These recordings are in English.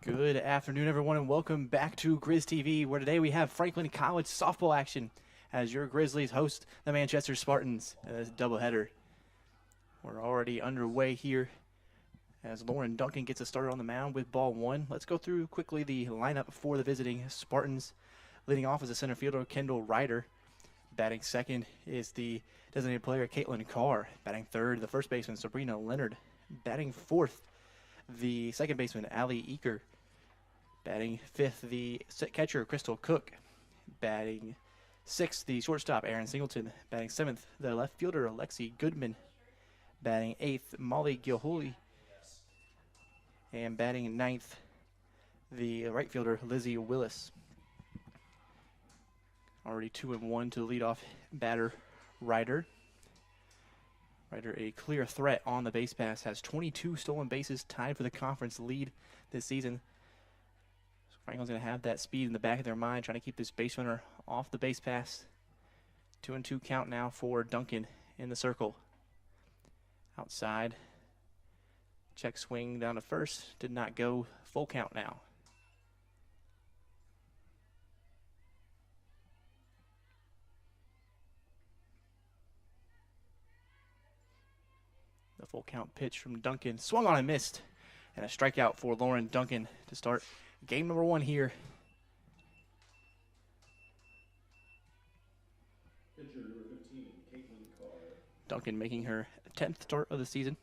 Good afternoon, everyone, and welcome back to Grizz TV, where today we have Franklin College softball action as your Grizzlies host the Manchester Spartans in this doubleheader. We're already underway here as Lauren Duncan gets us started on the mound with ball one. Let's go through quickly the lineup for the visiting Spartans. Leading off is the center fielder, Kendall Ryder. Batting second is the designated player, Caitlin Carr. Batting third, the first baseman, Sabrina Leonard. Batting fourth, the second baseman, Allie Eaker. Batting fifth, the catcher, Crystal Cook. Batting sixth, the shortstop, Aaron Singleton. Batting seventh, the left fielder, Alexi Goodman. Batting eighth, Molly Gilhooley. And batting ninth, the right fielder, Lizzie Willis. Already 2-1 to the leadoff batter, Ryder. Ryder, a clear threat on the base pass, has 22 stolen bases, tied for the conference lead this season. So Franklin's going to have that speed in the back of their mind, trying to keep this base runner off the base pass. 2-2 count now for Duncan in the circle. Outside, check swing down to first, did not go. Full count now. The full count pitch from Duncan, swung on and missed. And a strikeout for Lauren Duncan to start game number one here. Duncan making her 10th start of the season.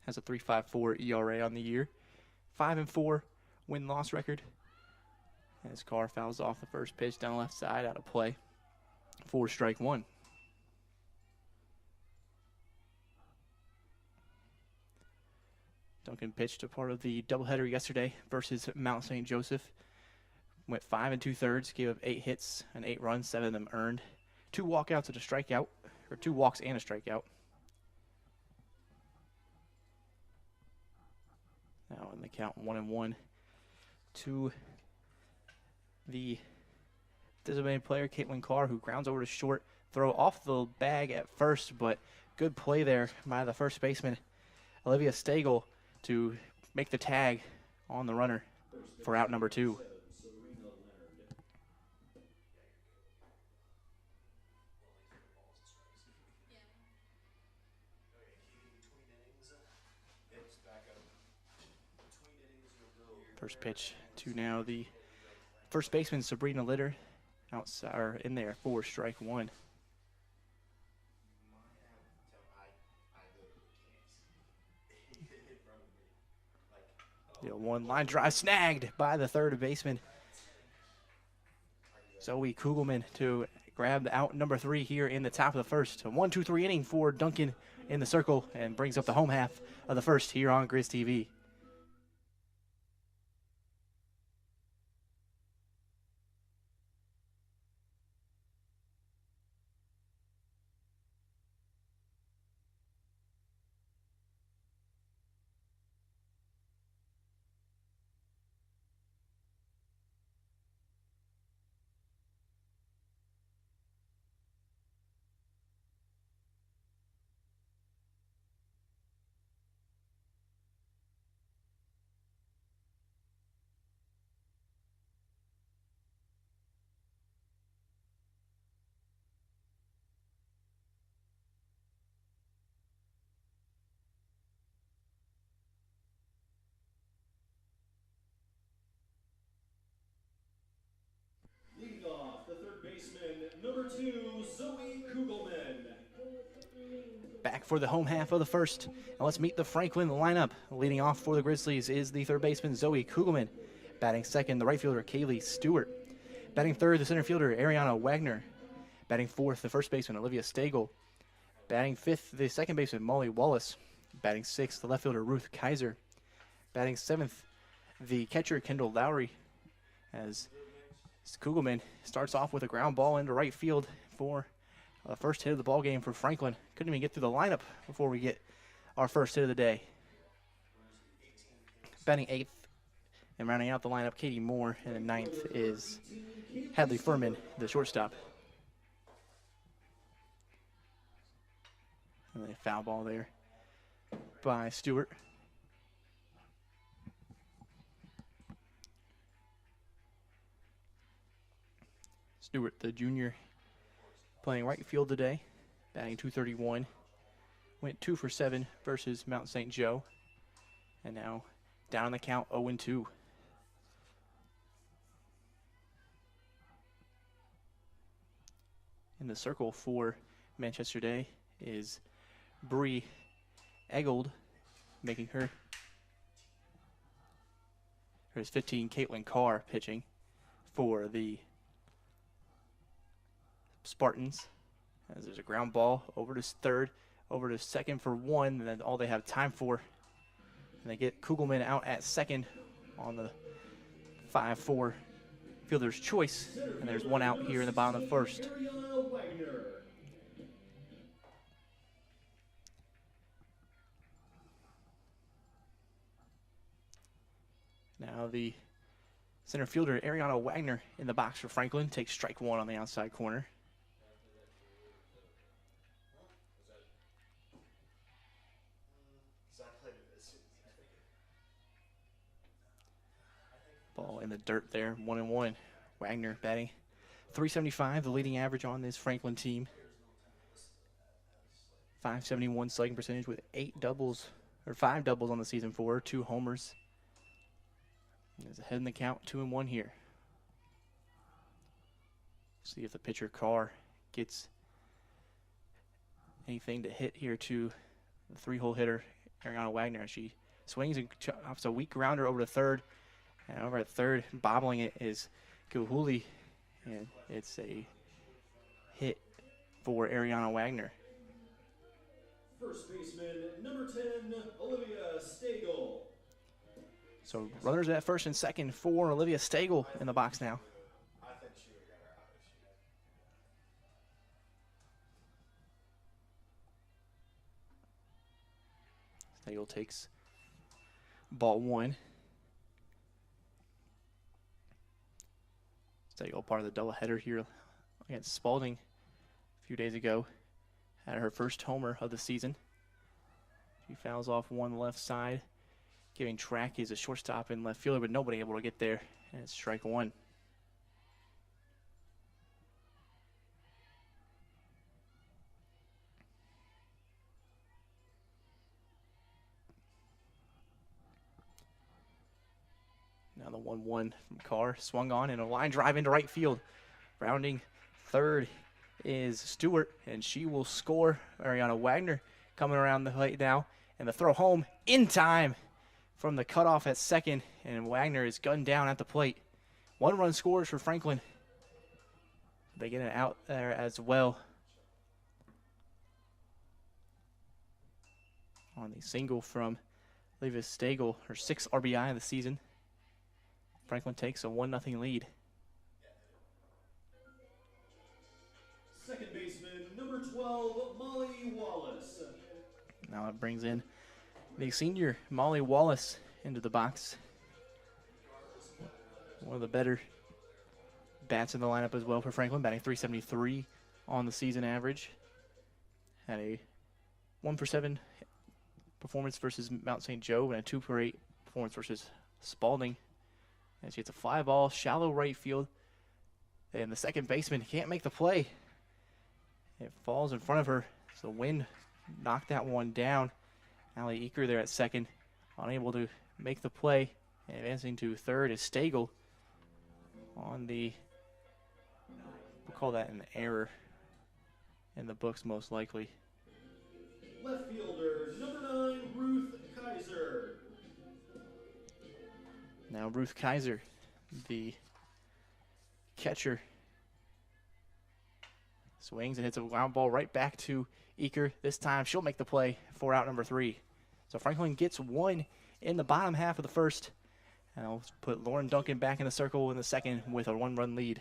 Has a 3.54 ERA on the year. 5-4 win-loss record. As Carr fouls off the first pitch down the left side, out of play. 4 strike 1. Duncan pitched a part of the doubleheader yesterday versus Mount St. Joseph. Went 5 2/3, gave up 8 hits and 8 runs, 7 of them earned. 2 walkouts and a strikeout, or 2 walks and a strikeout. Now in the count, 1-1 to the designated player, Caitlin Carr, who grounds over to short. Throw off the bag at first, but good play there by the first baseman, Olivia Stagel, to make the tag on the runner for out number 2. First pitch to now the first baseman, Sabrina Litter, outside or in there, 4 strike 1. The 1 line drive snagged by the third baseman, Zoe Kugelman, to grab out number 3 here in the top of the first. A 1-2-3 inning for Duncan in the circle, and brings up the home half of the first here on Grizz TV. Number 2, Zoe Kugelman. Back for the home half of the first. And let's meet the Franklin lineup. Leading off for the Grizzlies is the third baseman, Zoe Kugelman. Batting second, the right fielder, Kaylee Stewart. Batting third, the center fielder, Ariana Wagner. Batting fourth, the first baseman, Olivia Stagel. Batting fifth, the second baseman, Molly Wallace. Batting sixth, the left fielder, Ruth Kaiser. Batting seventh, the catcher, Kendall Lowry. As Kugelman starts off with a ground ball into right field for the first hit of the ball game for Franklin. Couldn't even get through the lineup before we get our first hit of the day. Batting eighth and rounding out the lineup, Katie Moore, and then ninth is Hadley Furman, the shortstop. And a foul ball there by Stewart. Stewart, the junior, playing right field today, batting .231. Went 2 for 7 versus Mount St. Joe. And now down the count 0-2. In the circle for Manchester Day is Bree Eggold, making her 15. Caitlin Carr pitching for the Spartans. As there's a ground ball over to third, over to second for 1, and then all they have time for. And they get Kugelman out at second on the 5-4 fielder's choice. And there's 1 out here in the bottom of the first. Now the center fielder, Ariana Wagner, in the box for Franklin, takes strike 1 on the outside corner. Ball in the dirt there, 1-1. Wagner batting .375, the leading average on this Franklin team. .571 slugging percentage with 5 doubles on the season for her, 2 homers. Is ahead in the count, 2-1 here. See if the pitcher Carr gets anything to hit here to the 3-hole hitter, Ariana Wagner. She swings and chops a weak grounder over to third. And over at third, bobbling it is Kuhuli. And it's a hit for Ariana Wagner. First baseman, number 10, Olivia Stagel. So runners at first and second for Olivia Stagel in the box now. I think she would have got her out if she had. Stagel takes ball 1. Stagel, part of the doubleheader here against Spalding a few days ago, had her first homer of the season. She fouls off one left side, giving track is a shortstop and left fielder, but nobody able to get there, and it's strike 1. Now the 1-1 from Carr, swung on, and a line drive into right field. Rounding third is Stewart, and she will score. Ariana Wagner coming around the plate now, and the throw home in time from the cutoff at second, and Wagner is gunned down at the plate. 1 run scores for Franklin. They get it out there as well. On the single from Olivia Stagel, her 6th RBI of the season. Franklin takes a 1-0 lead. Second baseman, number 12, Molly Wallace. Now it brings in the senior Molly Wallace into the box. One of the better bats in the lineup as well for Franklin, batting .373 on the season average. Had a 1 for 7 performance versus Mount St. Joe and a 2 for 8 performance versus Spalding. And she hits a fly ball, shallow right field. And the second baseman can't make the play. It falls in front of her. So the wind knocked that one down. Allie Eaker there at second, unable to make the play. And advancing to third is Stagel on the, we'll call that an error in the books most likely. Left fielder, number 9, Ruth Kaiser. Now Ruth Kaiser, the catcher, swings and hits a ground ball right back to Eaker. This time she'll make the play for out number 3. So Franklin gets 1 in the bottom half of the first. And I'll put Lauren Duncan back in the circle in the second with a 1-run lead.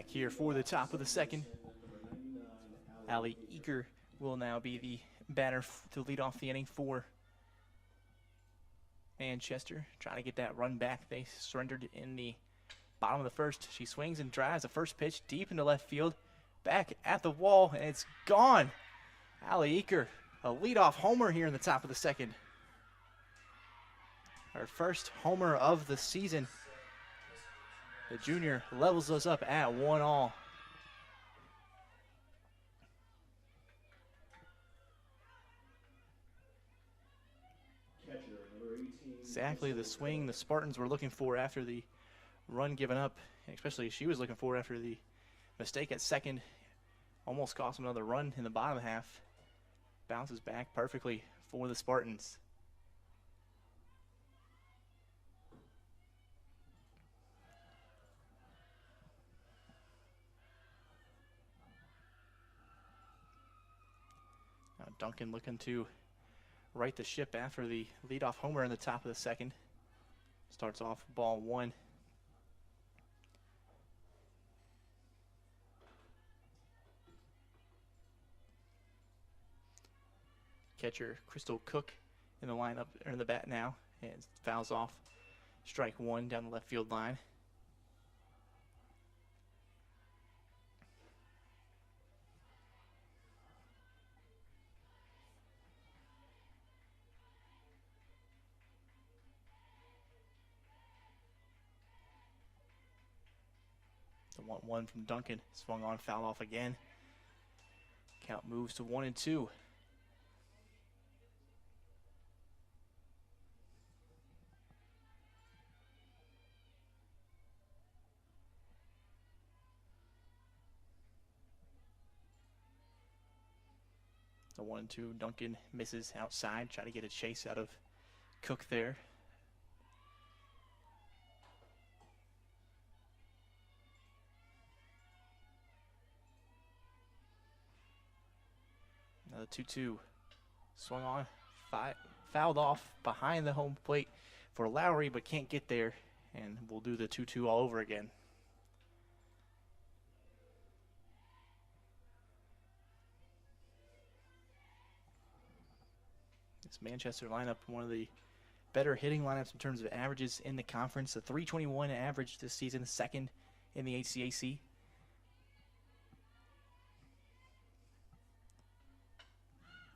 here for the top of the second. Allie Eager will now be the batter to lead off the inning for Manchester. Trying to get that run back. They surrendered in the bottom of the first. She swings and drives the first pitch deep into left field. Back at the wall, and it's gone. Allie Eager, a leadoff homer here in the top of the second. Her first homer of the season. The junior levels us up at 1-all. Exactly the swing the Spartans were looking for after the run given up, especially she was looking for after the mistake at second. Almost cost them another run in the bottom half. Bounces back perfectly for the Spartans. Now Duncan looking to right the ship after the leadoff homer in the top of the second. Starts off ball one. Catcher Crystal Cook in the lineup, or in the bat now, and fouls off strike one down the left field line. The 1-1 from Duncan, swung on, foul off again. Count moves to 1-2. The 1-2, Duncan misses outside, try to get a chase out of Cook there. Another 2-2, swung on, fouled off behind the home plate for Lowry, but can't get there, and we'll do the 2-2 all over again. This Manchester lineup, one of the better hitting lineups in terms of averages in the conference. A .321 average this season, second in the HCAC.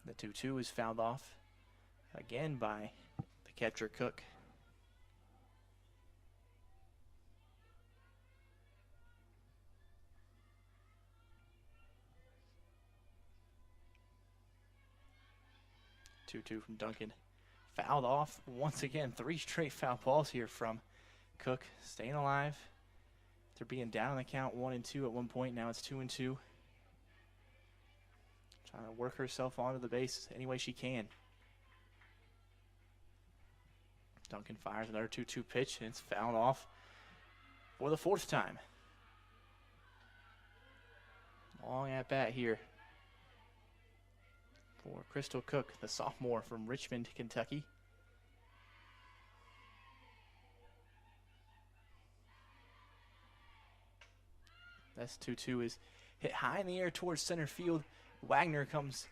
The 2-2 is fouled off again by the catcher Cook. Two from Duncan. Fouled off once again. 3 straight foul balls here from Cook. Staying alive. They're being down on the count 1-2 at one point. Now it's 2-2. Trying to work herself onto the base any way she can. Duncan fires another 2-2 pitch, and it's fouled off for the 4th time. Long at bat here for Crystal Cook, the sophomore from Richmond, Kentucky. This 2-2 is hit high in the air towards center field. Wagner comes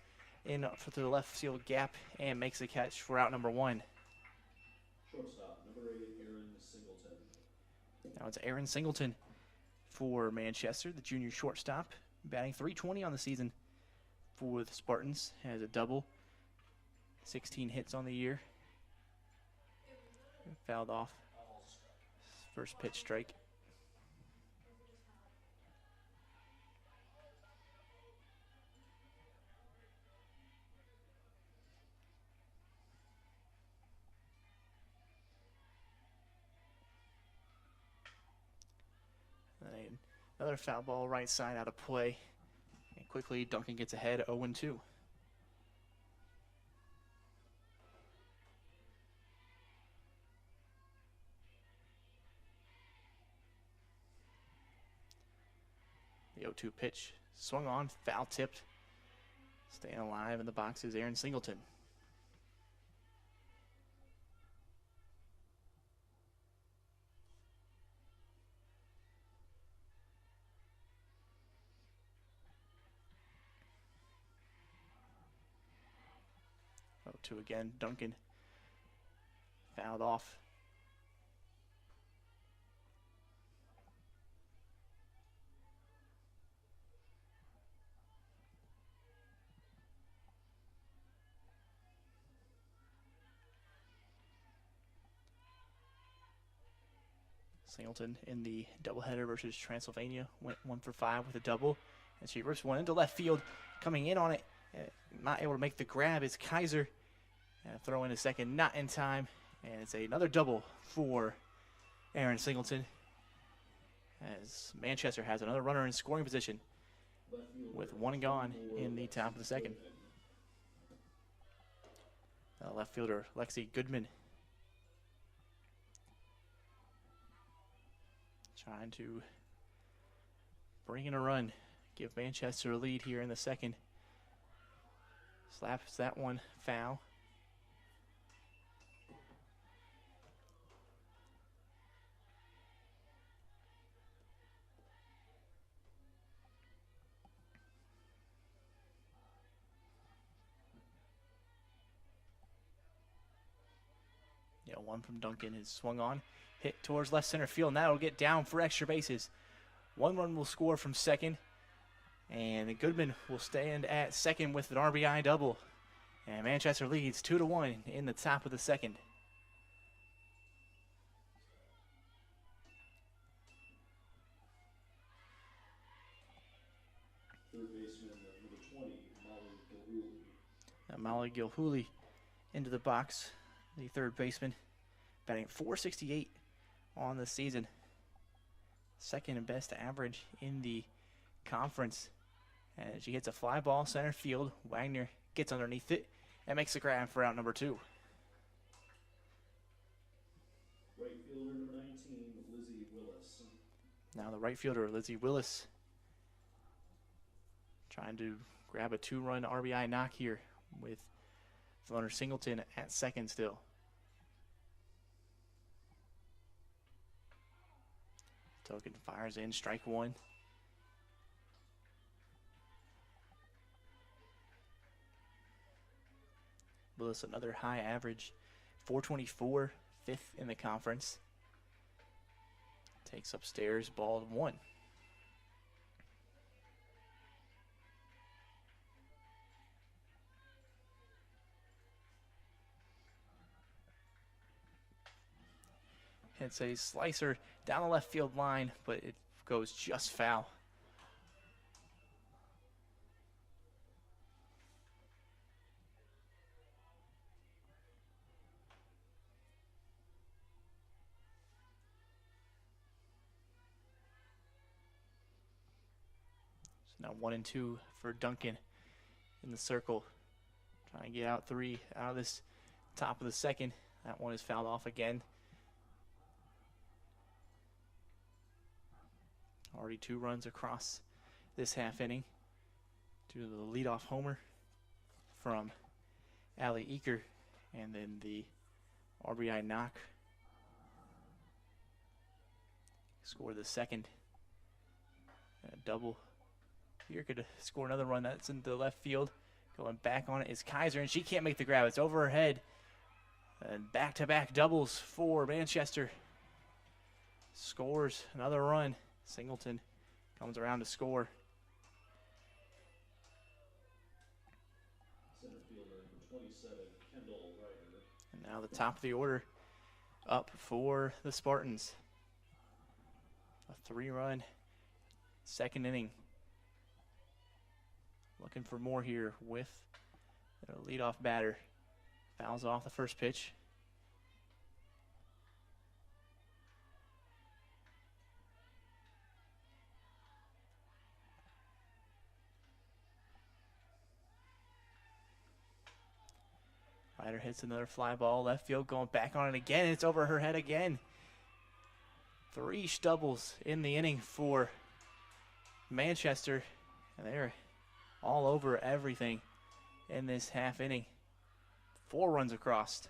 in to the left field gap and makes the catch for out number 1. Shortstop, number 8, Aaron Singleton. Now it's Aaron Singleton for Manchester, the junior shortstop, batting .320 on the season for the Spartans. Has a double, 16 hits on the year. Fouled off. First pitch strike. Another foul ball right side out of play. And quickly Duncan gets ahead 0-2. The 0-2 pitch swung on, foul tipped. Staying alive in the box is Aaron Singleton. 0-2 again. Duncan fouled off. Singleton in the doubleheader versus Transylvania went 1 for 5 with a double, and she rips one into left field. Coming in on it, not able to make the grab is Kaiser. Throw in a second, not in time, and it's another double for Aaron Singleton, as Manchester has another runner in scoring position with one gone in the top of the second. Left fielder Lexi Goodman trying to bring in a run, give Manchester a lead here in the second. Slaps that one foul. Yeah, one from Duncan is swung on, hit towards left center field, and that'll get down for extra bases. One run will score from second, and Goodman will stand at second with an RBI double. And Manchester leads 2-1 in the top of the second. Third baseman, number 20, Molly Gilhooly. Molly Gilhooly into the box, the third baseman, batting .468 on the season. Second and best average in the conference. And she hits a fly ball center field. Wagner gets underneath it and makes the grab for out number 2. Right fielder, number 19, Lizzie Willis. Now the right fielder, Lizzie Willis, trying to grab a 2-run RBI knock here with runner Singleton at second still. Token fires in, strike one. Willis, another high average, .424, 5th in the conference. Takes upstairs, ball 1. It's a slicer down the left field line, but it goes just foul. So now 1-2 for Duncan in the circle. Trying to get out 3 out of this top of the second. That one is fouled off again. Already 2 runs across this half inning due to the leadoff homer from Allie Eaker, and then the RBI knock. Scored the second. A double. Here could score another run. That's into left field. Going back on it is Kaiser, and she can't make the grab. It's over her head. And back-to-back doubles for Manchester. Scores another run. Singleton comes around to score. Center fielder, number 27, Kendall Ryder. And now the top of the order up for the Spartans. A 3-run second inning. Looking for more here with their leadoff batter. Fouls off the first pitch. Ryder hits another fly ball, left field, going back on it again. It's over her head again. 3 doubles in the inning for Manchester, and they're all over everything in this half inning. 4 runs across.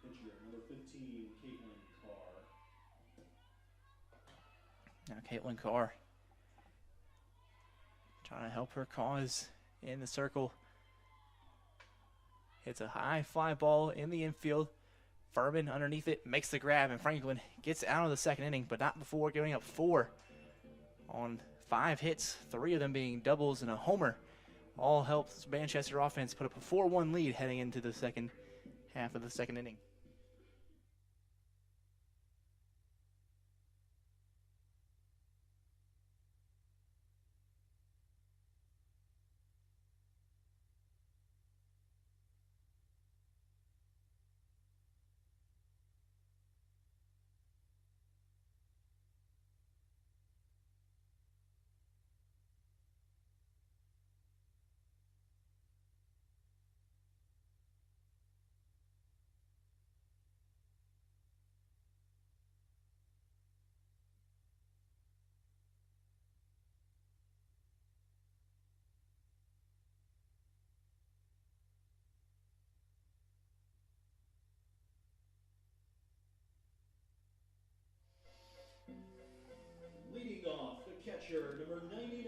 Pitcher, number 15, Caitlin Carr. Now Caitlin Carr trying to help her cause in the circle. It's a high fly ball in the infield. Furman underneath it makes the grab, and Franklin gets out of the second inning, but not before giving up 4 on 5 hits, 3 of them being doubles and a homer. All helps Manchester offense put up a 4-1 lead heading into the second half of the second inning. Leading off, the catcher, number 99,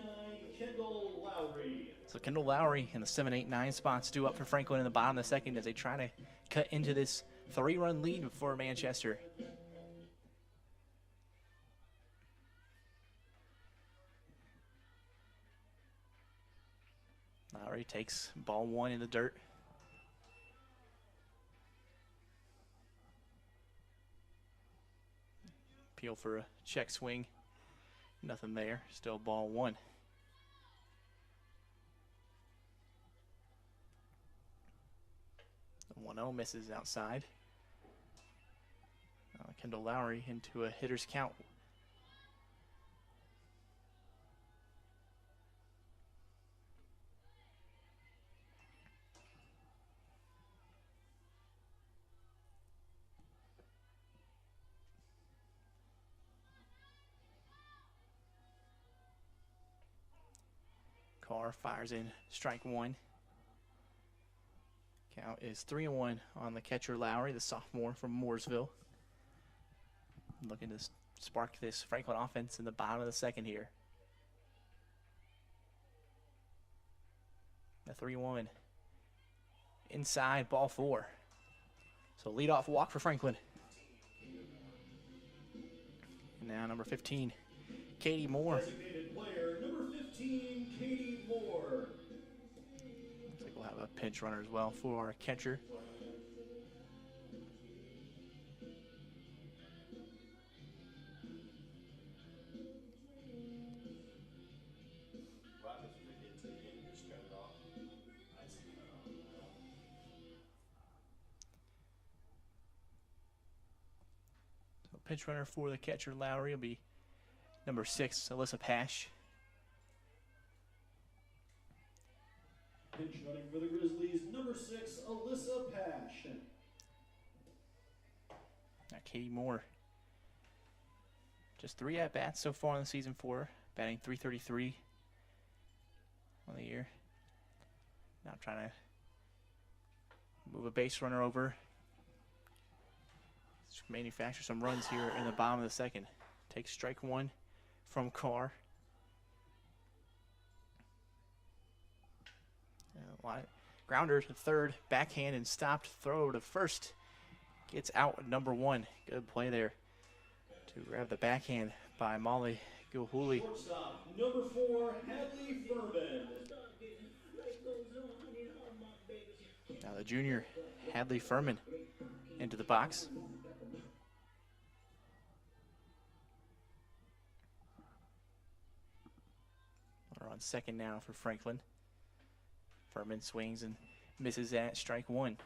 Kendall Lowry. So Kendall Lowry in the 7, 8, 9 spots due up for Franklin in the bottom of the second as they try to cut into this 3-run lead for Manchester. Lowry takes ball 1 in the dirt. Appeal for a check swing. Nothing there. Still ball 1. The 1-0 misses outside. Kendall Lowry into a hitter's count. Carr fires in strike 1. Count is 3-1 on the catcher Lowry, the sophomore from Mooresville. Looking to spark this Franklin offense in the bottom of the second here. The 3-1. Inside, ball 4. So leadoff walk for Franklin. And now number 15, Katie Moore. Designated player, number 15, Katie Moore. Looks like we'll have a pinch runner as well for our catcher. So pinch runner for the catcher Lowry will be number 6, Alyssa Pash. Pinch running for the Grizzlies, number 6, Alyssa Pash. Now Katie Moore. Just 3 at-bats so far in the season for her, batting .333 on the year. Now trying to move a base runner over. Let's manufacture some runs here in the bottom of the second. Takes strike 1 from Carr. Grounder to third, backhand and stopped. Throw to first. Gets out number 1. Good play there to grab the backhand by Molly Gilhooly. Shortstop, number 4, Hadley Furman. Now the junior Hadley Furman into the box. We're on second now for Franklin. Furman swings and misses at strike 1.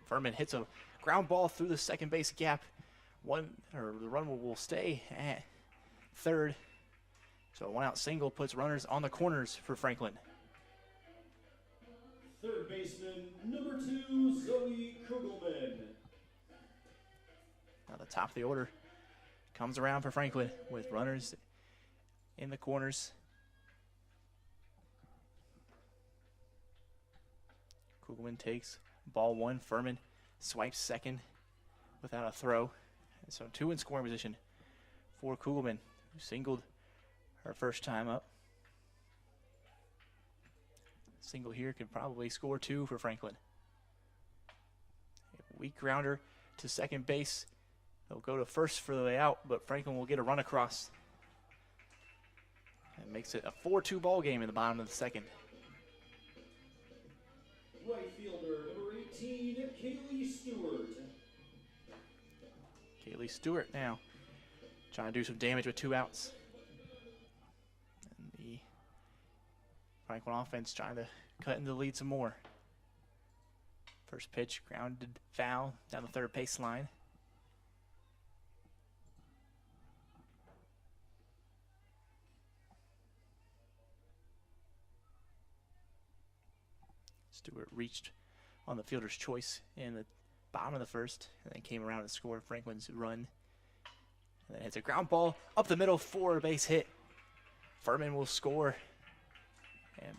Furman hits a ground ball through the second base gap. The run will stay at third. So a 1-out single puts runners on the corners for Franklin. Third baseman, number 2, Zoe Kugelman. Now the top of the order comes around for Franklin with runners in the corners. Kugelman takes ball 1. Furman swipes second without a throw. So 2 in scoring position for Kugelman, who singled her first time up. Single here could probably score 2 for Franklin. A weak grounder to second base. They'll go to first for the way out, but Franklin will get a run across. It makes it a 4-2 ball game in the bottom of the second. Right fielder, number 18, Kaylee Stewart. Kaylee Stewart now trying to do some damage with 2 outs. And the Franklin offense trying to cut into the lead some more. First pitch, grounded foul down the third baseline. Stewart reached on the fielder's choice in the bottom of the first, and then came around and scored Franklin's run. And then it's a ground ball up the middle for a base hit. Furman will score. And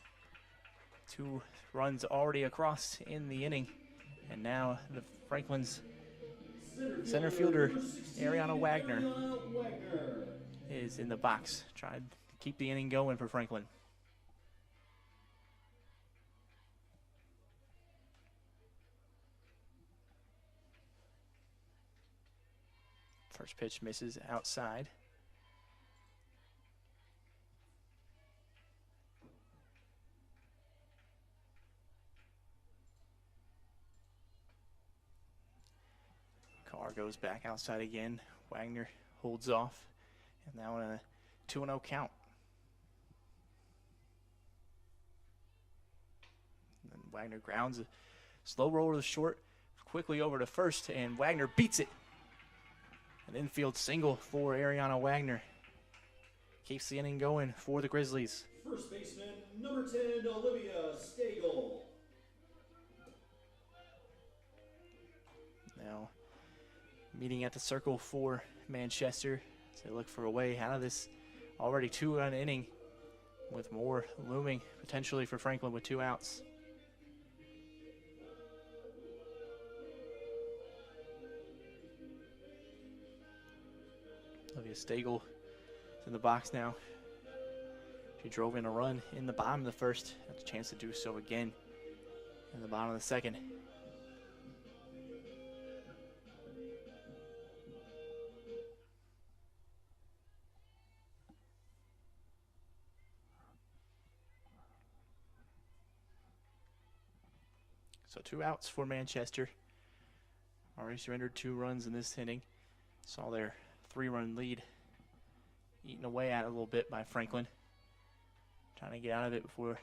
2 runs already across in the inning. And now the Franklin's center fielder, Ariana Wagner, is in the box, trying to keep the inning going for Franklin. First pitch misses outside. Carr goes back outside again. Wagner holds off. And now in a 2-0 count. And then Wagner grounds a slow roller to short, quickly over to first, and Wagner beats it. An infield single for Ariana Wagner. Keeps the inning going for the Grizzlies. First baseman, number 10, Olivia Stagel. Now, meeting at the circle for Manchester as they look for a way out of this already 2-run inning, with more looming potentially for Franklin with 2 outs. Olivia Stagel is in the box now. She drove in a run in the bottom of the first. Has a chance to do so again in the bottom of the second. So 2 outs for Manchester. Already surrendered 2 runs in this inning. Saw their 3-run lead eaten away at a little bit by Franklin. Trying to get out of it before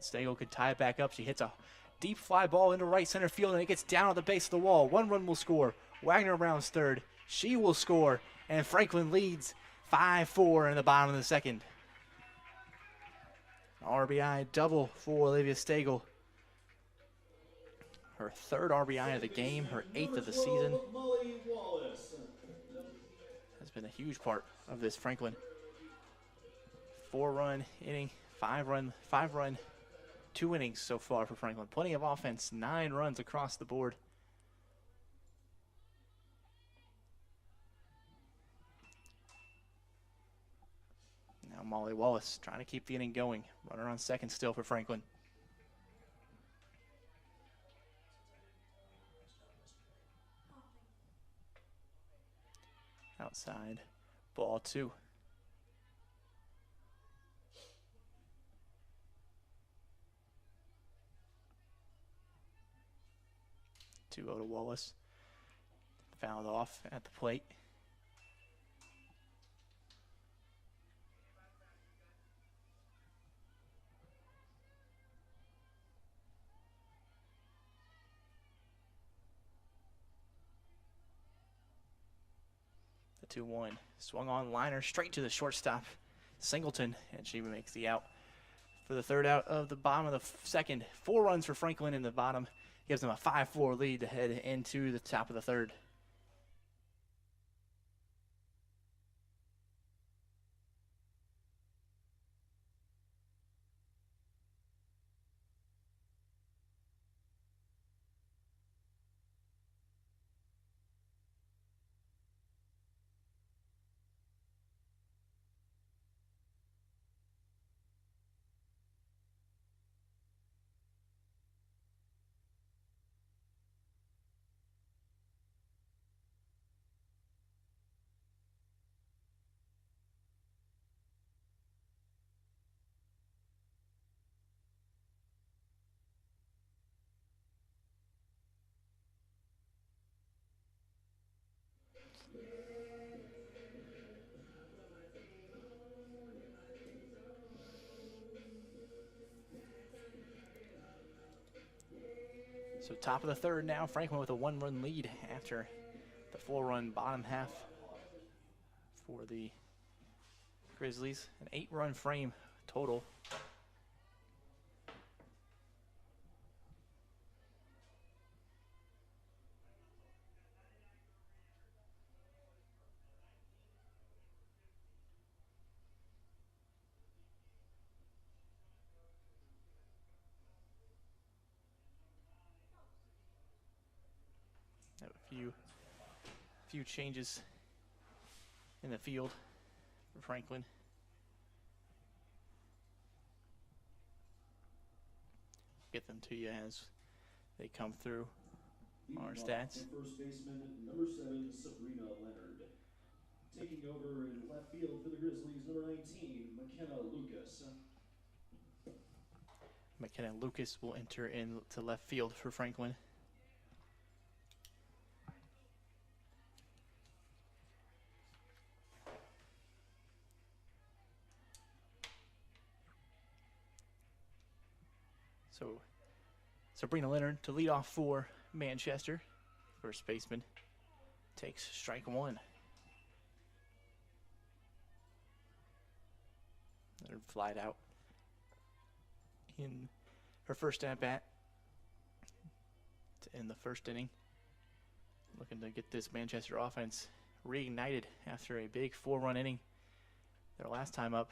Stagel could tie it back up. She hits a deep fly ball into right center field, and it gets down at the base of the wall. 1 run will score. Wagner rounds third. She will score, and Franklin leads 5-4 in the bottom of the second. RBI double for Olivia Stagel. Her 3rd RBI of the game, her 8th of the season. Molly Wallace. Has been a huge part of this Franklin 4-run inning, 5-run, 2 innings so far for Franklin. Plenty of offense, 9 runs across the board. Now Molly Wallace trying to keep the inning going. Runner on second still for Franklin. Outside, ball 2. 2-0 to Wallace. Fouled off at the plate. The 2-1. Swung on liner straight to the shortstop, Singleton, and she makes the out for the 3rd out of the bottom of the second. 4 runs for Franklin in the bottom. Gives them a 5-4 lead to head into the top of the 3rd. So top of the third now, Franklin with a 1-run lead after the 4-run bottom half for the Grizzlies. An 8-run frame total. Have a few changes in the field for Franklin. Get them to you as they come through our stats. First baseman, number 7, Sabrina Leonard. Taking over in left field for the Grizzlies, number 19, McKenna Lucas. McKenna Lucas will enter into left field for Franklin. So Sabrina Leonard to lead off for Manchester. First baseman takes strike 1. Leonard flied out in her first at bat in the first inning. Looking to get this Manchester offense reignited after a big 4-run inning. Their last time up,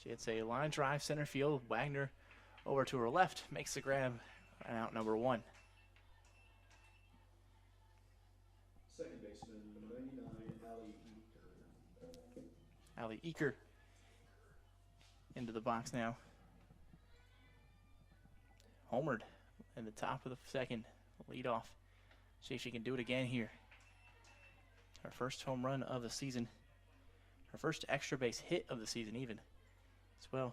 she hits a line drive center field. Wagner over to her left, makes the grab, and out number 1. Second baseman, 99, Ali Eaker into the box now. Homered in the top of the second, lead off. See if she can do it again here. Her first home run of the season. Her first extra base hit of the season even as well.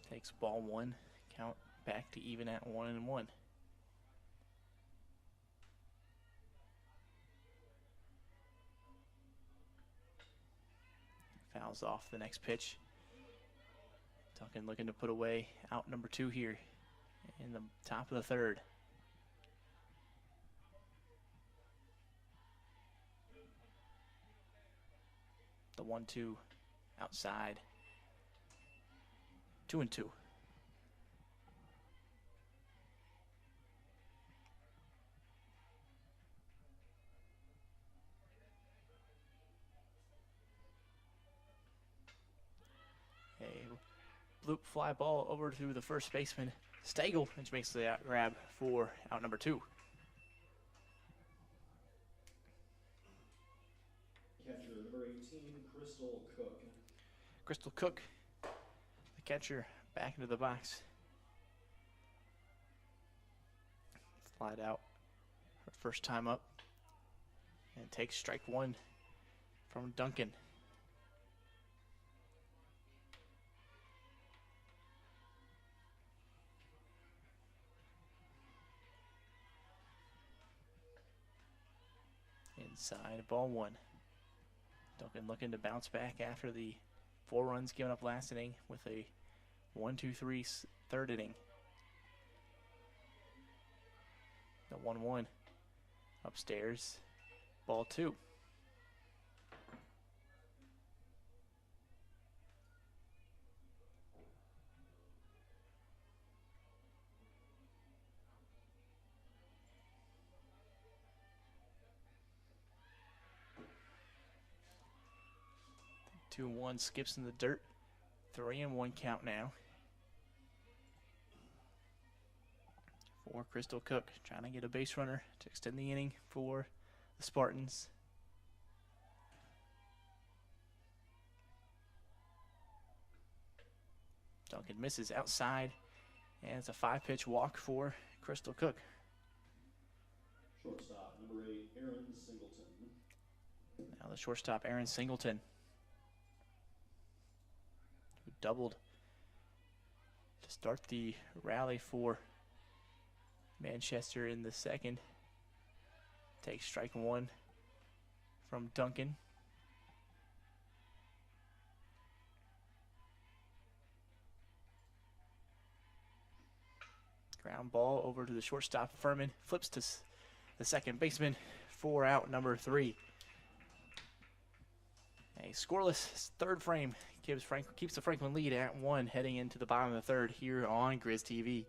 Takes ball 1, count back to even at 1-1. Fouls off the next pitch. Duncan looking to put away out number 2 here in the top of the third. The 1-2 outside. 2-2. A bloop fly ball over to the first baseman, Stagel, which makes the out grab for out number 2. catcher, number 18, Crystal Cook. Crystal Cook, the catcher, back into the box. Flied out her first time up and takes strike 1 from Duncan. Inside, ball 1. Duncan looking to bounce back after the 4 runs given up last inning with a 1-2-3 third inning. The 1-1 upstairs, ball 2. The 2-1 skips in the dirt. 3-1 count now for Crystal Cook, trying to get a base runner to extend the inning for the Spartans. Duncan misses outside, and it's a 5-pitch walk for Crystal Cook. Shortstop, number 8, Aaron Singleton. Now the shortstop, Aaron Singleton, who doubled to start the rally for Manchester in the second. Takes strike 1 from Duncan. Ground ball over to the shortstop, Furman. Flips to the second baseman. 4 out, number 3. A scoreless third frame keeps the Franklin lead at 1 heading into the bottom of the third here on Grizz TV.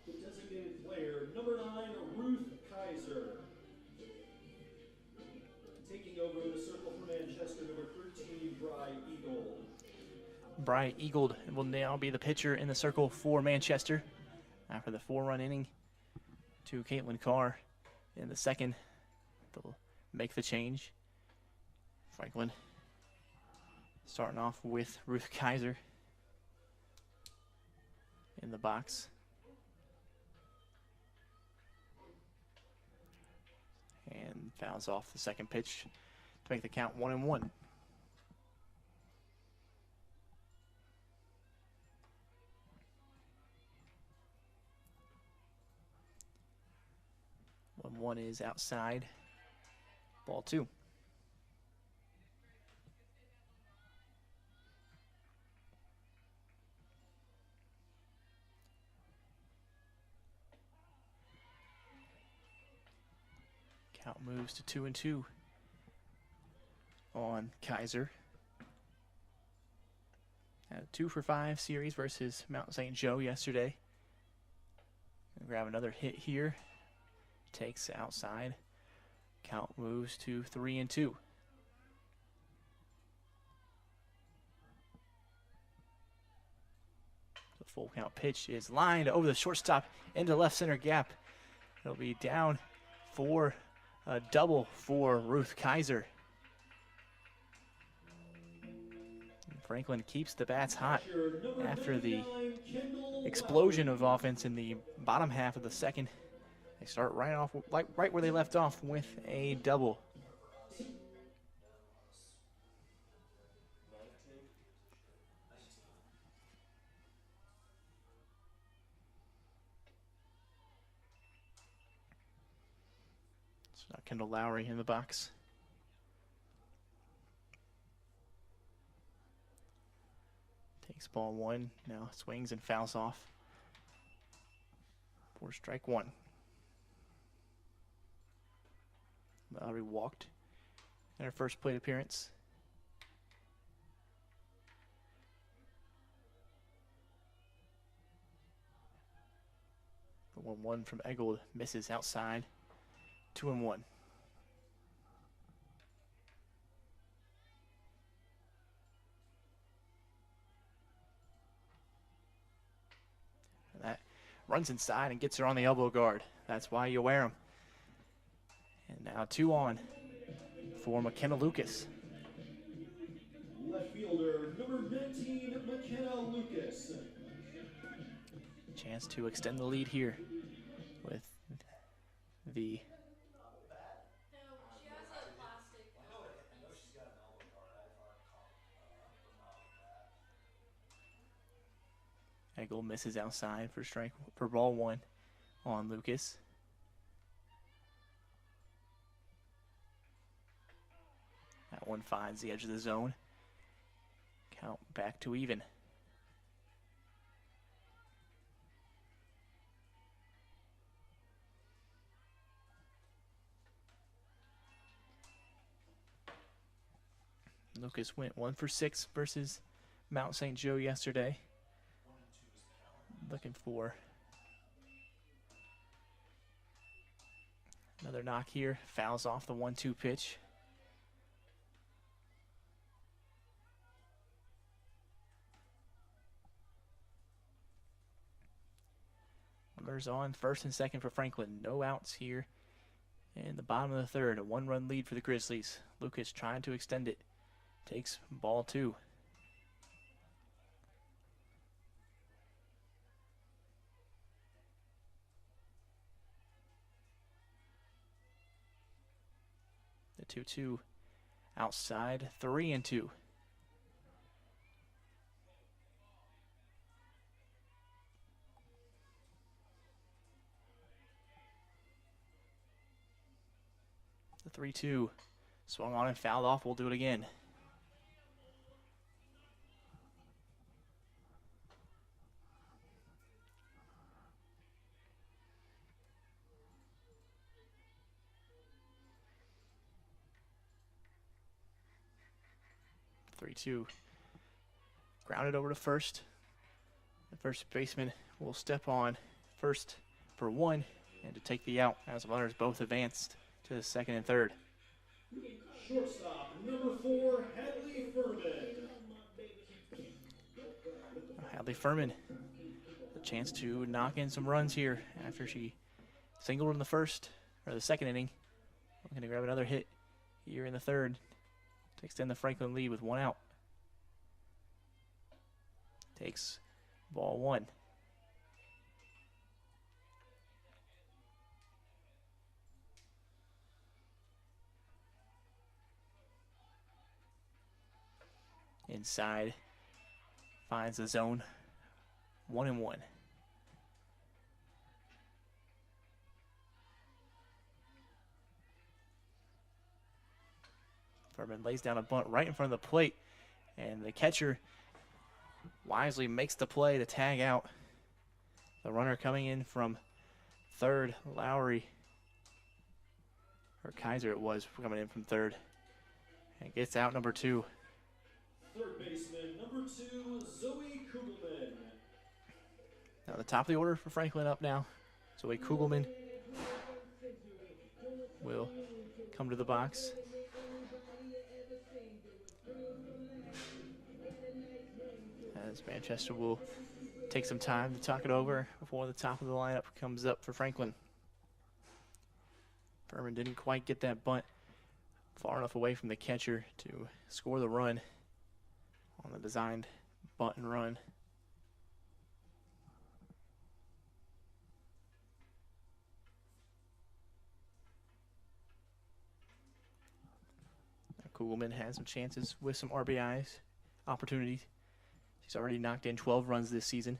The designated player, number 9, Ruth Kaiser. Taking over in the circle for Manchester, number 13, Bry Eagle. Bry Eagle will now be the pitcher in the circle for Manchester after the 4-run inning to Caitlin Carr. In the second, they'll make the change. Franklin starting off with Ruth Kaiser in the box. And fouls off the second pitch to make the count 1-1. One is outside. Ball 2. Count moves to 2-2 on Kaiser. Had a 2-for-5 series versus Mount St. Joe yesterday. Gonna grab another hit here. Takes outside. Count moves to 3-2. The full count pitch is lined over the shortstop into left center gap. It'll be down for a double for Ruth Kaiser. Franklin keeps the bats hot after the explosion of offense in the bottom half of the second. They start right where they left off with a double. It's not Kendall Lowry in the box. Takes ball 1, now swings and fouls off for strike 1. Lowry walked in her first plate appearance. The 1-1 from Eggold misses outside. 2-1. That runs inside and gets her on the elbow guard. That's why you wear them. And now 2 on for McKenna Lucas. Left fielder, number 19, McKenna Lucas. Chance to extend the lead here with the Eggle misses outside for ball 1 on Lucas. That one finds the edge of the zone. Count back to even. Lucas went 1 for 6 versus Mount St. Joe yesterday. Looking for another knock here. Fouls off the 1-2 pitch. Runners on first and second for Franklin. No outs here in the bottom of the third. A 1-run lead for the Grizzlies. Lucas trying to extend it. Takes ball 2. The 2-2 outside. 3-2. The 3-2 swung on and fouled off. We'll do it again. The 3-2 grounded over to first. The first baseman will step on first for 1 and to take the out as the runners both advanced to the second and third. Shortstop, number 4, Hadley Furman. Hadley Furman, a chance to knock in some runs here after she singled in the first, or the second inning. I'm going to grab another hit here in the third to extend the Franklin lead with 1 out. Takes ball 1. Inside, finds the zone. 1-1. Furman lays down a bunt right in front of the plate, and the catcher wisely makes the play to tag out the runner coming in from third. Lowry, or Kaiser it was, coming in from third, and gets out number 2. Third baseman, number 2, Zoe Kugelman. Now the top of the order for Franklin up now. Zoe Kugelman will come to the box. As Manchester will take some time to talk it over before the top of the lineup comes up for Franklin. Furman didn't quite get that bunt far enough away from the catcher to score the run on the designed bunt and run. Kugelman has some chances with some RBIs opportunities. She's already knocked in 12 runs this season.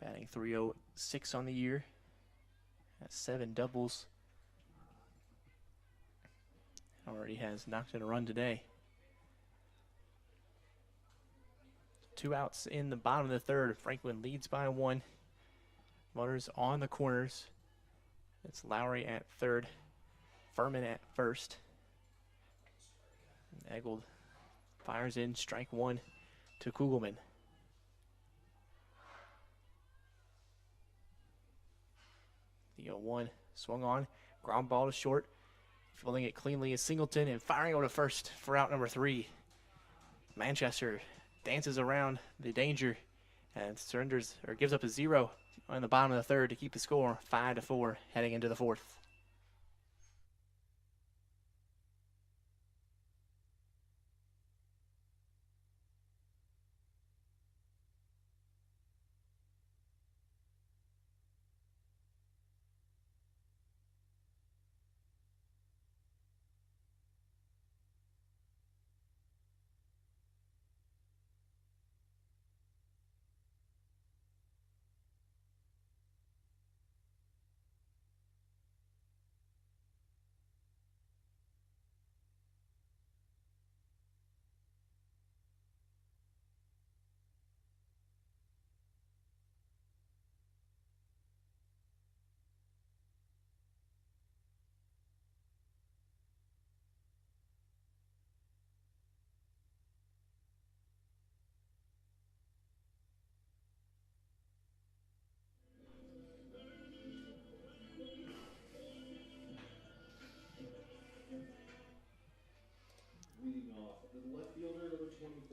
Batting .306 on the year. Has 7 doubles. Already has knocked in a run today. 2 outs in the bottom of the third. Franklin leads by 1. Runners on the corners. It's Lowry at third. Furman at first. Eggold fires in, strike 1 to Kugelman. The 0-1 swung on, ground ball to short. Fielding it cleanly is Singleton and firing over to first for out number 3. Manchester dances around the danger and surrenders or gives up a 0 on the bottom of the third to keep the score 5-4 heading into the fourth.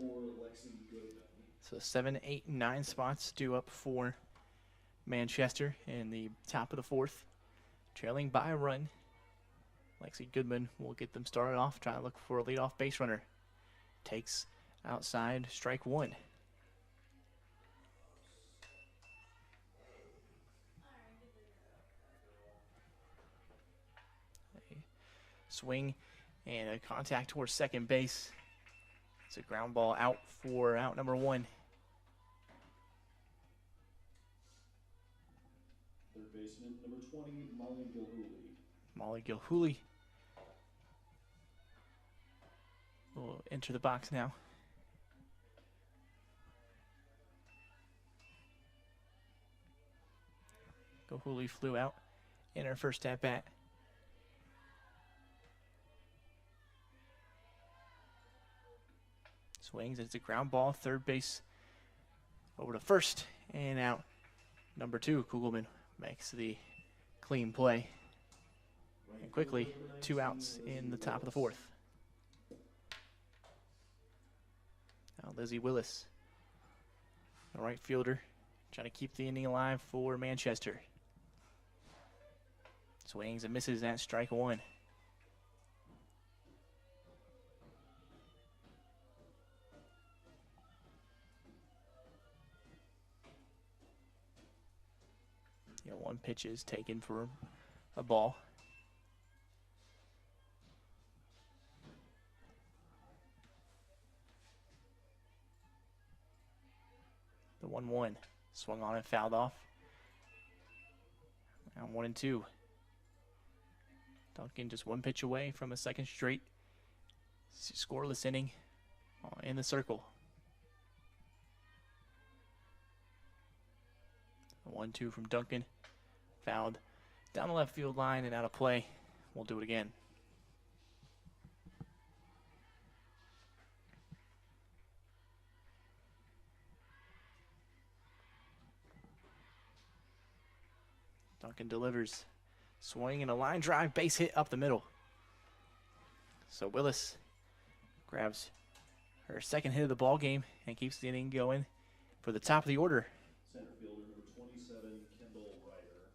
for Lexi Goodman. So 7, 8, and 9 spots due up for Manchester in the top of the fourth. Trailing by a run. Lexi Goodman will get them started off, trying to look for a leadoff base runner. Takes outside, strike one. A swing and a contact towards second base. It's a ground ball out for out number one. Third baseman, number 20, Molly Gilhooly. Molly Gilhooly will enter the box now. Gilhooly flew out in her first at bat. Swings, it's a ground ball, third base over to first and out. Number two, Kugelman makes the clean play. And quickly, 2 outs in the top of the fourth. Now Lizzie Willis, the right fielder, trying to keep the inning alive for Manchester. Swings and misses at strike one. One pitch is taken for a ball. The 1-1 swung on and fouled off. Now 1-2. Duncan just one pitch away from a second straight scoreless inning in the circle. 1-2 from Duncan. Fouled down the left field line and out of play. We'll do it again. Duncan delivers. Swing and a line drive, base hit up the middle. So Willis grabs her second hit of the ball game and keeps the inning going for the top of the order. Center fielder, number 27, Kendall Ryder.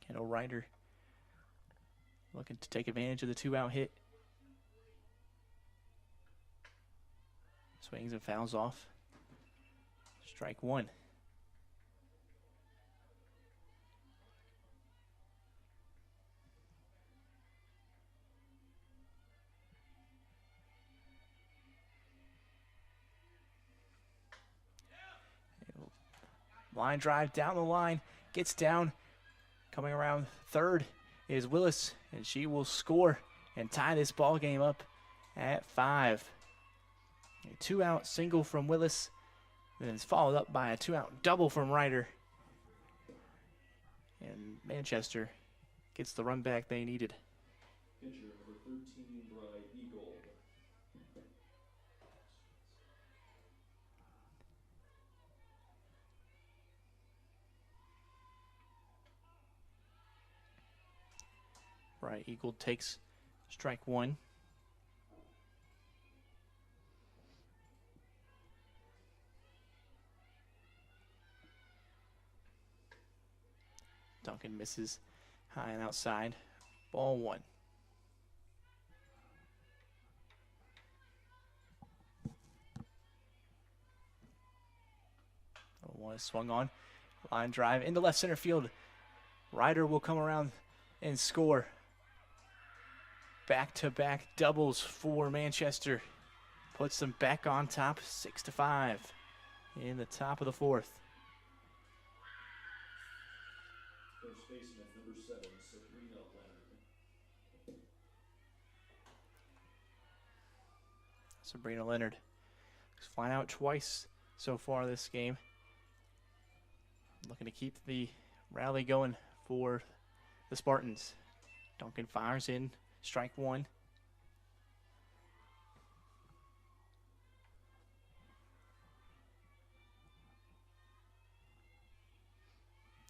Kendall Ryder looking to take advantage of the 2-out hit. Swings and fouls off. Strike one. Line drive down the line, gets down. Coming around third is Willis, and she will score and tie this ball game up at 5. A 2-out single from Willis, then it's followed up by a 2-out double from Ryder. And Manchester gets the run back they needed. Pitcher, number 13, Bri Eagle. Right, Eagle takes strike one. Duncan misses high and outside. Ball one. One is swung on. Line drive into left center field. Ryder will come around and score. Back-to-back doubles for Manchester. Puts them back on top, 6-5 in the top of the fourth. First baseman, number 7, Sabrina Leonard. Sabrina Leonard is flying out twice so far this game. Looking to keep the rally going for the Spartans. Duncan fires in. Strike one.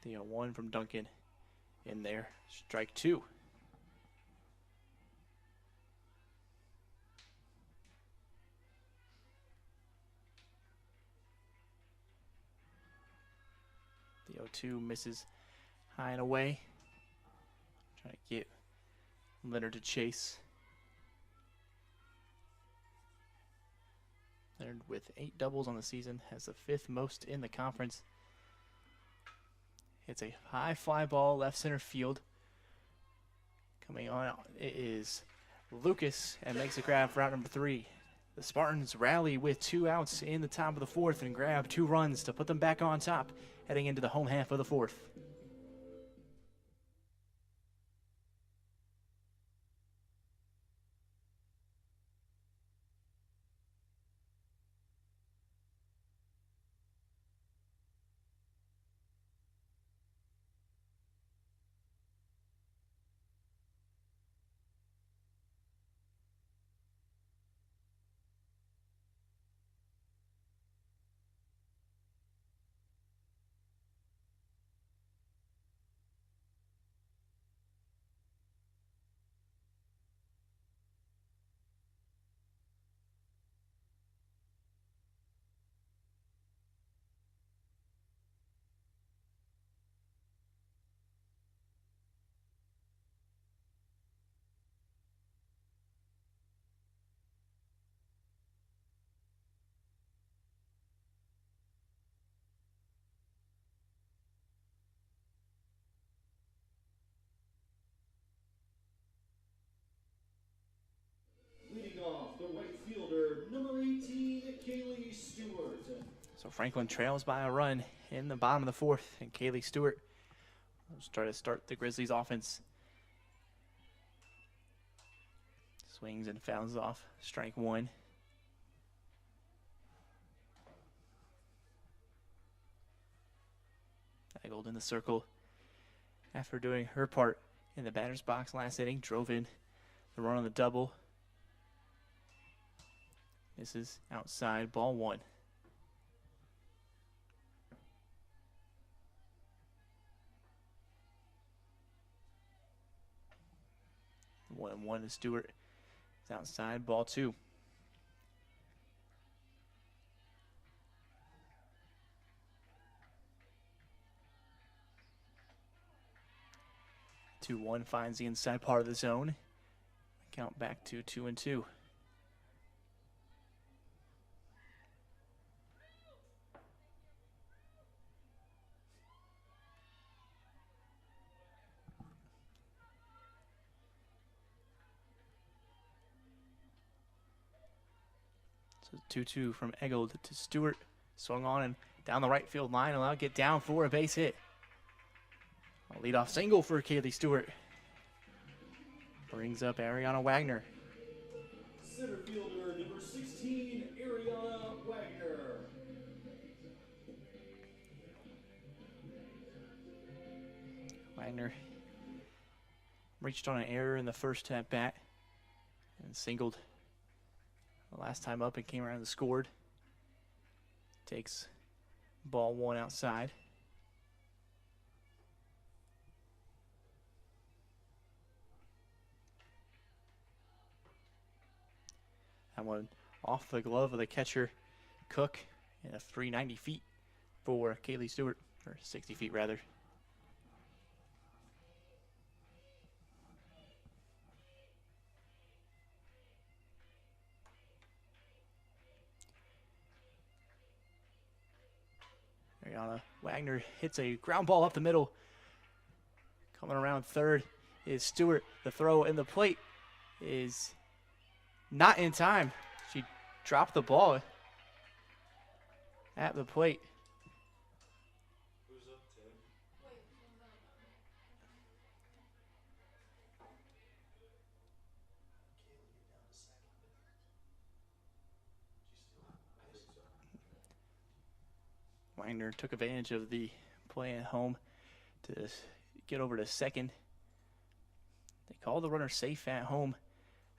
The 0-1 from Duncan in there. Strike two. The 0-2 misses high and away. Trying to get Leonard to chase. Leonard with 8 doubles on the season, has the 5th most in the conference. It's a high fly ball, left center field. Coming on, it is Lucas and makes a grab for out number 3. The Spartans rally with 2 outs in the top of the 4th and grab 2 runs to put them back on top, heading into the home half of the 4th. Leading off, the right fielder, number 18, Kaylee Stewart. So Franklin trails by a run in the bottom of the 4th, and Kaylee Stewart will try to start the Grizzlies offense. Swings and fouls off, strike 1. Eggold in the circle after doing her part in the batter's box last inning, drove in the run on the double. This is outside, ball 1. 1-1 to Stewart. It's outside, ball 2. Two one finds the inside part of the zone. Count back to 2-2. So 2-2 from Eggold to Stewart. Swung on and down the right field line. Allowed to get down for a base hit. A leadoff single for Kaylee Stewart. Brings up Ariana Wagner. Center fielder, number 16, Ariana Wagner. Wagner reached on an error in the first at bat and singled the last time up and came around and scored. Takes ball 1 outside. That one off the glove of the catcher, Cook, and a 390 feet for Kaylee Stewart, or 60 feet rather. Ariana Wagner hits a ground ball up the middle. Coming around third is Stewart. The throw in the plate is not in time. She dropped the ball at the plate. Who's up, Tim? Wagner took advantage of the play at home to get over to second. They called the runner safe at home.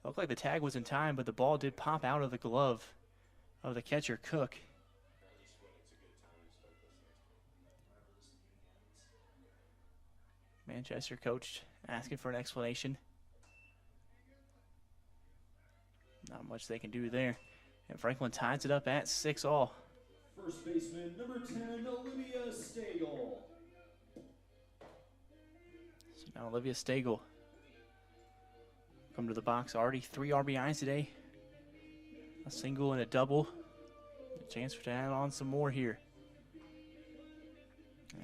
It looked like the tag was in time, but the ball did pop out of the glove of the catcher, Cook. Manchester coach asking for an explanation. Not much they can do there. And Franklin ties it up at 6-all. First baseman, number 10, Olivia Stagel. Now Olivia Stagel. Come to the box. Already 3 RBIs today. A single and a double. A chance to add on some more here.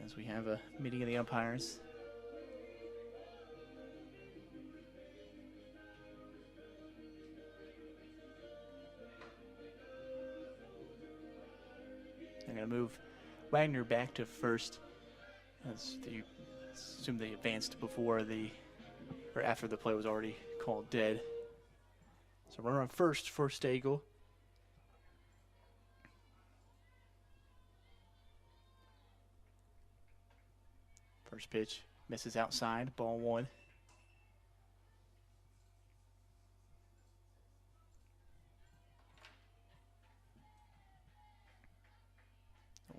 As we have a meeting of the umpires. I'm going to move Wagner back to first. As the assume they advanced before or after the play was already called dead. So runner on first for Stagel. First pitch misses outside, ball 1.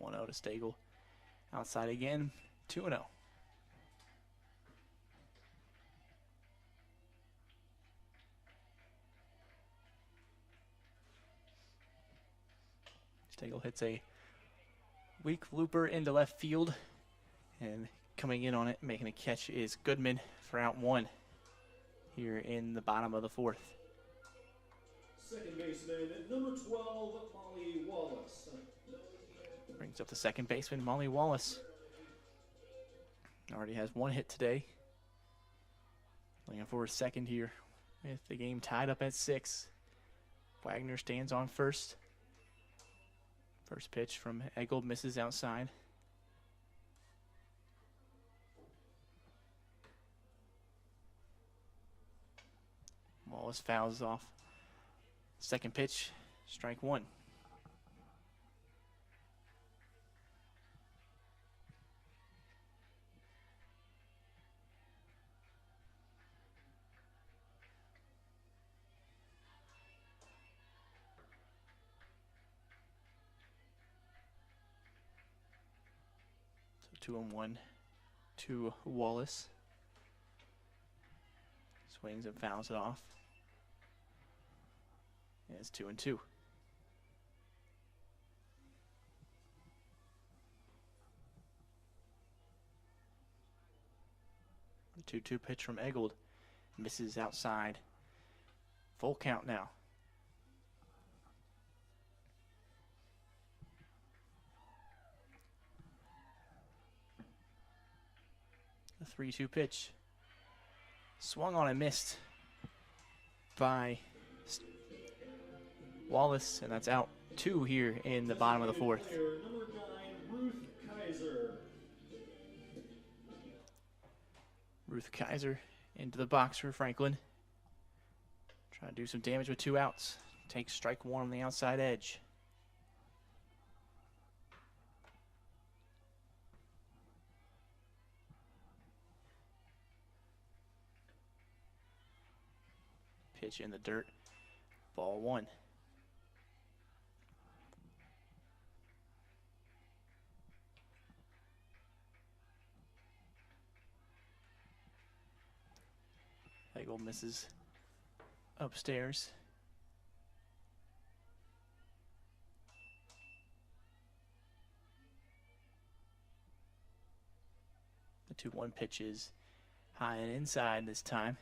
1-0 to Stagel. Outside again, 2-0. Stagel hits a weak looper into left field, and coming in on it, making a catch is Goodman for out 1 here in the bottom of the 4th. Second baseman, number 12, Molly Wallace. Brings up the second baseman, Molly Wallace. Already has 1 hit today. Looking for a second here with the game tied up at 6. Wagner stands on first. First pitch from Eggold misses outside. Wallace fouls off. Second pitch, strike 1. So 2-1 to Wallace. Swings and fouls it off. And it's 2-2. The 2-2 pitch from Eggold misses outside. Full count now. The 3-2 pitch. Swung on and missed by Wallace, and that's out 2 here in the bottom of the 4th. Number 9, Ruth Kaiser. Ruth Kaiser into the box for Franklin. Trying to do some damage with 2 outs. Takes strike 1 on the outside edge. Pitch in the dirt. Ball 1. Eggold misses upstairs. The 2-1 pitch is high and inside this time.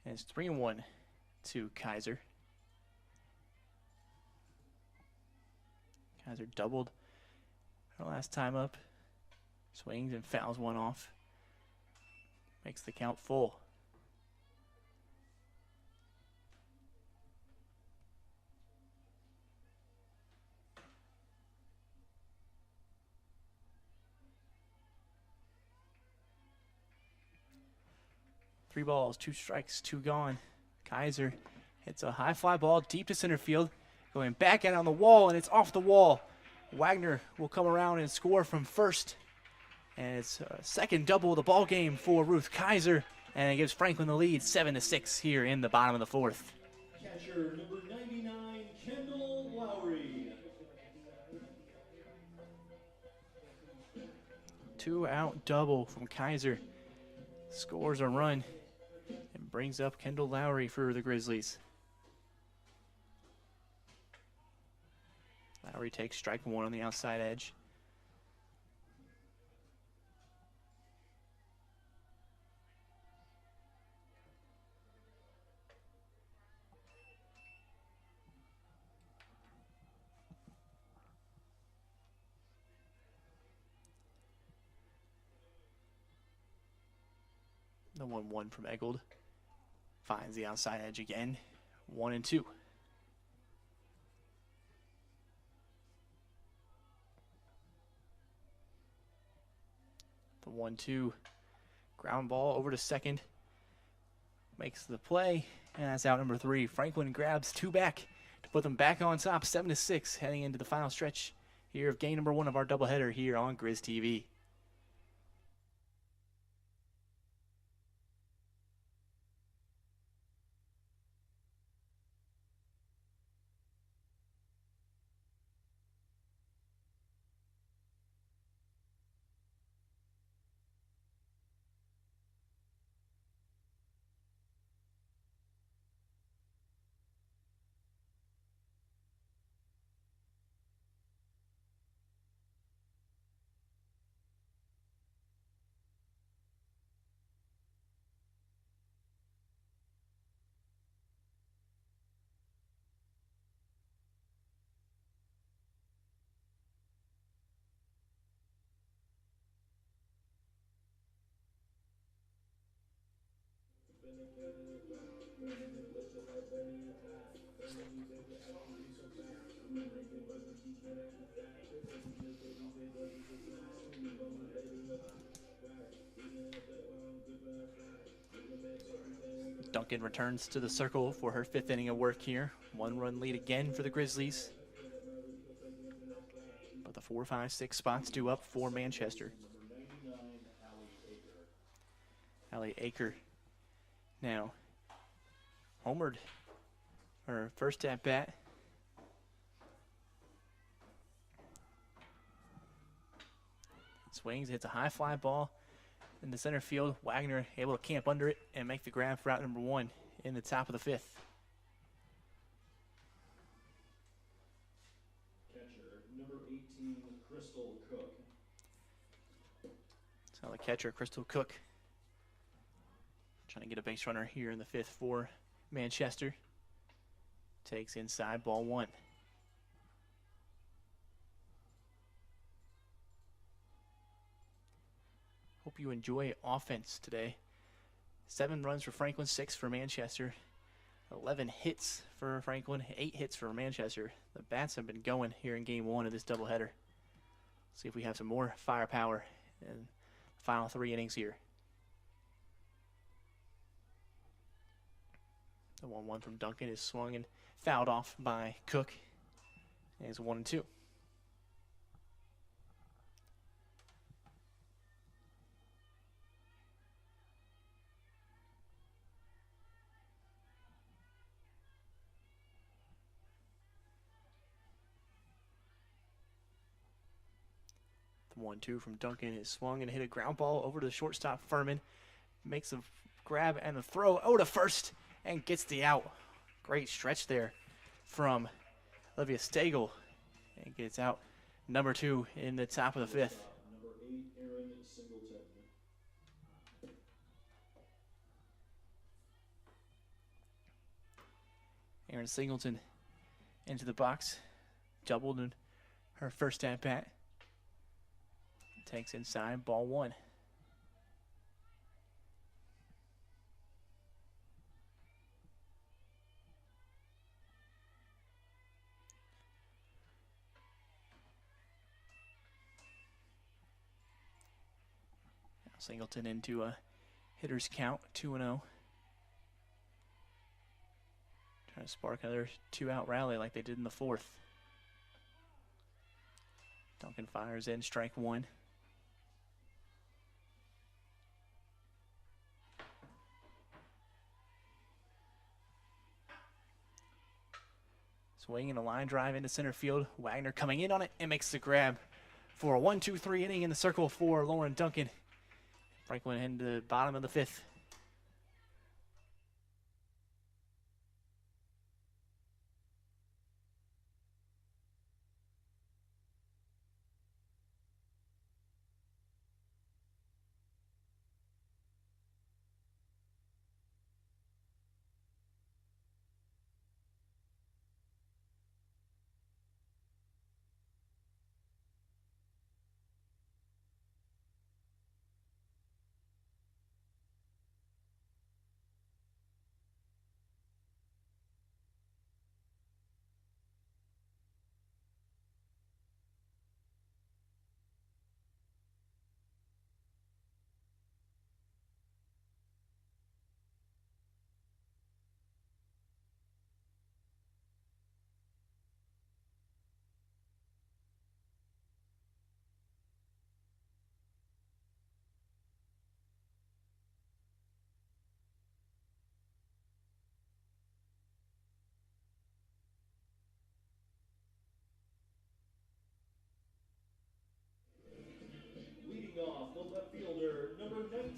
And it's 3-1 to Kaiser. Kaiser doubled her last time up. Swings and fouls 1 off. Makes the count full. Three balls, 2 strikes, 2 gone. Kaiser hits a high fly ball deep to center field, going back out on the wall, and it's off the wall. Wagner will come around and score from first. And it's a second double of the ball game for Ruth Kaiser, and it gives Franklin the lead 7-6 here in the bottom of the 4th. Catcher number 99, Kendall Lowry. 2-out double from Kaiser. Scores a run and brings up Kendall Lowry for the Grizzlies. Lowry takes strike 1 on the outside edge. The 1-1 from Eggold. Finds the outside edge again. 1-2. The 1-2. Ground ball over to second. Makes the play. And that's out number 3. Franklin grabs 2 back to put them back on top. 7-6 heading into the final stretch here of game number 1 of our doubleheader here on Grizz TV. Duncan returns to the circle for her 5th inning of work here. 1-run lead again for the Grizzlies. But the 4, 5, 6 spots due up for Manchester. Allie Aker now homered her first at bat. Swings, hits a high fly ball in the center field. Wagner able to camp under it and make the grab for out number 1 in the top of the 5th. Catcher, number 18, Crystal Cook. So the catcher, Crystal Cook, trying to get a base runner here in the 5th for Manchester. Takes inside, ball 1. Hope you enjoy offense today. 7 runs for Franklin, 6 for Manchester. 11 hits for Franklin, 8 hits for Manchester. The bats have been going here in game 1 of this doubleheader. See if we have some more firepower in the final 3 innings here. The 1-1 from Duncan is swung and fouled off by Cook. And it's 1-2. The 1-2 from Duncan is swung and hit a ground ball over to the shortstop Furman. Makes a grab and a throw to first and gets the out. Great stretch there from Olivia Stagel and gets out number 2 in the top of the 5th. Number 8, Aaron Singleton. Aaron Singleton into the box. Doubled in her first at bat. Takes inside, ball 1. Singleton into a hitter's count, 2-0. Trying to spark another 2-out rally like they did in the 4th. Duncan fires in, strike 1. Swinging a line drive into center field. Wagner coming in on it and makes the grab for a 1-2-3 inning in the circle for Lauren Duncan. Franklin into the bottom of the 5th.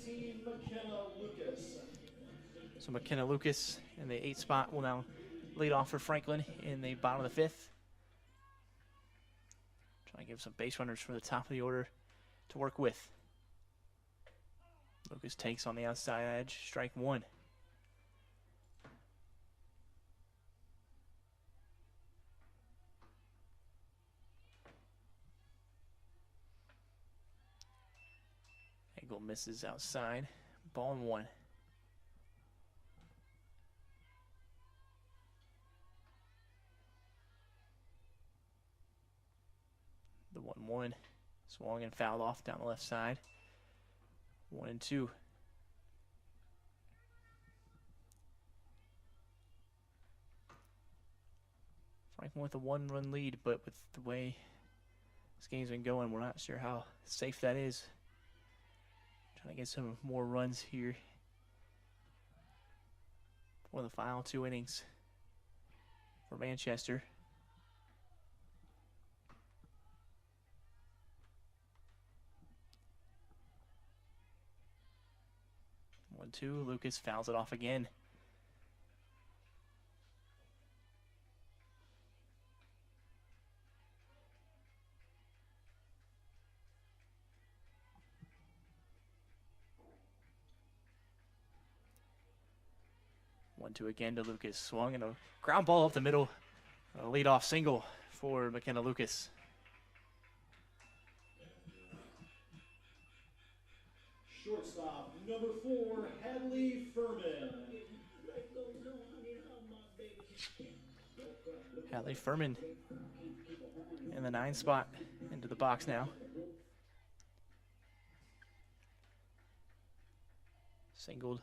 18, McKenna Lucas. So McKenna Lucas in the 8th spot will now lead off for Franklin in the bottom of the 5th. Trying to give some base runners from the top of the order to work with. Lucas takes on the outside edge, strike 1. Egel misses outside, ball and 1. The 1-1 swung and fouled off down the left side. 1-2. Franklin with a 1-run lead, but with the way this game's been going, we're not sure how safe that is. Trying to get some more runs here for the final 2 innings for Manchester. One, 2, Lucas fouls it off again. One, 2 again to Lucas. Swung and a ground ball up the middle. A leadoff single for McKenna Lucas. Shortstop, number 4, Hadley Furman. Hadley Furman in the 9th spot into the box now. Singled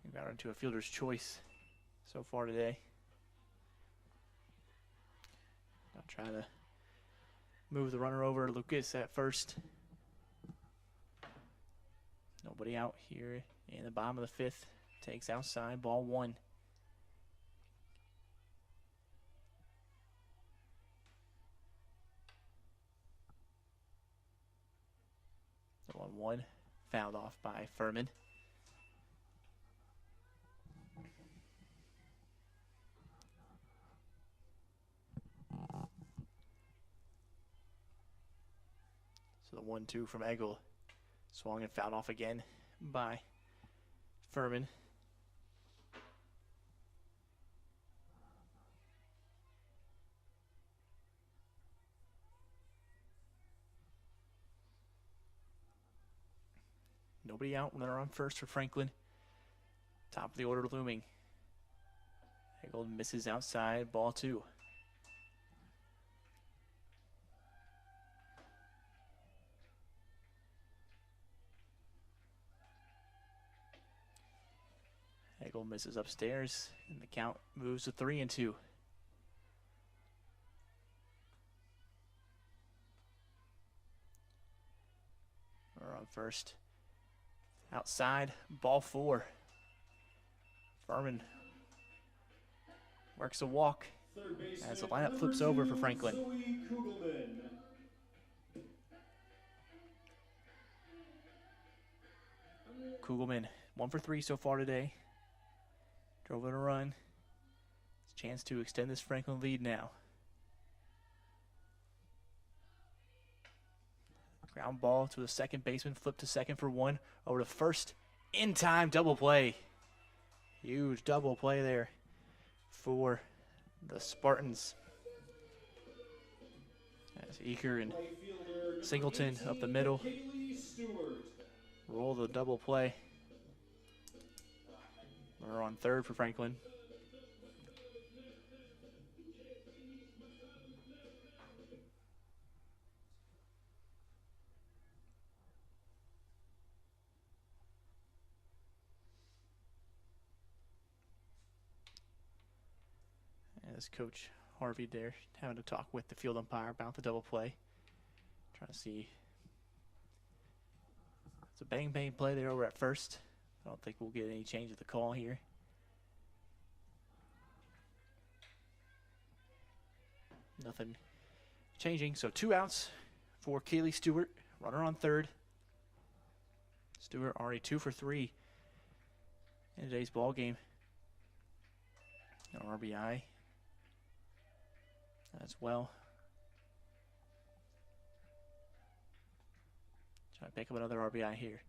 and got into a fielder's choice so far today. I'll try to move the runner over. Lucas at first. Nobody out here in the bottom of the 5th. Takes outside, ball 1. The 1-1 fouled off by Furman. So the 1-2 from Egel. Swung and fouled off again by Furman. Nobody out, runner on first for Franklin. Top of the order looming. Egel misses outside, ball 2. Egel misses upstairs, and the count moves to 3-2. Runner on first. Outside, ball 4. Furman works a walk as the lineup flips over for Franklin. Zoe Kugelman. Kugelman, 1 for 3 so far today. Drove in a run. It's a chance to extend this Franklin lead now. Ground ball to the second baseman, flip to second for 1. Over to first, in time, double play. Huge double play there for the Spartans. As Eaker and Right fielder, number Singleton 18, up the middle. Kaylee Stewart. Roll the double play. We're on third for Franklin. As Coach Harvey there having to talk with the field umpire about the double play. Trying to see. It's a bang bang play there over at first. I don't think we'll get any change of the call here. Nothing changing. So 2 outs for Kaylee Stewart. Runner on third. Stewart already 2 for 3 in today's ball game. An RBI as well. Trying to pick up another RBI here.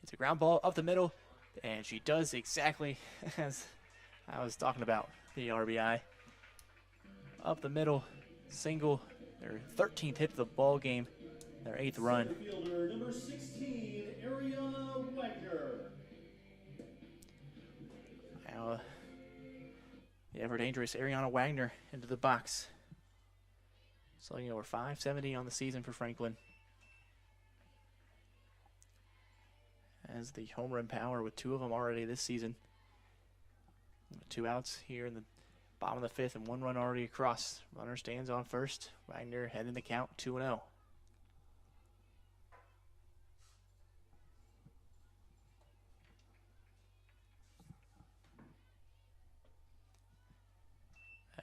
It's a ground ball up the middle, and she does exactly as I was talking about. The RBI up the middle, single, their 13th hit of the ball game, their 8th run. Fielder number 16, Ariana Wagner. Now, the ever dangerous Ariana Wagner into the box. Slugging over .570 on the season for Franklin. As the home run power with 2 of them already this season. 2 outs here in the bottom of the 5th and 1 run already across. Runner stands on first. Wagner heading the count 2-0.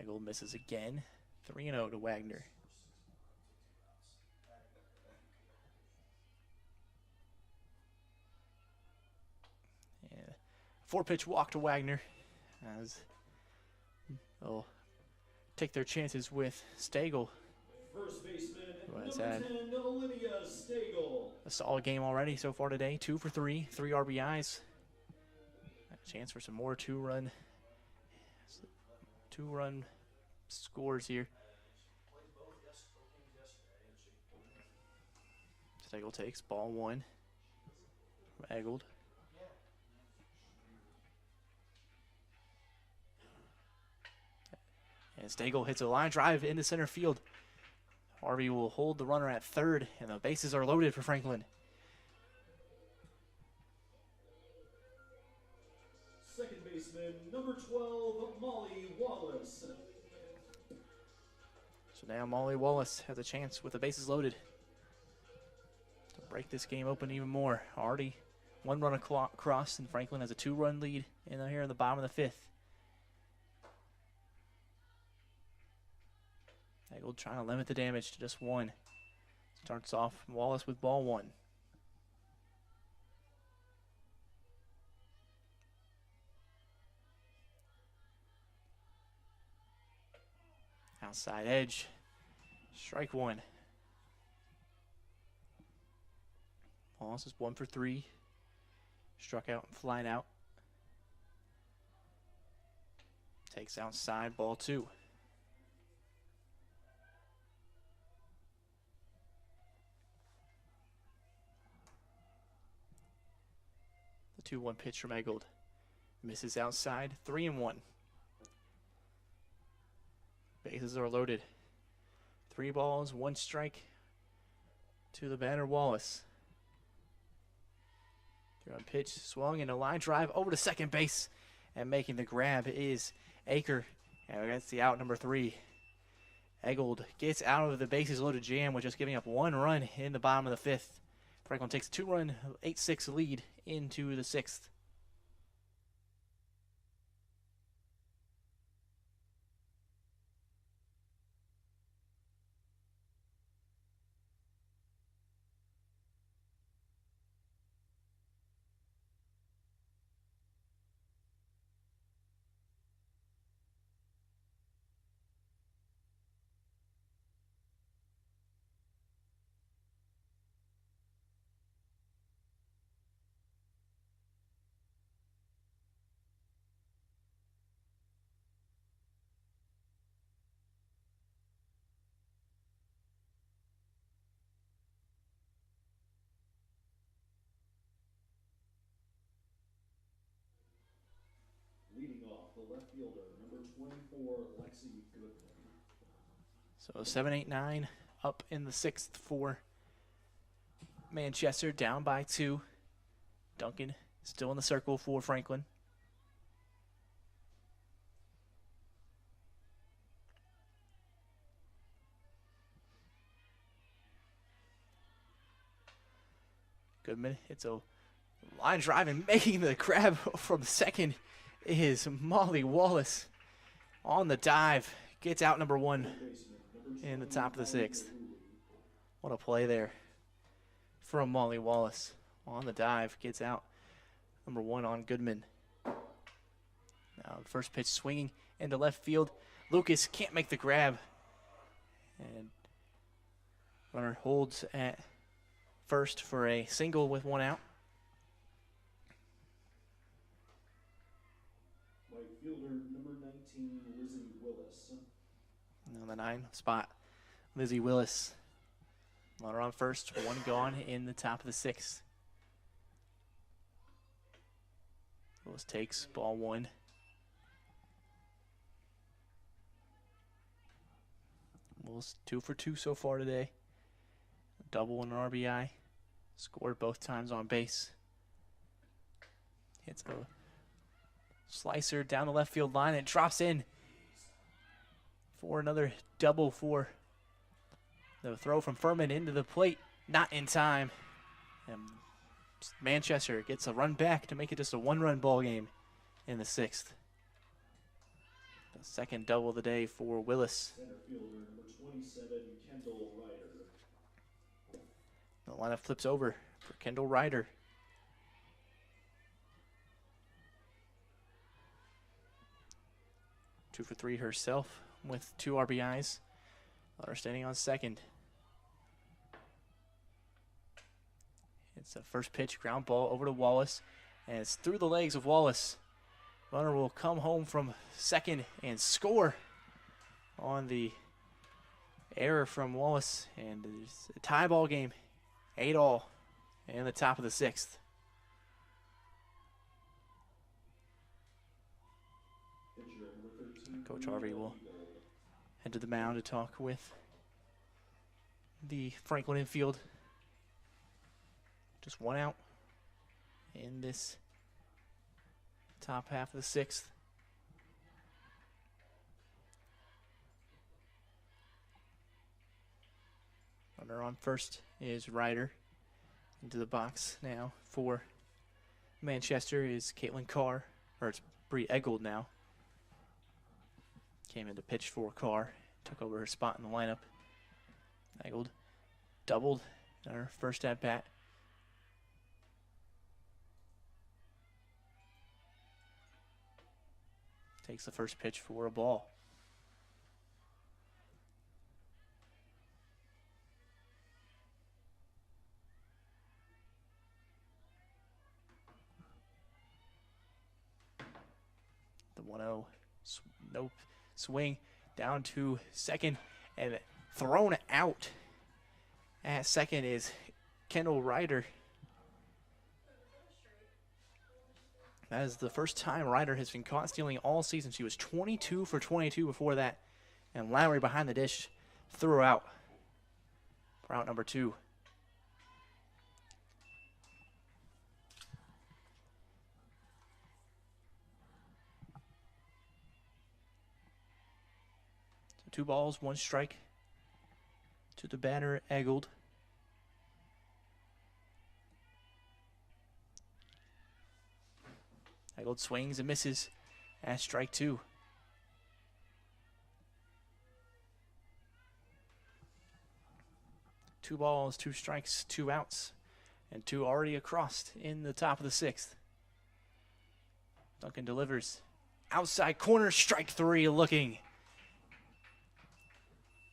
Eggold misses again. 3-0 to Wagner. And 4-pitch walk to Wagner as they'll take their chances with Stagel. First baseman Who has number had 10, Olivia Stagel. a solid game already so far today. 2 for 3, 3 RBIs. A chance for some more two-run scores here. Stagel takes ball 1 from Eggold. And Stagel hits a line drive into center field. Harvey will hold the runner at third, and the bases are loaded for Franklin. Second baseman number 12, Molly Wallace. So now Molly Wallace has a chance with the bases loaded to break this game open even more. Already 1 run across, and Franklin has a 2-run lead here in the bottom of the 5th. Eggold trying to limit the damage to just 1. Starts off Wallace with ball 1. Outside edge. Strike 1. Wallace is 1 for 3. Struck out and flying out. Takes outside, ball 2. The 2-1 pitch from Eggold. Misses outside, 3-1. Bases are loaded. 3 balls, 1 strike to the batter, Wallace. 3-1 pitch, swung in a line drive over to second base, and making the grab is Aker. And that's the out number 3. Eggold gets out of the bases loaded jam with just giving up 1 run in the bottom of the 5th. Franklin takes a 2-run, 8-6 lead into the 6th. Leading off, the left fielder number 24, Lexi Goodman. So 7-8-9 up in the 6th for Manchester, down by 2. Duncan still in the circle for Franklin. Goodman, it's a line drive, and making the grab from second is Molly Wallace on the dive. Gets out number 1 in the top of the 6th. What a play there from Molly Wallace. on the dive, gets out. Number 1 on Goodman. Now the first pitch swinging into left field. Lucas can't make the grab. And runner holds at first for a single with 1 out. Right fielder number 19, Lizzie Willis. On the 9 spot, Lizzie Willis. Runner on first, 1 gone in the top of the 6th. Willis takes ball 1. Willis 2 for 2 so far today. A double and an RBI. Scored both times on base. Hits a slicer down the left field line. It drops in for another double for the throw from Furman into the plate. Not in time. And Manchester gets a run back to make it just a 1-run ball game in the 6th. The second double of the day for Willis. Center fielder number 27, Kendall Ryder. The lineup flips over for Kendall Ryder. Two for 3 herself with 2 RBIs. Runner standing on second. It's a first pitch ground ball over to Wallace, and it's through the legs of Wallace. Runner will come home from second and score on the error from Wallace, and it's a tie ball game, 8-all in the top of the 6th. Pitcher number 13, Coach Harvey will head to the mound to talk with the Franklin infield. Just 1 out in this top half of the 6th. Runner on first is Ryder. Into the box now for Manchester is Caitlin Carr, or it's Bree Eggold now. Came in to pitch for Carr, took over her spot in the lineup. Eggold doubled in her first at bat. Takes the first pitch for a ball. The 1-0 nope swing down to second and thrown out at second is Kendall Ryder. That is the first time Ryder has been caught stealing all season. She was 22 for 22 before that. And Lowry behind the dish threw her out for out number 2. So 2 balls, 1 strike to the batter, Eggold. Eggold swings and misses at strike 2. Two balls, 2 strikes, 2 outs, and 2 already across in the top of the 6th. Duncan delivers. Outside corner, strike 3 looking.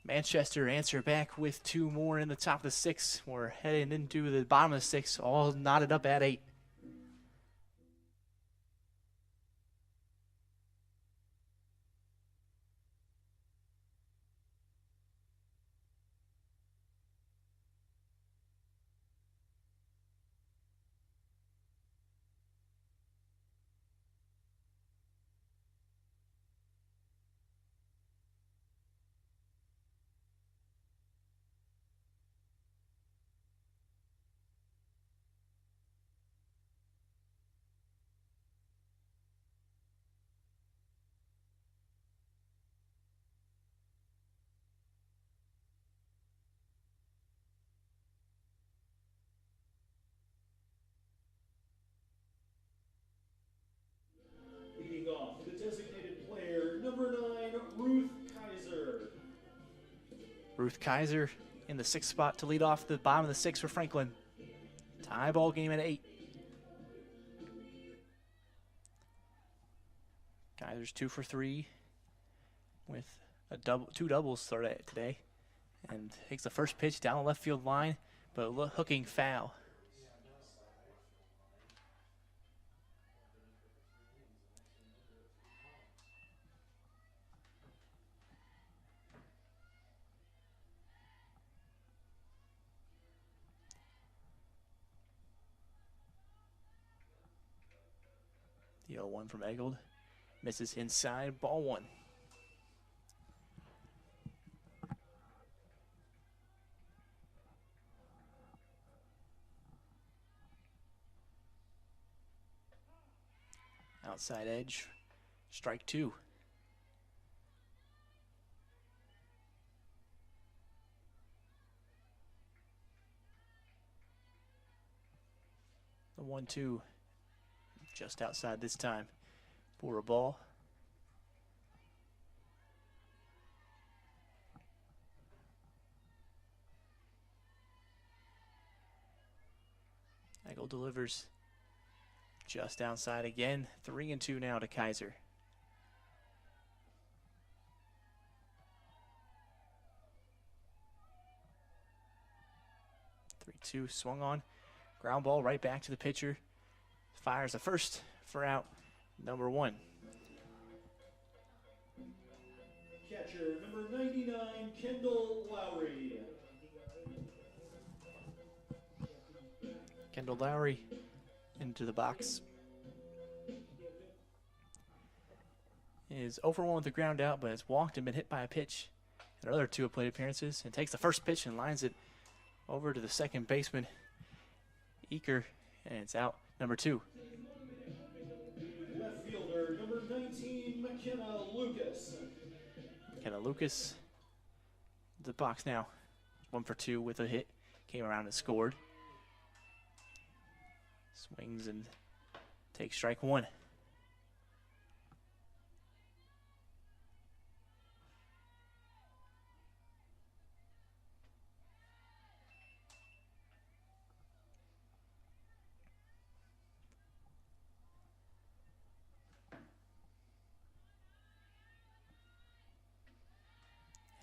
Manchester answer back with 2 more in the top of the 6th. We're heading into the bottom of the 6th, all knotted up at 8. Leading off, the designated player, number 9, Ruth Kaiser. Ruth Kaiser in the 6th spot to lead off the bottom of the 6th for Franklin. Tie ball game at 8. Kaiser's 2 for 3 with two doubles today. And takes the first pitch down the left field line, but hooking foul. The 0-1 from Eggold. Misses inside, ball 1. Outside edge, strike 2. The 1-2 just outside this time for a ball. Eggold delivers just outside again. 3-2 now to Kaiser. Two swung on, ground ball right back to the pitcher. Fires the first for out number 1. Catcher number 99, Kendall Lowry. Kendall Lowry into the box. Is 0 for 1 with the ground out, but has walked and been hit by a pitch in other 2 plate appearances, and takes the first pitch and lines it over to the second baseman, Eaker, and it's out number 2. Left fielder number 19, McKenna Lucas. McKenna Lucas, the box now. 1 for 2 with a hit. Came around and scored. Swings and takes strike 1.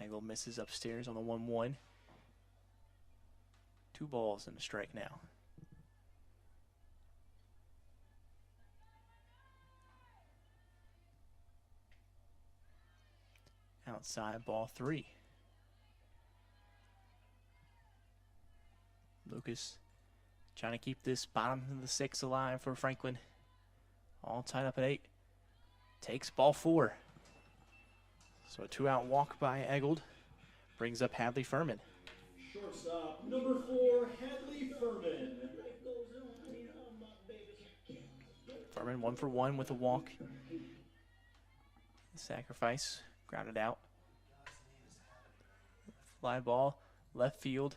Eggold misses upstairs on the 1-1. 2 balls and a strike now. Outside, ball 3. Lucas trying to keep this bottom of the 6 alive for Franklin. All tied up at 8. Takes ball 4. So a 2-out walk by Eggold brings up Hadley Furman. Shortstop number 4, Hadley Furman. Furman 1 for 1 with a walk. Sacrifice, grounded out. Fly ball, left field.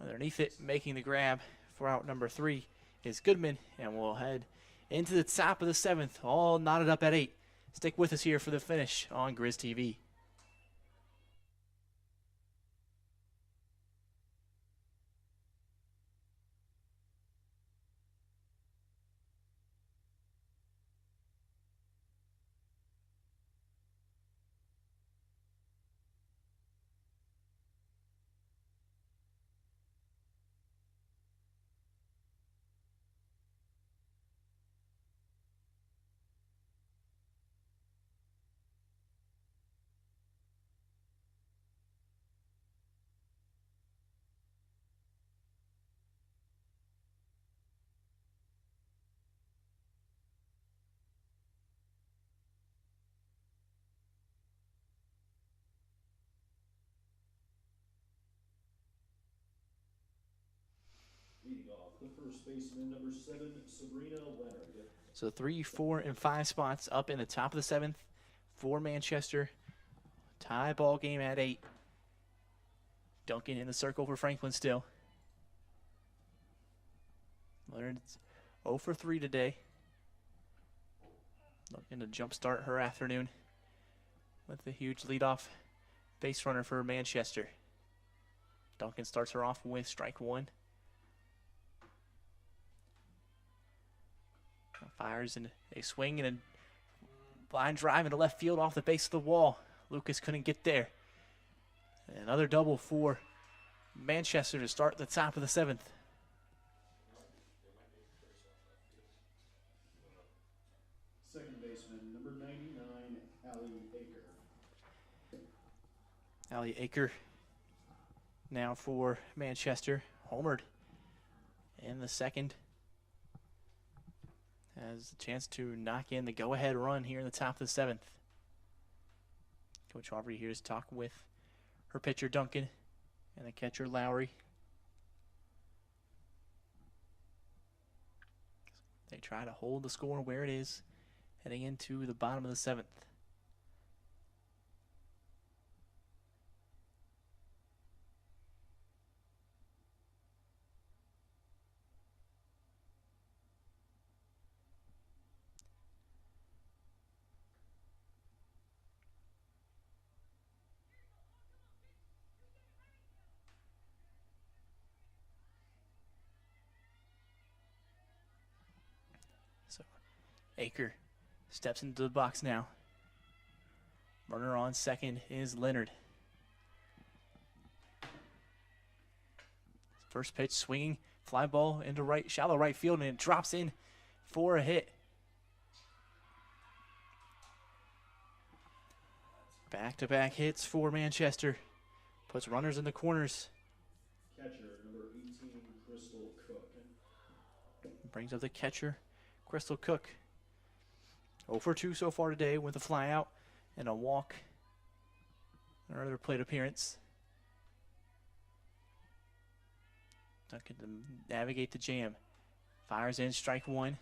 Underneath it, making the grab for out number 3 is Goodman, and we'll head into the top of the 7th, all knotted up at 8. Stick with us here for the finish on Grizz TV. Leading off, the first baseman, number 7, Sabrina Leonard. So 3, 4, and 5 spots up in the top of the 7th for Manchester. Tie ball game at 8. Duncan in the circle for Franklin still. Leonard's 0 for 3 today. Looking to jumpstart her afternoon with the huge leadoff base runner for Manchester. Duncan starts her off with strike 1. Fires and a swing and a line drive into left field off the base of the wall. Lucas couldn't get there. Another double for Manchester to start the top of the 7th. Second baseman, number 99, Allie Aker. Allie Aker now for Manchester. Homered in the second. Has a chance to knock in the go-ahead run here in the top of the 7th. Coach Aubrey here to talk with her pitcher Duncan and the catcher Lowry. They try to hold the score where it is heading into the bottom of the 7th. So Aker steps into the box now. Runner on second is Leonard. First pitch swinging, fly ball into right, shallow right field, and it drops in for a hit. Back-to-back hits for Manchester. Puts runners in the corners. Catcher, number 18, Crystal Cook. Brings up the catcher, Crystal Cook. 0 for 2 so far today with a fly out and a walk. Another plate appearance. Duncan to navigate the jam. Fires in, strike one.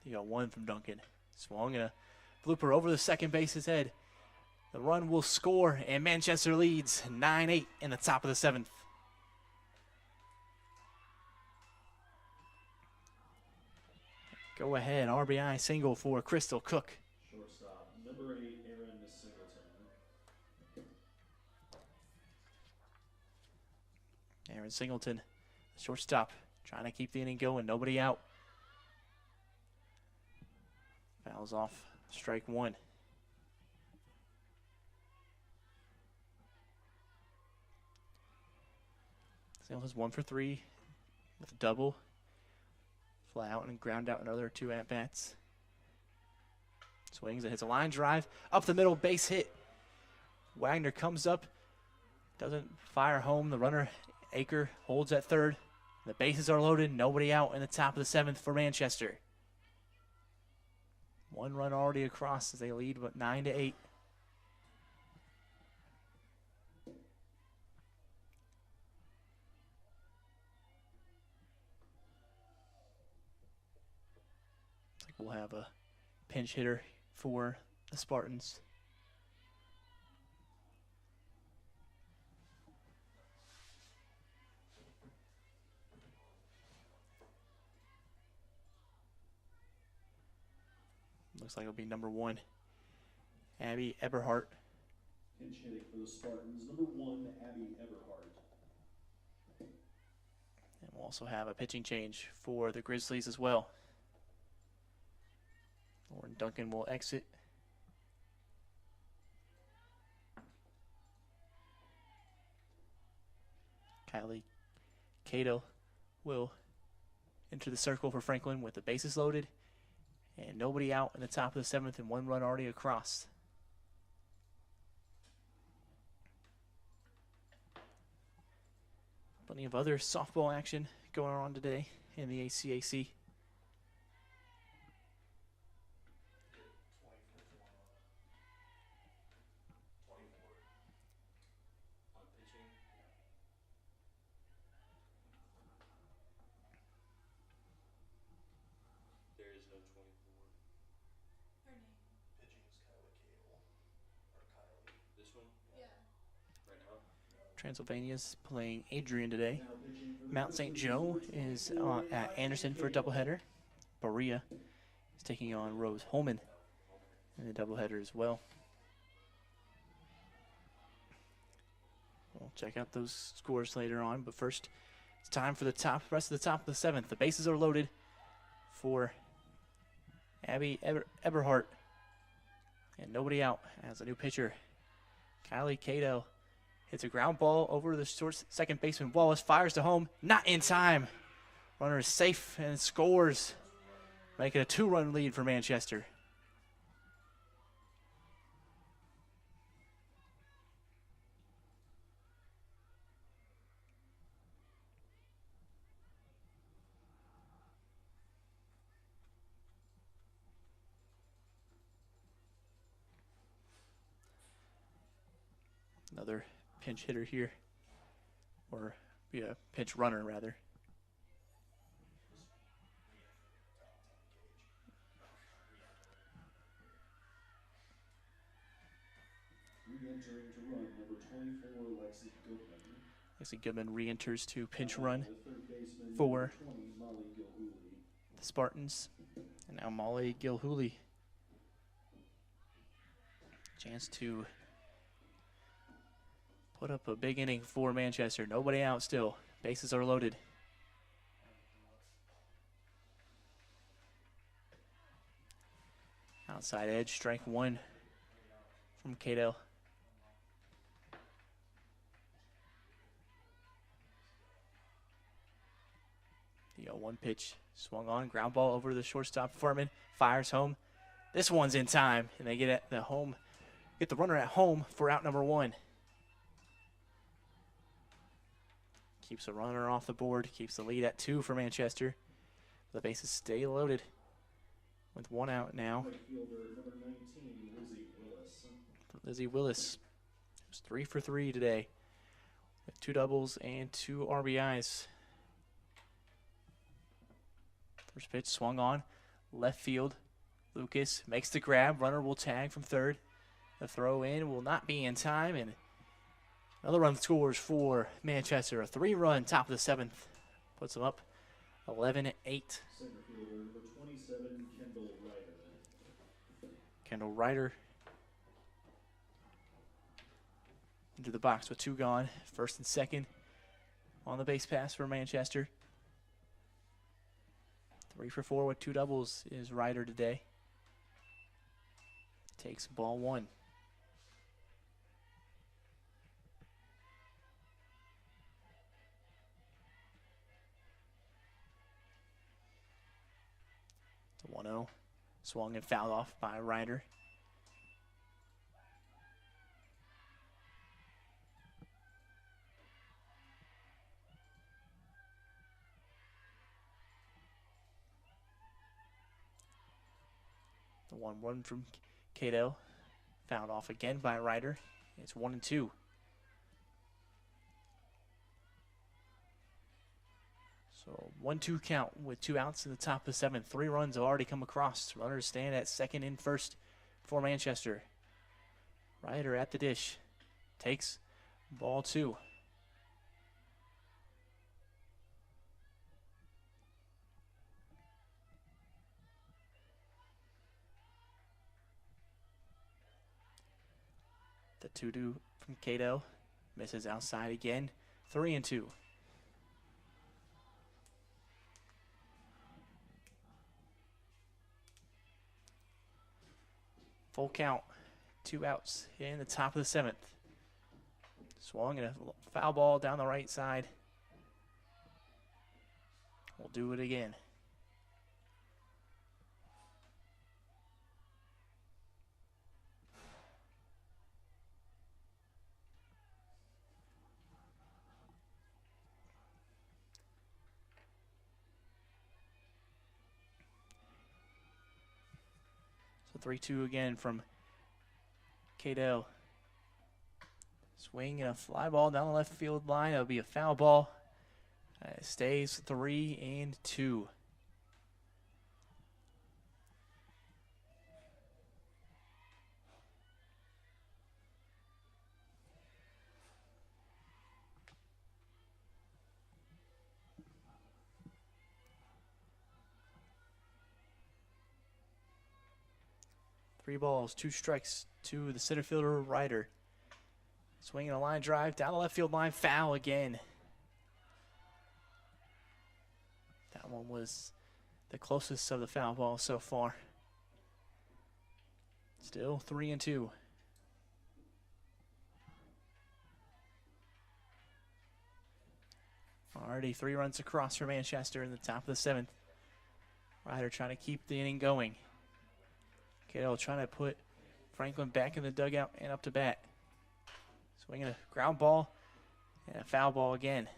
You got one from Duncan. Swung and a blooper over the second base's head. The run will score, and Manchester leads 9-8 in the top of the 7th. Go ahead, RBI single for Crystal Cook. Shortstop, number 8, Aaron Singleton. Aaron Singleton, shortstop, trying to keep the inning going. Nobody out. Fouls off, strike one. Singleton's 1 for 3 with a double. Fly out and ground out another 2 at-bats. Swings and hits a line drive. Up the middle, base hit. Wagner comes up. Doesn't fire home. The runner, Aker, holds at third. The bases are loaded. Nobody out in the top of the 7th for Manchester. 1 run already across as they lead, but 9-8. We'll have a pinch hitter for the Spartans. Looks like it'll be number 1, Abby Eberhardt. Pinch hitting for the Spartans, number 1, Abby Eberhardt. And we'll also have a pitching change for the Grizzlies as well. Lauren Duncan will exit. Kylie Cato will enter the circle for Franklin with the bases loaded and nobody out in the top of the 7th and 1 run already across. Plenty of other softball action going on today in the ACAC. Transylvania's playing Adrian today. Mount St. Joe is at Anderson for a doubleheader. Berea is taking on Rose Holman in the doubleheader as well. We'll check out those scores later on, but first it's time for the rest of the top of the 7th. The bases are loaded for Abby Eberhardt. And nobody out as a new pitcher. Kylie Cato hits a ground ball over the short second baseman. Wallace fires to home, not in time. Runner is safe and scores, making a 2-run lead for Manchester. Another pinch hitter here, or yeah, pinch runner rather. Re-entering to run, number 24, Lexi Goodman. Lexi Goodman re-enters to pinch run The third baseman, for number 20, Molly Gilhooly. the Spartans. And now Molly Gilhooly. Chance to put up a big inning for Manchester. Nobody out still. Bases are loaded. Outside edge, strike 1 from Cato. The 0-1 pitch swung on, ground ball over to the shortstop. Furman fires home. This one's in time, and they get the runner at home for out number 1. Keeps the runner off the board, keeps the lead at 2 for Manchester. The bases stay loaded with 1 out now. Right fielder, number 19, Lizzie Willis. Lizzie Willis was 3 for 3 today with 2 doubles and 2 RBIs. First pitch swung on, left field. Lucas makes the grab. Runner will tag from third. The throw in will not be in time, and another run scores for Manchester. A 3-run top of the 7th puts them up 11-8. Center fielder, number 27, Kendall Ryder. Kendall Ryder into the box with 2 gone. First and second on the base pass for Manchester. 3 for 4 with 2 doubles is Ryder today. Takes ball 1. The 1-0 swung and fouled off by Ryder. The 1-1 from Cato, fouled off again by Ryder. It's 1-2. So 1-2 count with 2 outs in the top of the 7th. 3 runs have already come across. Runners stand at second and first for Manchester. Ryder at the dish. Takes ball 2. The 2-2 from Cato misses outside again. 3-2. Full count. 2 outs in the top of the 7th. Swung and a foul ball down the right side. We'll do it again. So 3-2 again from Cato. Swing and a fly ball down the left field line. It'll be a foul ball. It stays 3-2. Three balls, 2 strikes to the center fielder, Ryder. Swinging a line drive down the left field line, foul again. That one was the closest of the foul ball so far. Still 3-2. Already 3 runs across for Manchester in the top of the 7th. Ryder trying to keep the inning going. Cato trying to put Franklin back in the dugout and up to bat. Swinging a ground ball and a foul ball again.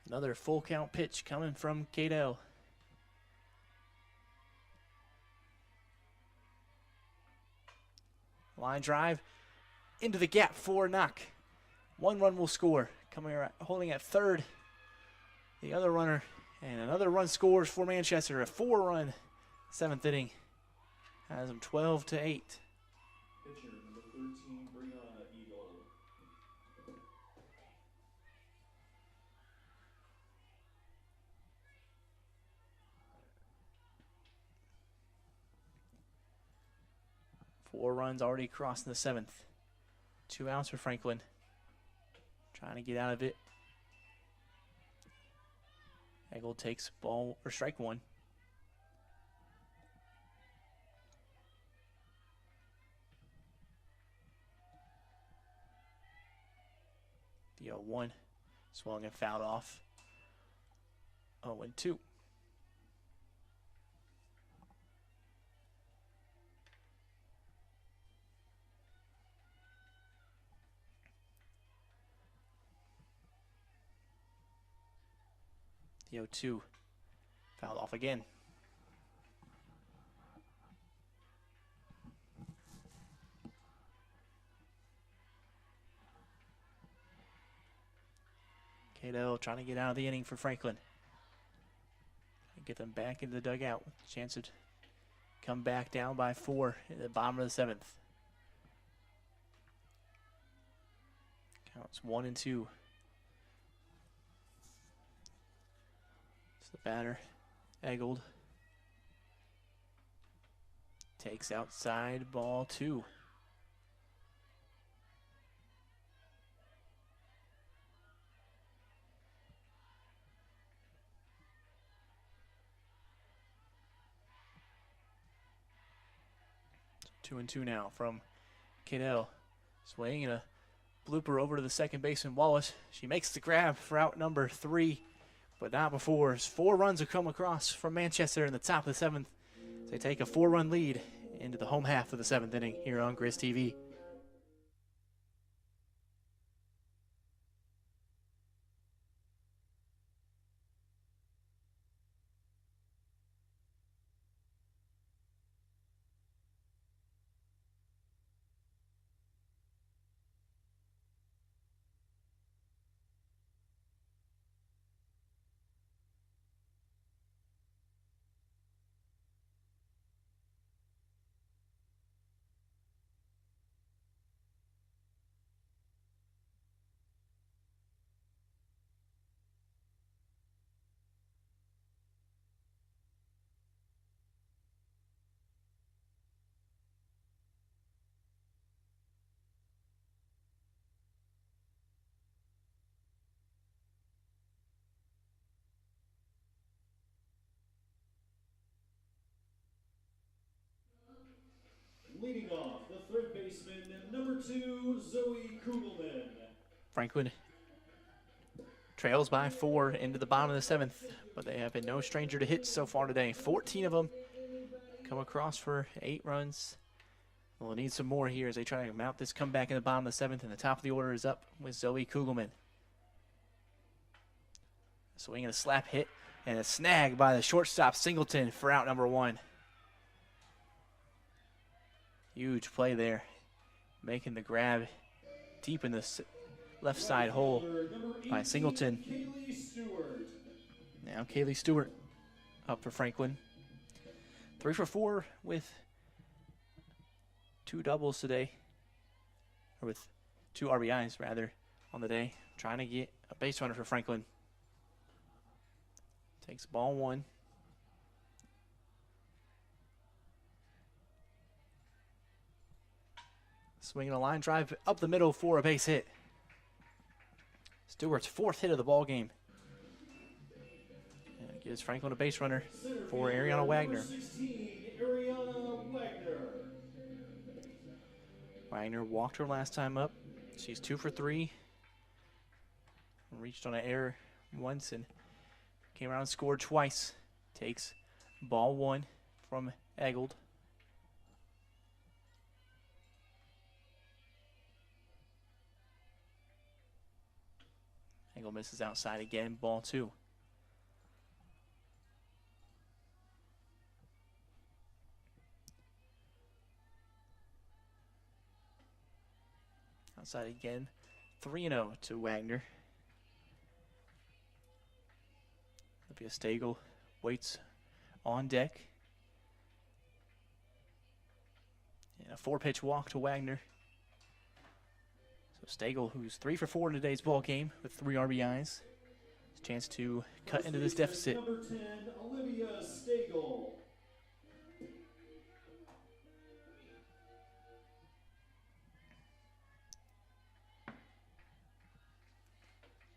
Another full count pitch coming from Cato. Line drive into the gap for a knock. 1 run will score. Coming around, holding at third. The other runner, and another run scores for Manchester. A 4-run 7th inning. Has them 12-8. Pitcher number 13, Brianna Eagle. Four runs already crossing the 7th. 2 outs for Franklin. Trying to get out of it. Eggle takes ball or strike 1. The 0-1 swung and fouled off. 0-2. The 0-2 fouled off again. Cato trying to get out of the inning for Franklin. Get them back into the dugout with a chance to come back down by 4 at the bottom of the 7th. Counts 1-2. It's the batter, Eggled. Takes outside, ball 2. So 2-2 now from Cadell. Swing and a blooper over to the second baseman, Wallace. She makes the grab for out number 3, but not before. As 4 runs have come across from Manchester in the top of the 7th. They take a 4-run lead into the home half of the 7th inning here on Grizz TV. Leading off, the third baseman, number 2, Zoe Kugelman. Franklin trails by 4 into the bottom of the 7th, but they have been no stranger to hits so far today. 14 of them come across for 8 runs. We'll need some more here as they try to mount this comeback in the bottom of the 7th, and the top of the order is up with Zoe Kugelman. Swing and a slap hit, and a snag by the shortstop Singleton for out number 1. Huge play there, making the grab deep in the left side hole by Singleton. Now Kaylee Stewart up for Franklin. 3 for 4 with 2 doubles today, or with 2 RBIs rather on the day. Trying to get a base runner for Franklin. Takes ball 1. Swinging a line drive up the middle for a base hit. Stewart's 4th hit of the ball game. And it gives Franklin a base runner for Ariana Wagner. Number 16, Ariana Wagner. Wagner walked her last time up. She's 2 for 3. Reached on an error once and came around and scored twice. Takes ball 1 from Eggold. Eggold misses outside again, ball 2. Outside again, 3-0 to Wagner. Olivia Stagel waits on deck. And a 4-pitch walk to Wagner. So Stagel, who's 3 for 4 in today's ball game with 3 RBIs, has a chance to cut into this deficit. Number 10, Olivia Stagel.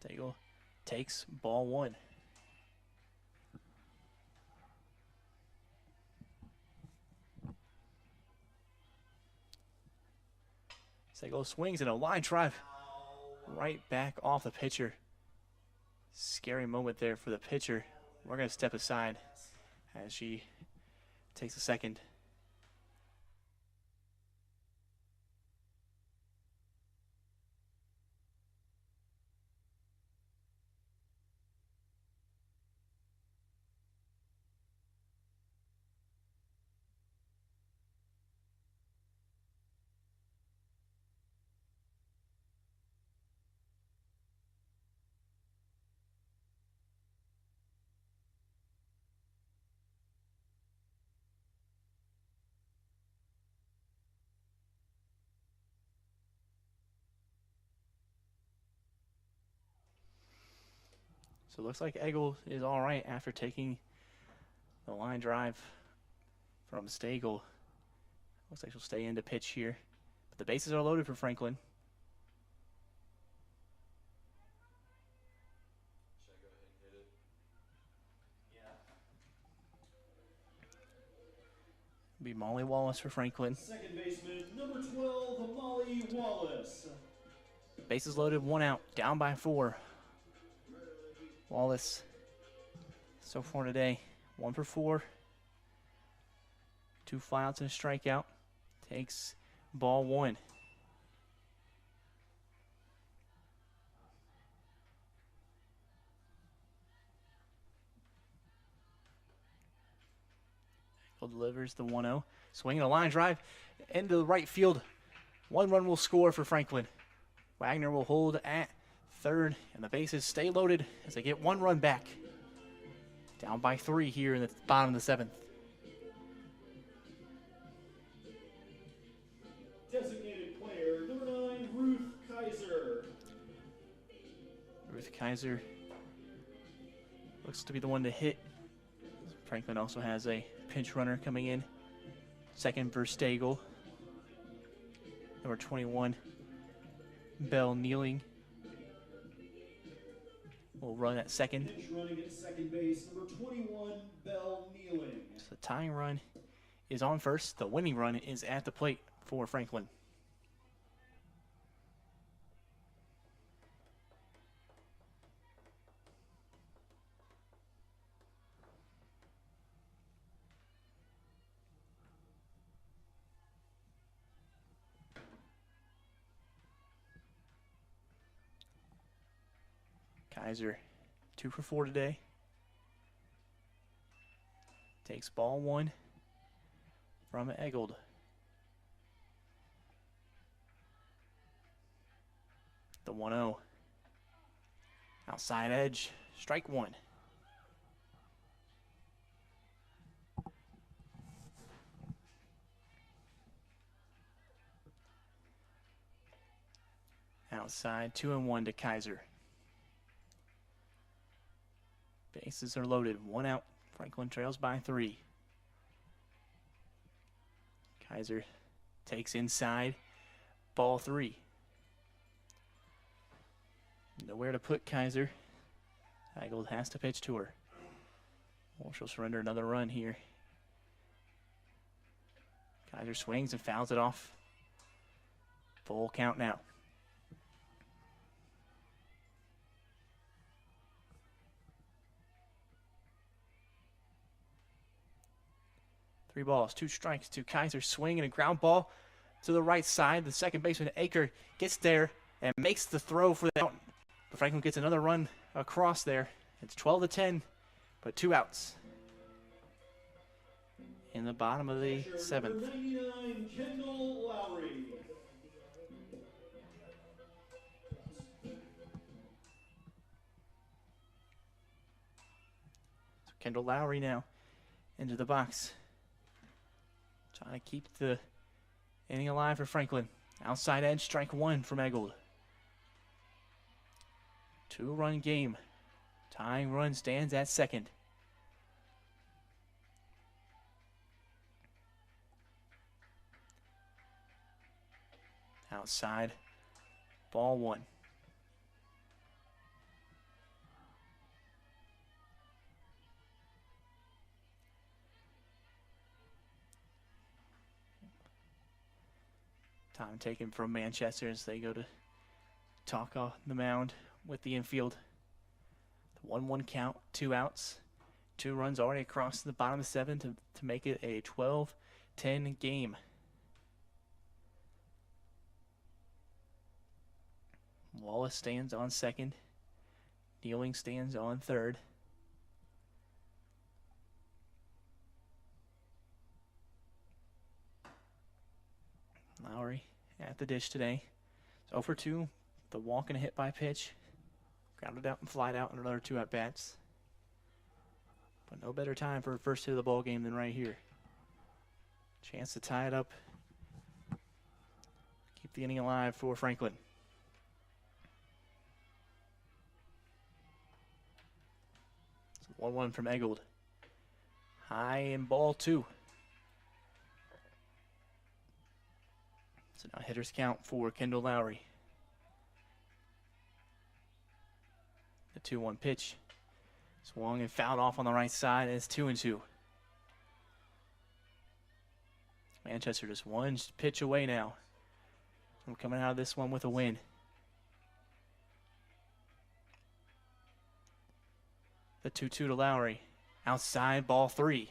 Stagel takes ball 1. Stagel swings and a line drive right back off the pitcher. Scary moment there for the pitcher. We're going to step aside as she takes a second. So it looks like Eggold is all right after taking the line drive from Stagel. Looks like she'll stay in to pitch here. But the bases are loaded for Franklin. Should I go ahead and hit it? Be Molly Wallace for Franklin. Second baseman, number 12, Molly Wallace. Bases loaded, 1 out, down by 4. Wallace, so far today, 1 for 4. 2 flyouts and a strikeout. Takes ball 1. Delivers the 1-0. Swinging a line drive into the right field. 1 run will score for Franklin. Wagner will hold at third, and the bases stay loaded as they get 1 run back. Down by 3 here in the bottom of the 7th. Designated player, number 9, Ruth Kaiser. Ruth Kaiser looks to be the one to hit. Franklin also has a pinch runner coming in. Second for Stagel. Number 21, Bell Kneeling will run at second. Pitch running at second base, number 21, Bell Kneeling. So the tying run is on first. The winning run is at the plate for Franklin. Kaiser, 2 for 4 today. Takes ball 1 from Eggold. The 1-0. Outside edge, strike 1. Outside, 2-1 to Kaiser. Bases are loaded, 1 out. Franklin trails by 3. Kaiser takes inside, ball 3. Nowhere to put Kaiser. Eigold has to pitch to her. Or she'll surrender another run here. Kaiser swings and fouls it off. Full count now. Three balls, 2 strikes to Kaiser. Swing and a ground ball to the right side. The second baseman, Aker, gets there and makes the throw for the out. But Franklin gets another run across there. It's 12-10, but 2 outs. In the bottom of the 7th. Number 99, Kendall Lowry. So Kendall Lowry now into the box. Trying to keep the inning alive for Franklin. Outside edge, strike 1 from Eigold. 2-run game. Tying run stands at second. Outside, ball 1. Time taken from Manchester as they go to talk on the mound with the infield. The 1-1 count, 2 outs. 2 runs already across the bottom of 7 to make it a 12-10 game. Wallace stands on second. Nealing stands on third. Lowry at the dish today. It's 0 for 2. The walk and a hit by pitch. Grounded out and flied out in another 2 at bats. But no better time for a first hit of the ball game than right here. Chance to tie it up. Keep the inning alive for Franklin. It's 1-1 from Eigold. High in ball 2. So now hitters count for Kendall Lowry. The 2-1 pitch. Swung and fouled off on the right side. And it's 2-2. Manchester just 1 pitch away now from coming out of this one with a win. The 2-2 to Lowry. Outside, ball 3.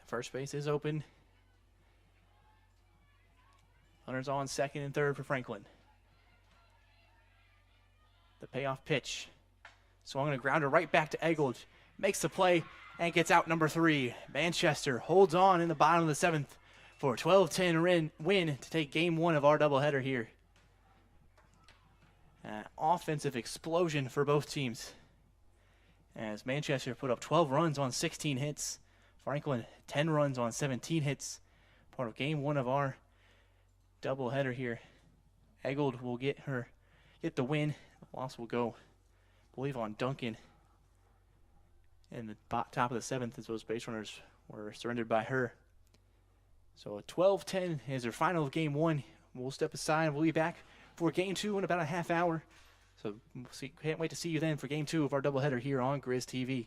First base is open. Runners on second and third for Franklin. The payoff pitch. Swung and a grounder right back to Eigold. Makes the play and gets out number 3. Manchester holds on in the bottom of the 7th for a 12-10 win to take game 1 of our doubleheader here. An offensive explosion for both teams. As Manchester put up 12 runs on 16 hits. Franklin 10 runs on 17 hits. Part of game 1 of our doubleheader here. Eigold will get the win. The loss will go, I believe, on Duncan. And the top of the 7th as those base runners were surrendered by her. So a 12-10 is our final of game 1. We'll step aside and we'll be back for game 2 in about a half hour. So can't wait to see you then for game 2 of our doubleheader here on Grizz TV.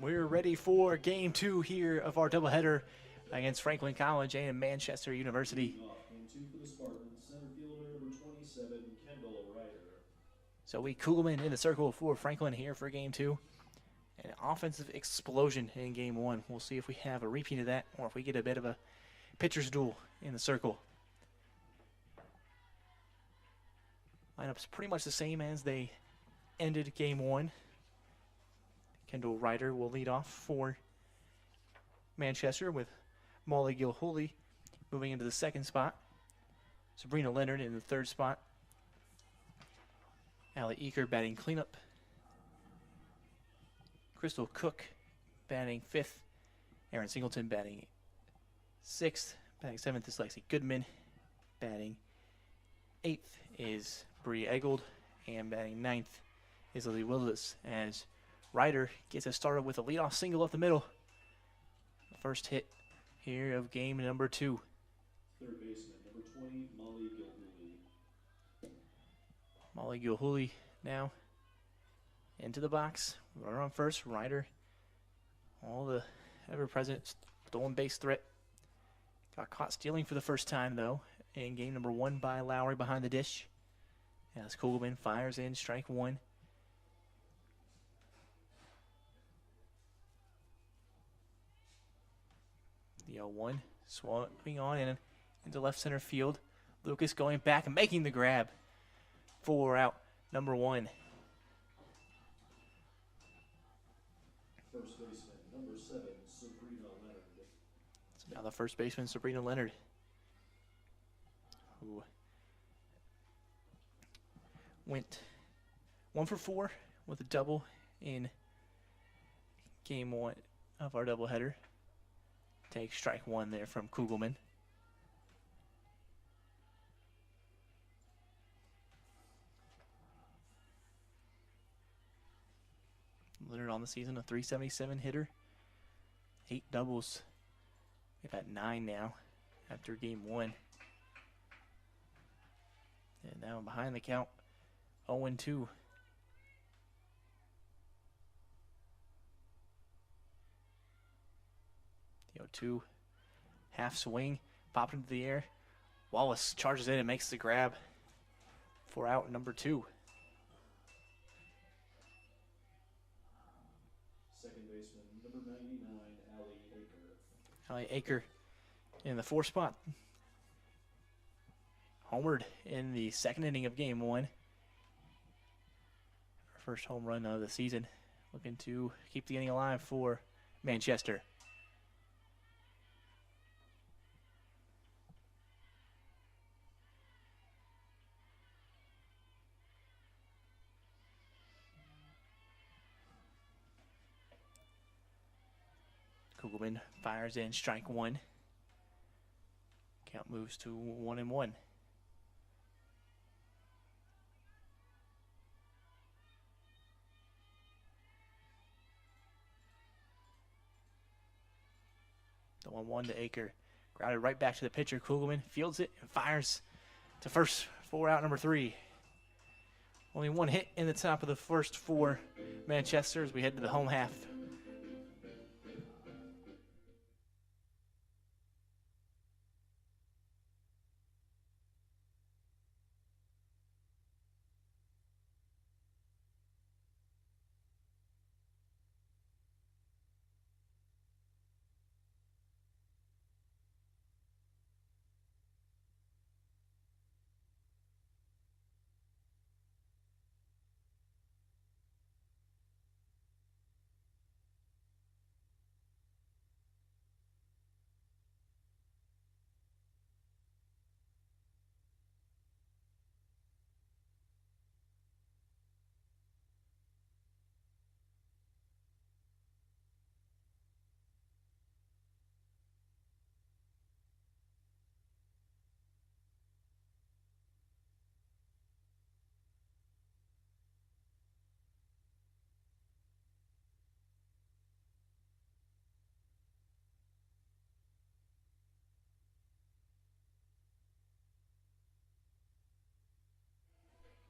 We're ready for game 2 here of our doubleheader against Franklin College and Manchester University. Leading off game 2 for the Spartans, center fielder number 27, Kendall Ryder. Zoe Kugelman in the circle for Franklin here for game 2. An offensive explosion in game 1. We'll see if we have a repeat of that or if we get a bit of a pitcher's duel in the circle. Lineup's pretty much the same as they ended game 1. Kendall Ryder will lead off for Manchester with Molly Gilhooly moving into the second spot. Sabrina Leonard in the third spot. Allie Eaker batting cleanup. Crystal Cook batting 5th. Aaron Singleton batting 6th. Batting 7th is Lexi Goodman. Batting 8th is Bree Eggold. And batting 9th is Lily Willis as Ryder gets us started with a leadoff single up the middle. The first hit here of game number 2. Third baseman, number 20, Molly Gilhooly. Molly Gilhooly now into the box. Runner on first. Ryder, all the ever-present stolen base threat. Got caught stealing for the first time, though, in game number 1 by Lowry behind the dish. As Kugelman fires in strike 1. The 0-1 swapping on and into left center field. Lucas going back and making the grab for out number 1. First baseman, number 7, Sabrina Leonard. So now the first baseman, Sabrina Leonard, who went 1 for 4 with a double in game 1 of our doubleheader. Take strike 1 there from Kugelman. Leonard on the season, a .377 hitter. 8 doubles. We've had 9 now after game 1. And now behind the count, 0-2. The 0-2, half swing, popped into the air. Wallace charges in and makes the grab for out number 2. Second baseman, number 99, Allie Aker. Allie Aker in the 4th spot. Homered in the second inning of game 1. Her first home run of the season. Looking to keep the inning alive for Manchester. Kugelman fires in strike 1. Count moves to 1-1. The 1-1 to Aker. Grounded right back to the pitcher. Kugelman fields it and fires to first for out number 3. Only 1 hit in the top of the first for Manchester as we head to the home half.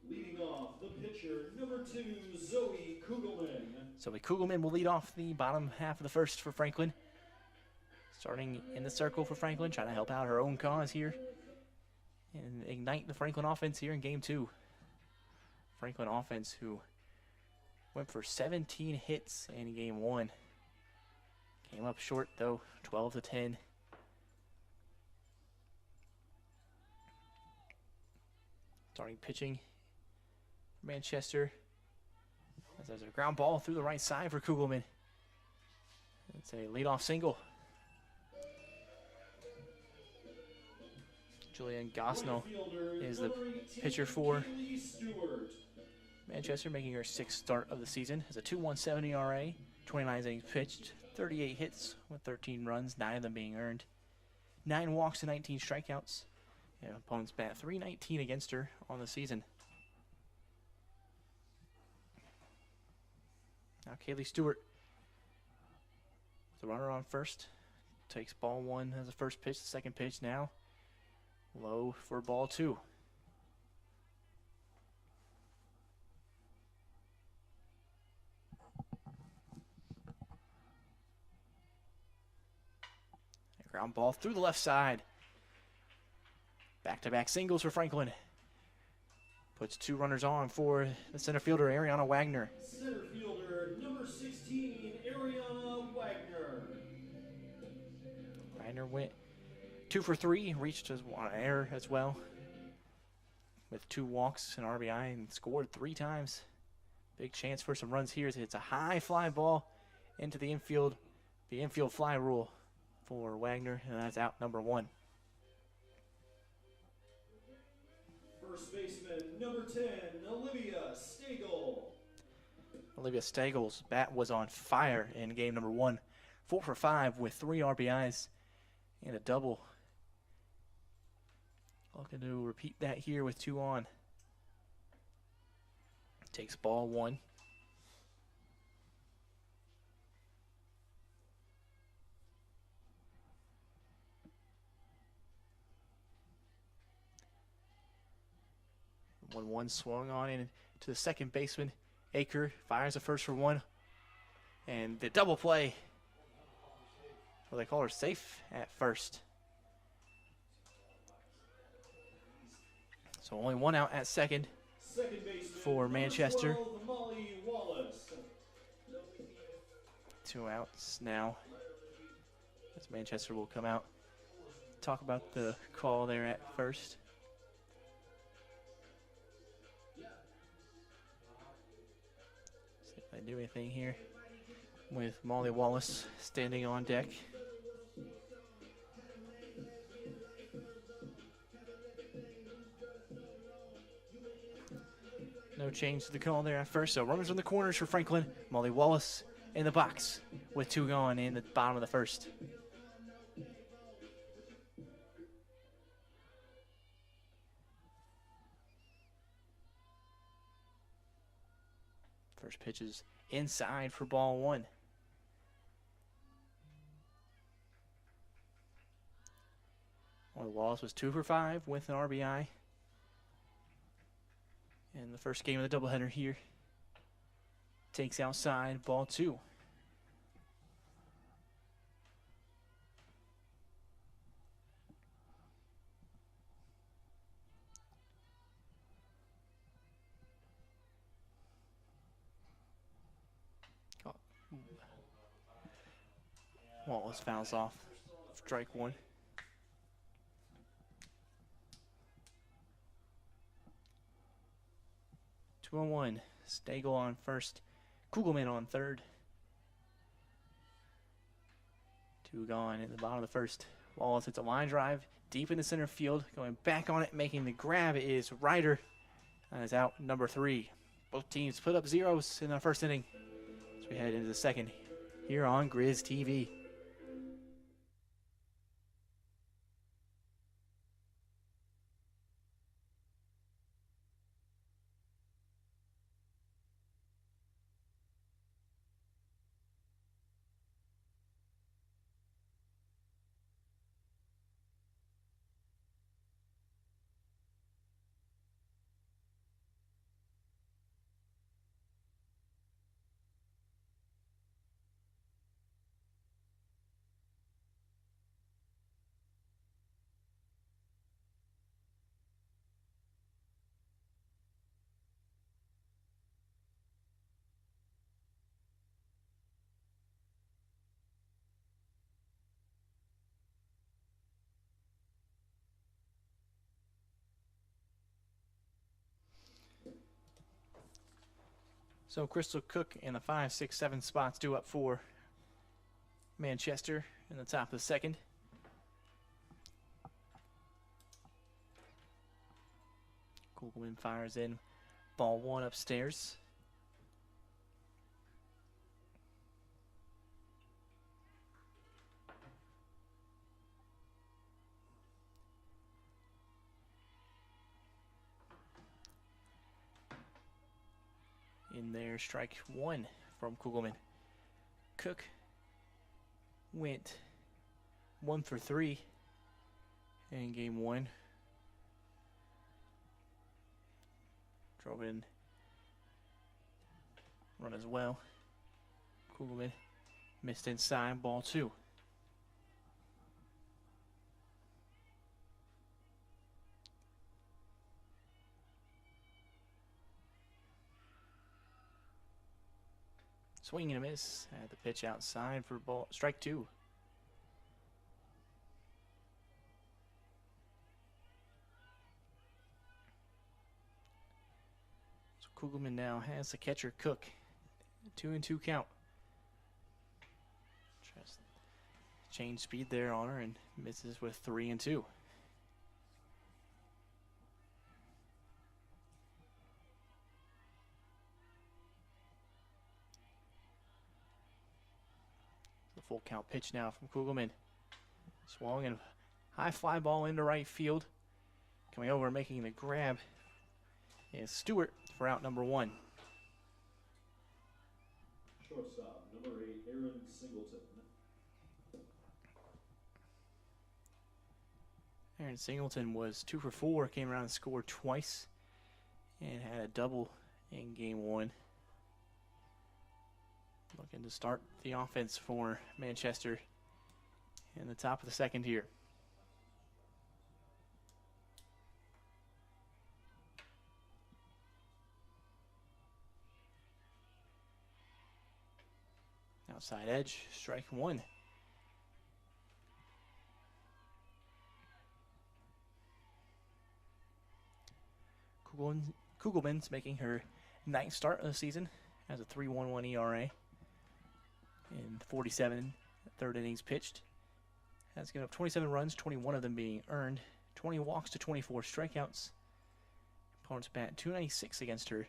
Leading off, the pitcher, number 2, Zoe Kugelman. So the Kugelman will lead off the bottom half of the first for Franklin. Starting in the circle for Franklin, trying to help out her own cause here and ignite the Franklin offense here in game 2. Franklin offense who went for 17 hits in game 1. Came up short though, 12-10. Starting pitching for Manchester. As there's a ground ball through the right side for Kugelman. It's a leadoff single. Julian Gosnell is the pitcher for Manchester, making her 6th start of the season. Has a 2.17 ERA, 29 innings pitched, 38 hits with 13 runs, 9 of them being earned, 9 walks and 19 strikeouts. Yeah, opponents bat .319 against her on the season. Now Kaylee Stewart, the runner on first, takes ball 1 as the first pitch, the second pitch now. Low for ball 2. A ground ball through the left side. Back-to-back singles for Franklin. Puts 2 runners on for the center fielder, Ariana Wagner. Center fielder, number 16, Ariana Wagner. Wagner went 2 for 3, reached an error as well, with 2 walks and RBI, and scored 3 times. Big chance for some runs here as it's a high fly ball into the infield fly rule for Wagner, and that's out number 1. First baseman, number 10, Olivia Stagel. Olivia Stagel's bat was on fire in game number 1. 4 for 5 with 3 RBIs and a double. Looking to repeat that here with 2 on. Takes ball 1. One swung on in to the second baseman. Aker fires a first for 1. And the double play. Well, they call her safe at first. So only 1 out at second for Manchester. 12, Molly Wallace. 2 outs now. As Manchester will come out. Talk about the call there at first. See if they do anything here with Molly Wallace standing on deck. No change to the call there at first. So runners in the corners for Franklin. Molly Wallace in the box with 2 gone in the bottom of the first. First pitch is inside for ball 1. Molly Wallace was 2 for 5 with an RBI. In the first game of the doubleheader here. Takes outside, ball 2. Oh. Wallace fouls off. Strike 1. Two on 1. Stagel on first. Kugelman on third. 2 gone in the bottom of the first. Wallace hits a line drive deep in the center field. Going back on it, making the grab is Ryder. That is out number 3. Both teams put up zeros in the first inning as we head into the second here on Grizz TV. So Crystal Cook in the 5, 6, 7 spots due up for Manchester in the top of the second. Kugelman fires in ball 1 upstairs. In there, strike 1 from Kugelman. Cook went 1 for 3 in game 1. Drove in run as well. Kugelman missed inside, ball 2. Swing and a miss at the pitch outside for ball strike 2. So Kugelman now has the catcher Cook. 2-2 count. Tries to change speed there on her and misses with 3-2. Full count pitch now from Kugelman. Swung and high fly ball into right field. Coming over and making the grab is Stewart for out number 1. Shortstop, number 8, Aaron Singleton. Aaron Singleton was 2 for 4, came around and scored twice, and had a double in game 1. Looking to start the offense for Manchester in the top of the second here. Outside edge, strike 1. Kugelman's making her 9th start of the season, has a 3.11 ERA. In 47 third innings pitched. Has given up 27 runs, 21 of them being earned, 20 walks to 24 strikeouts. Opponents bat .296 against her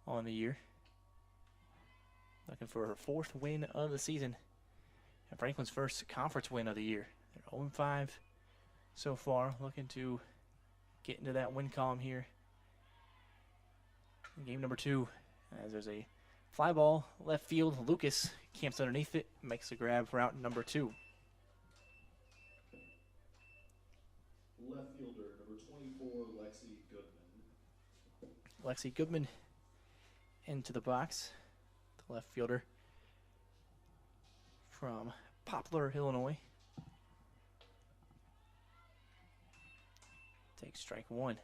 on the year. Looking for her 4th win of the season. And Franklin's first conference win of the year. They're 0-5 so far. Looking to get into that win column here. In game number 2, as there's a fly ball, left field. Lucas camps underneath it, makes the grab for out number 2. Left fielder, number 24, Lexi Goodman. Lexi Goodman into the box. The left fielder from Poplar, Illinois. Takes strike 1.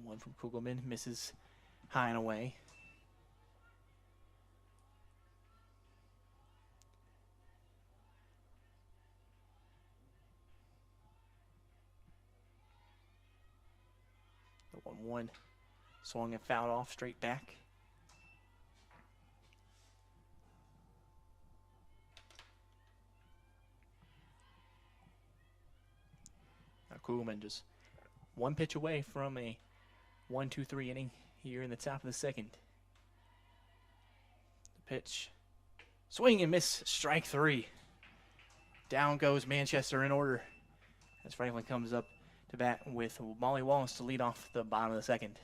One from Kugelman, misses high and away. The 1-1 swung and fouled off straight back. Now Kugelman just one pitch away from a 1-2-3 inning here in the top of the second. The pitch. Swing and miss. Strike 3. Down goes Manchester in order as Franklin comes up to bat with Molly Wallace to lead off the bottom of the second.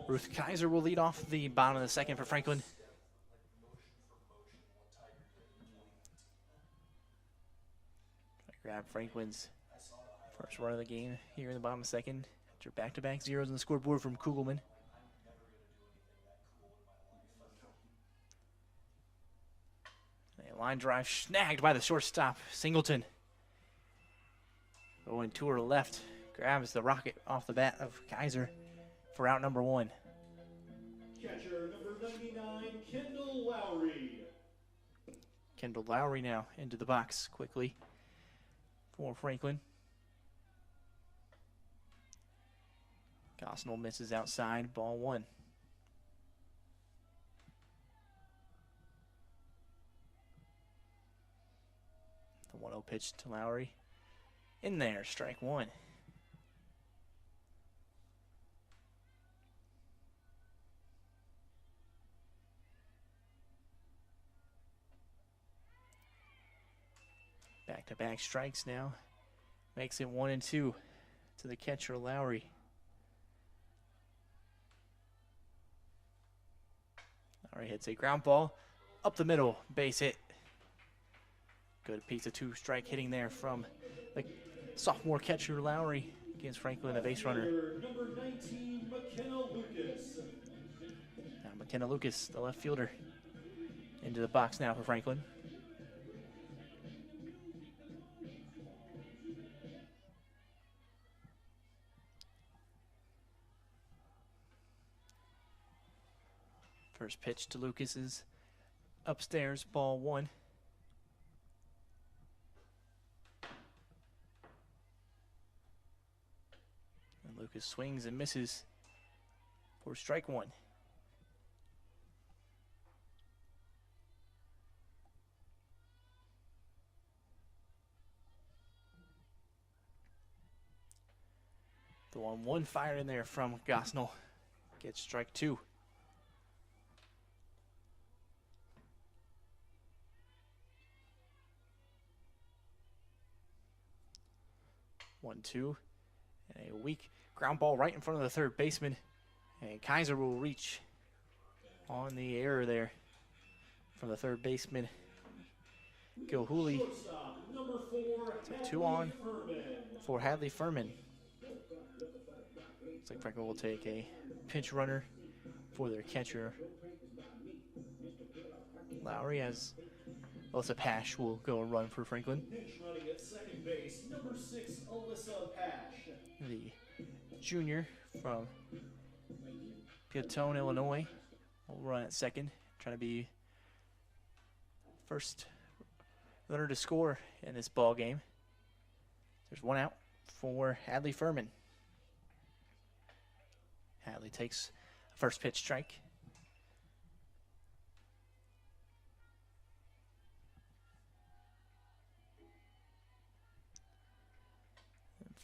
Ruth Kaiser will lead off the bottom of the second for Franklin. Grab Franklin's first run of the game here in the bottom of the second. After back-to-back zeros on the scoreboard from Kugelman. A line drive snagged by the shortstop, Singleton. Going to her left, grabs the rocket off the bat of Kaiser for out number one. Catcher number 99, Kendall Lowry. Kendall Lowry now into the box quickly for Franklin. Gosnell misses outside, ball one. The 1-0 pitch to Lowry. In there, strike one. Back-to-back strikes now. Makes it 1-2 to the catcher, Lowry. Lowry hits a ground ball up the middle, base hit. Good piece of two-strike hitting there from the sophomore catcher, Lowry, against Franklin, a base runner. Number 19, McKenna Lucas. Now McKenna Lucas, the left fielder, into the box now for Franklin. First pitch to Lucas is upstairs, ball one. And Lucas swings and misses for strike one. The 1-1 fire in there from Gosnell gets strike two. 1-2, and a weak ground ball right in front of the third baseman, and Kaiser will reach on the error there from the third baseman, Gilhooly. Shortstop, number 4, So 2 on Furman. for Hadley Furman. Looks like Franklin will take a pinch runner for their catcher, Lowry, as Alyssa Pash will go and run for Franklin. Pinch running at second base, number 6, Alyssa Pash. The junior from Piatone, Illinois, will run at second, trying to be first runner to score in this ball game. There's one out for Hadley Furman. Hadley takes a first pitch strike.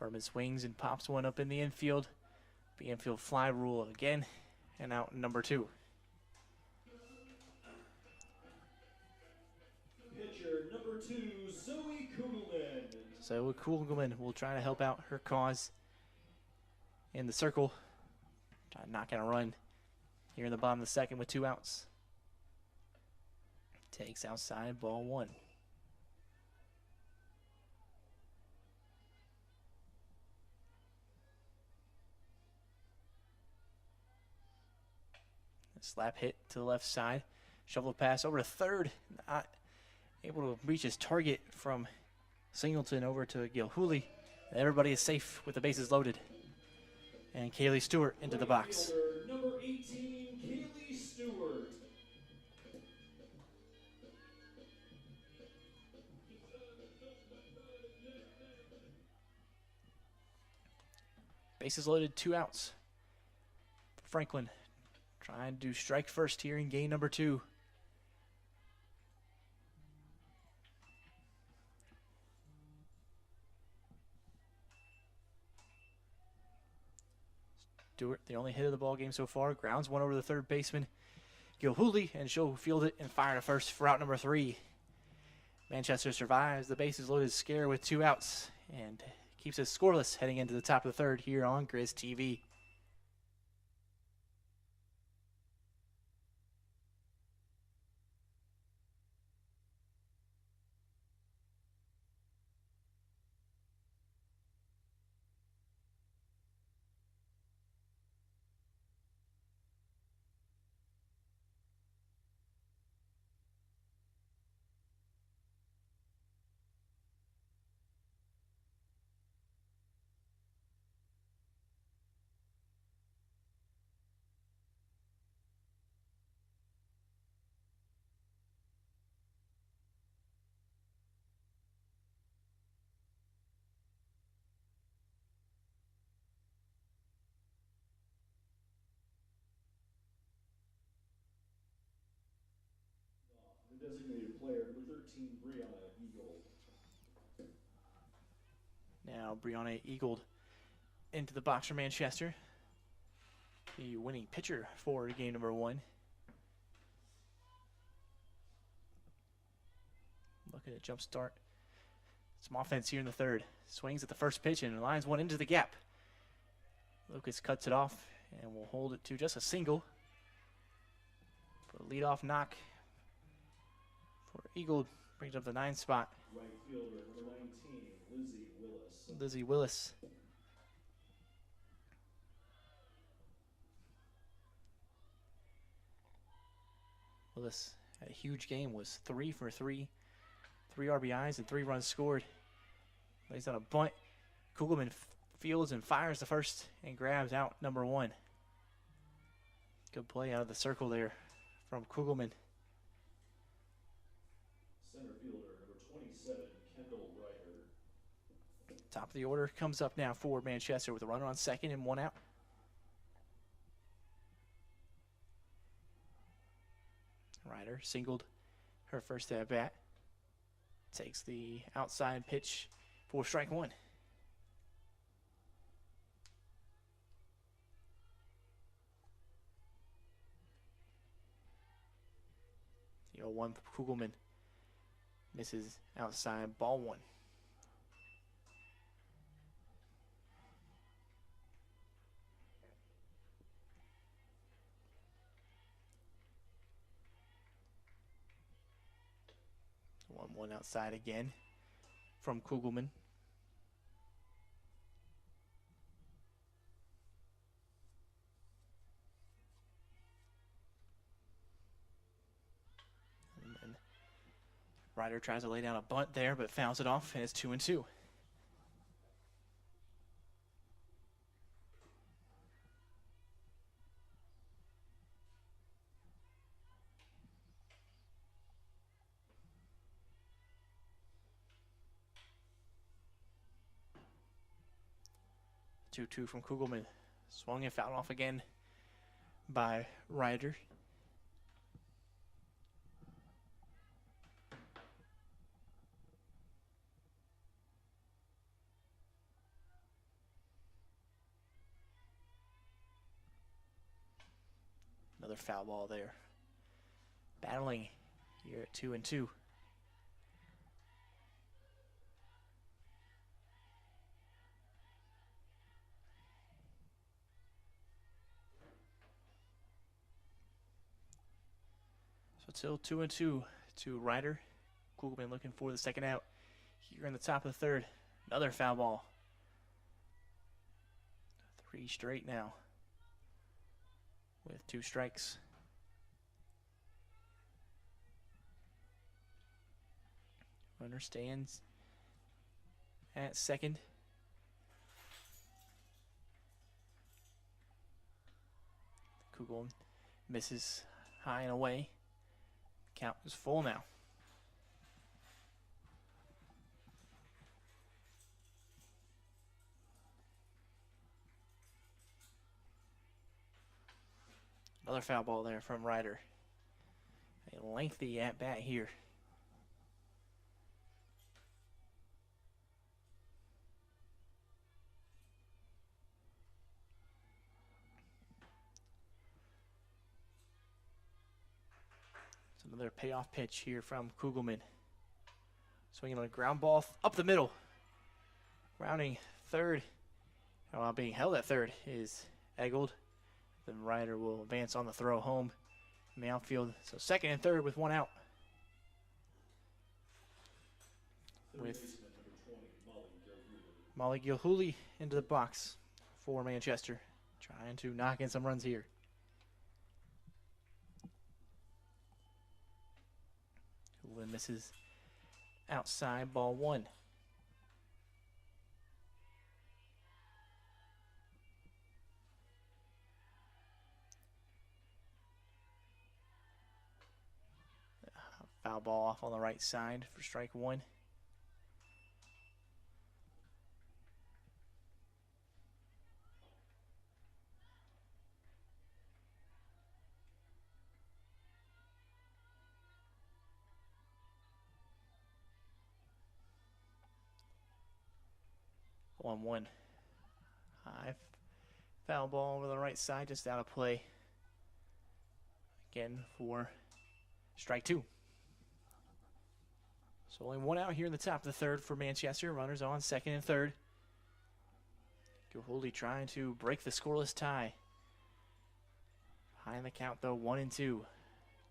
Furman swings and pops one up in the infield. The infield fly rule again, and out number 2. Pitcher number 2, Zoe Kugelman. So Kugelman will try to help out her cause in the circle. Try to knock out a run here in the bottom of the second with 2 outs. Takes outside, ball 1. Slap hit to the left side. Shovel pass over to third. Not able to reach his target from Singleton over to Gilhooly. Everybody is safe with the bases loaded. And Kaylee Stewart into the box. Fielder, number 18, Kaylee Stewart. Bases loaded, 2 outs. Franklin trying to strike first here in game number 2. Stewart, the only hit of the ball game so far, grounds one over the third baseman, Gilhooly, and she'll field it and fire to first for out number 3. Manchester survives the bases loaded scare with 2 outs and keeps it scoreless heading into the top of the third here on Grizz TV. Designated player number 13, Brianna Eagle. Now Brianna Eagled into the box for Manchester. The winning pitcher for game number 1. Looking at jump start. Some offense here in the third. Swings at the first pitch and lines one into the gap. Lucas cuts it off and will hold it to just a single. For a leadoff knock for Eagle, brings up the 9th spot. Right fielder number 19, Lizzie Willis. Lizzie Willis. Willis had a huge game, was 3 for 3. 3 RBIs and 3 runs scored. Lays on a bunt. Kugelman fields and fires the first and grabs out number 1. Good play out of the circle there from Kugelman. Center fielder number 27, Kendall Ryder. Top of the order comes up now for Manchester with a runner on second and 1 out. Ryder singled her first at bat. Takes the outside pitch for strike 1. The 0-1 Kugelman misses outside, ball 1. One outside again from Kugelman. And Ryder tries to lay down a bunt there, but fouls it off, and it's 2-2. Two from Kugelman. Swung and fouled off again by Ryder. Another foul ball there. Battling here at 2-2. So still 2-2 to Ryder. Kugelman looking for the second out here in the top of the third. Another foul ball. 3 straight now with 2 strikes. Runner stands at second. Kugelman misses high and away. Count is full now. Another foul ball there from Ryder. A lengthy at bat here. Another payoff pitch here from Kugelman. Swinging on a ground ball up the middle. Rounding third. While being held at third is Eggold. Then Ryder will advance on the throw home in the outfield. So second and third with 1 out. With Molly Gilhooly into the box for Manchester. Trying to knock in some runs here. Kugelman misses outside, ball 1. Foul ball off on the right side for strike 1. 1-1. High foul ball over the right side, just out of play. Again for strike 2. So only 1 out here in the top of the third for Manchester. Runners on second and third. Gilhooly trying to break the scoreless tie. High in the count though, 1-2.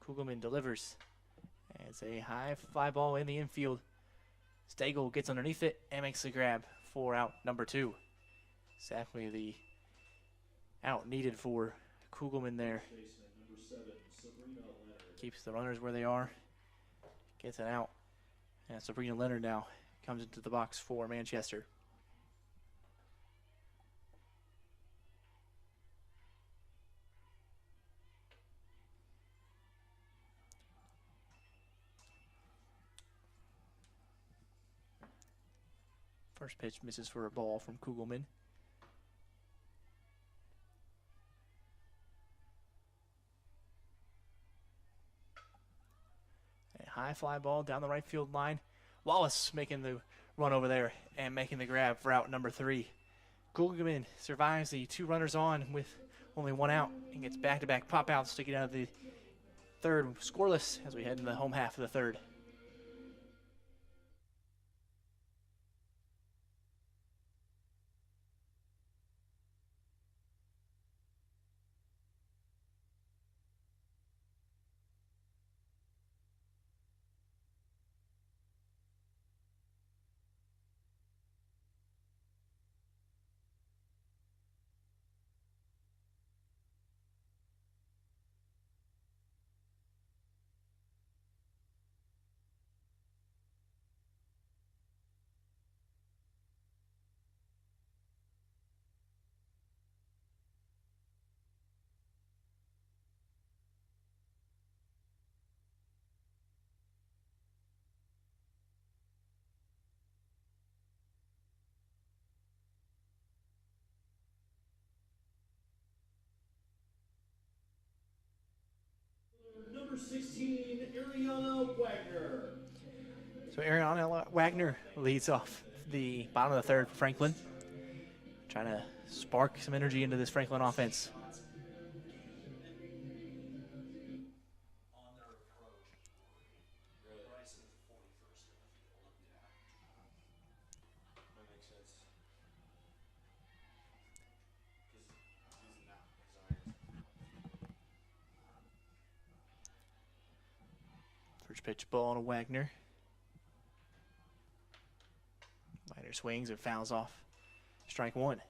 Kugelman delivers. It's a high fly ball in the infield. Stagel gets underneath it and makes the grab for out number 2. Exactly the out needed for Kugelman there. Baseman number 7, Sabrina Leonard. Keeps the runners where they are. Gets it out. And Sabrina Leonard now comes into the box for Manchester. First pitch misses for a ball from Kugelman. A high fly ball down the right field line. Wallace making the run over there and making the grab for out number 3. Kugelman survives the 2 runners on with only 1 out and gets back-to-back pop-outs to get out of the third scoreless as we head into the home half of the third. Number 16, Ariana Wagner. So Ariana Wagner leads off the bottom of the third for Franklin. Trying to spark some energy into this Franklin offense. That makes sense. He's not designed. First pitch ball to Wagner. Wagner swings and fouls off. Strike 1.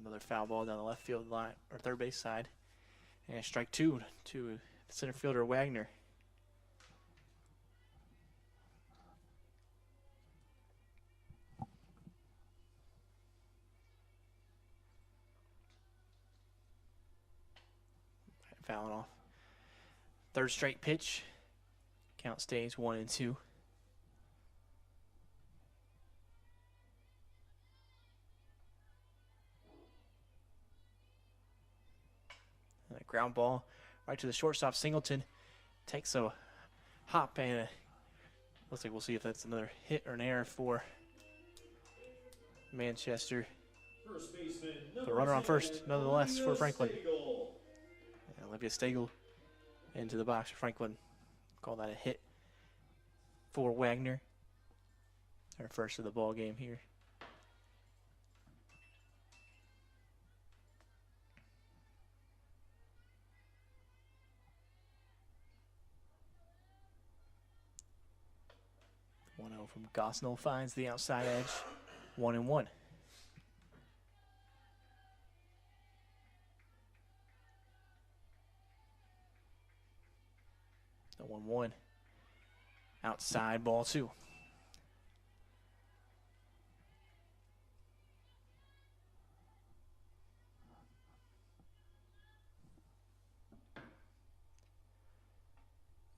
Another foul ball down the left field line or third base side. And strike 2 to center fielder Wagner. Fouling off. Third straight pitch. Count stays 1-2. And a ground ball right to the shortstop. Singleton takes a hop and looks like we'll see if that's another hit or an error for Manchester. First baseman, The runner on first, 10, nonetheless, for Olivia Franklin. Stagel. And Olivia Stagel into the box for Franklin. Call that a hit for Wagner. Her first of the ball game here. From Gosnell finds the outside edge. 1-1. The 1-1. Outside ball 2.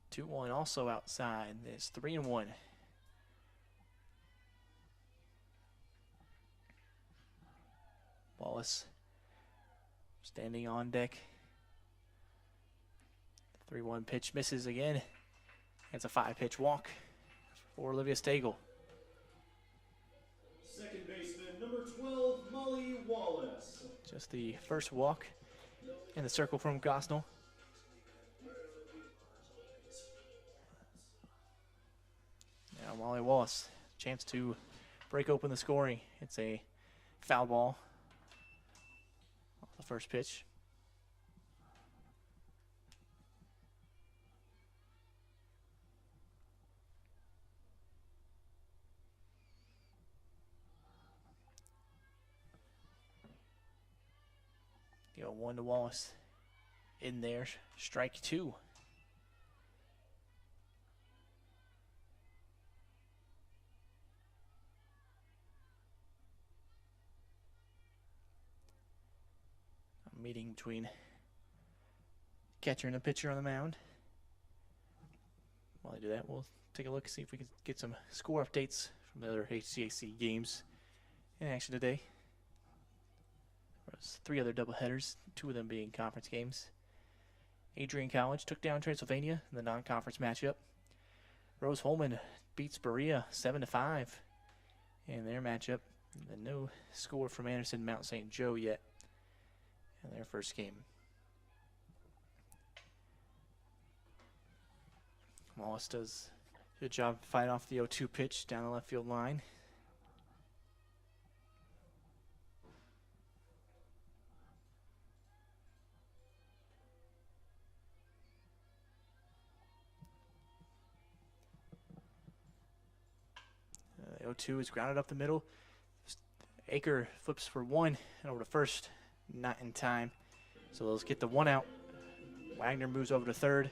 Two one also outside. It's 3-1. Wallace standing on deck. 3-1 pitch misses again. It's a 5-pitch walk for Olivia Stagel. Second baseman, number 12, Molly Wallace. Just the first walk in the circle from Gosnell. Now Molly Wallace, chance to break open the scoring. It's a foul ball off the first pitch. The 0-1 to Wallace. In there, strike 2. A meeting between catcher and the pitcher on the mound. While I do that, we'll take a look, see if we can get some score updates from the other HCAC games in action today. There's 3 other doubleheaders, 2 of them being conference games. Adrian College took down Transylvania in the non-conference matchup. Rose Holman beats Berea 7-5 in their matchup. And no score from Anderson Mount St. Joe yet in their first game. Wallace does a good job fighting off the 0-2 pitch down the left field line. The 0-2 is grounded up the middle. Aker flips for 1 and over to first, not in time. So let's get the 1 out. Wagner moves over to third.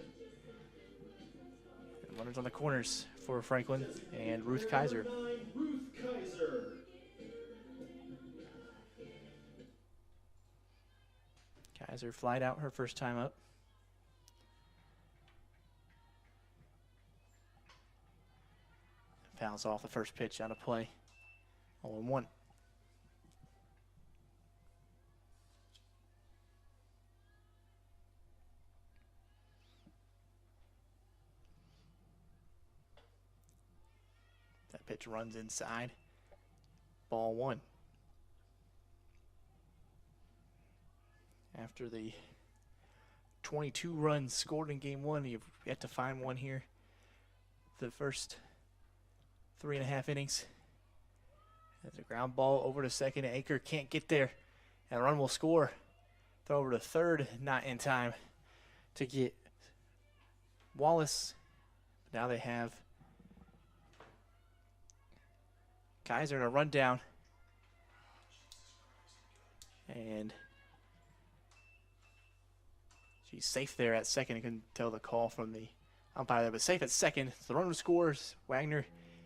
And runners on the corners for Franklin and Ruth Kaiser. Number 9, Ruth Kaiser. Kaiser flied out her first time up. Fouls off the first pitch out of play. 0-1. That pitch runs inside. Ball 1. After the 22 runs scored in game 1, you've yet to find one here. The first 3.5 innings. There's a ground ball over to second. Aker can't get there. And a run will score. Throw over to third, not in time to get Wallace. Now they have Kaiser in a rundown. And she's safe there at second. I couldn't tell the call from the umpire there, but safe at second. The runner scores. Wagner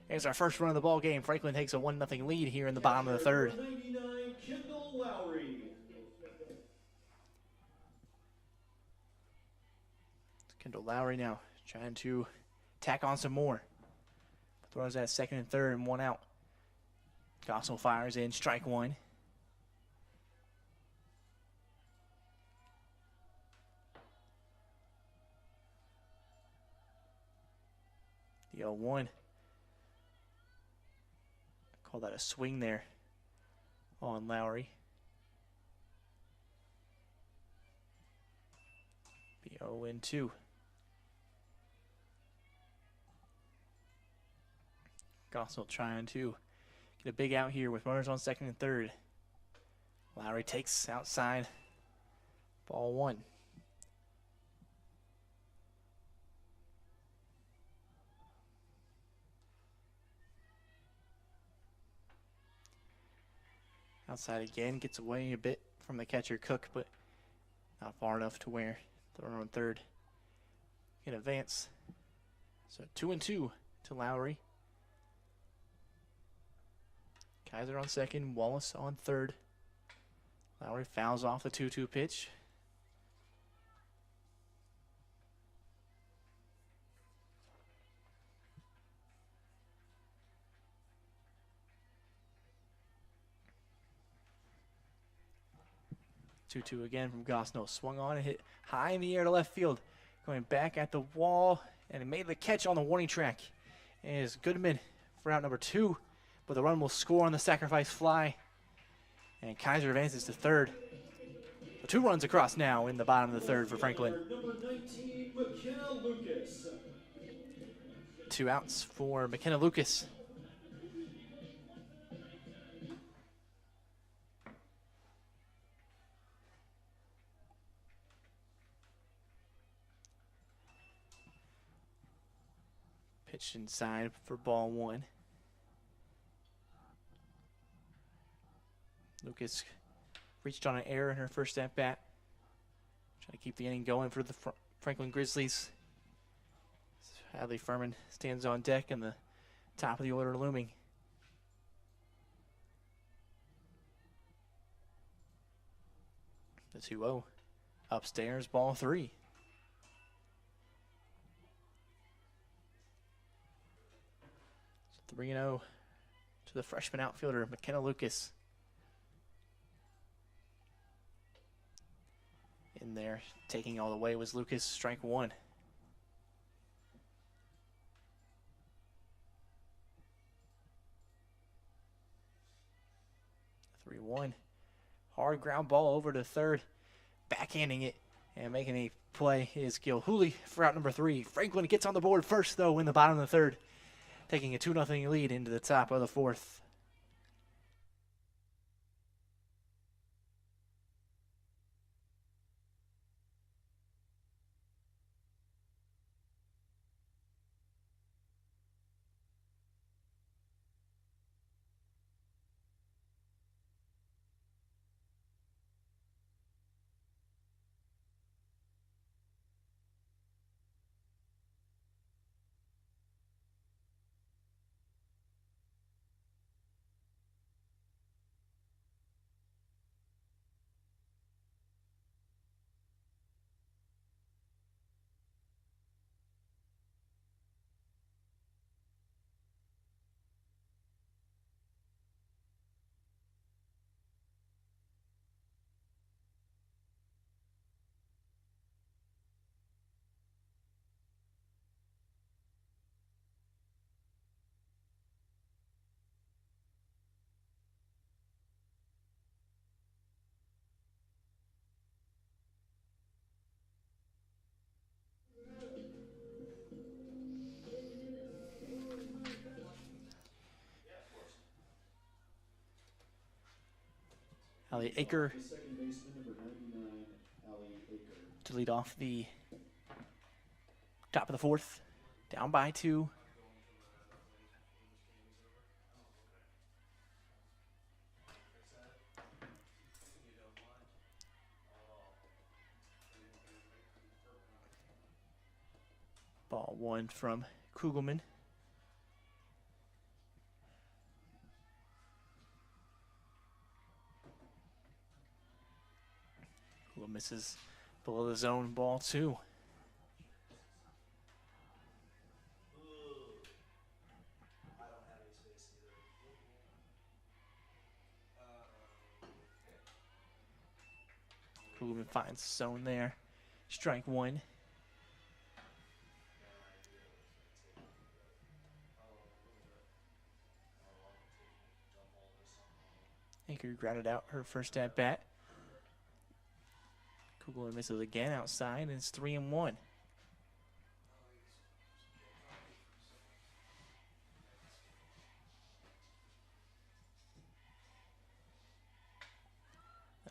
is our first run of the ball game. Franklin takes a 1-0 lead here in the bottom of the third. 99, Kendall Lowry. Kendall Lowry now trying to tack on some more. Throws at second and third and 1 out. Gosnell fires in, strike 1. The 0-1. Call that a swing there on Lowry. The 0-2. Gosnell trying to get a big out here with runners on second and third. Lowry takes outside. Ball 1. Outside again, gets away a bit from the catcher Cook, but not far enough to where the runner on third can advance. So 2-2 to Lowry. Kaiser on second, Wallace on third. Lowry fouls off the 2-2 pitch. 2-2 again from Gosnell. Swung on and hit high in the air to left field. Going back at the wall, and he made the catch on the warning track. Is Goodman for out number 2, but the run will score on the sacrifice fly. And Kaiser advances to third. 2 runs across now in the bottom of the third for Franklin. Number 19, McKenna Lucas. 2 outs for McKenna Lucas. Pitch inside for ball 1. Lucas reached on an error in her first at bat. Trying to keep the inning going for the Franklin Grizzlies. Hadley Furman stands on deck and the top of the order looming. The 2-0 upstairs, ball 3. So 3-0 to the freshman outfielder, McKenna Lucas. In there, taking all the way was Lucas, strike 1. 3-1. Hard ground ball over to third. Backhanding it and making a play is Gilhooly for out number 3. Franklin gets on the board first, though, in the bottom of the third. Taking a 2-0 lead into the top of the 4th. Allie Aker Second baseman, number 99, Allie Aker. to lead off the top of the 4th. Down by 2. Ball 1 from Kugelman. Kugel misses below the zone, ball 2. Kugelman finds the zone there. Strike 1. Aker grounded out her first at bat. Kugelman misses again outside, and it's 3-1.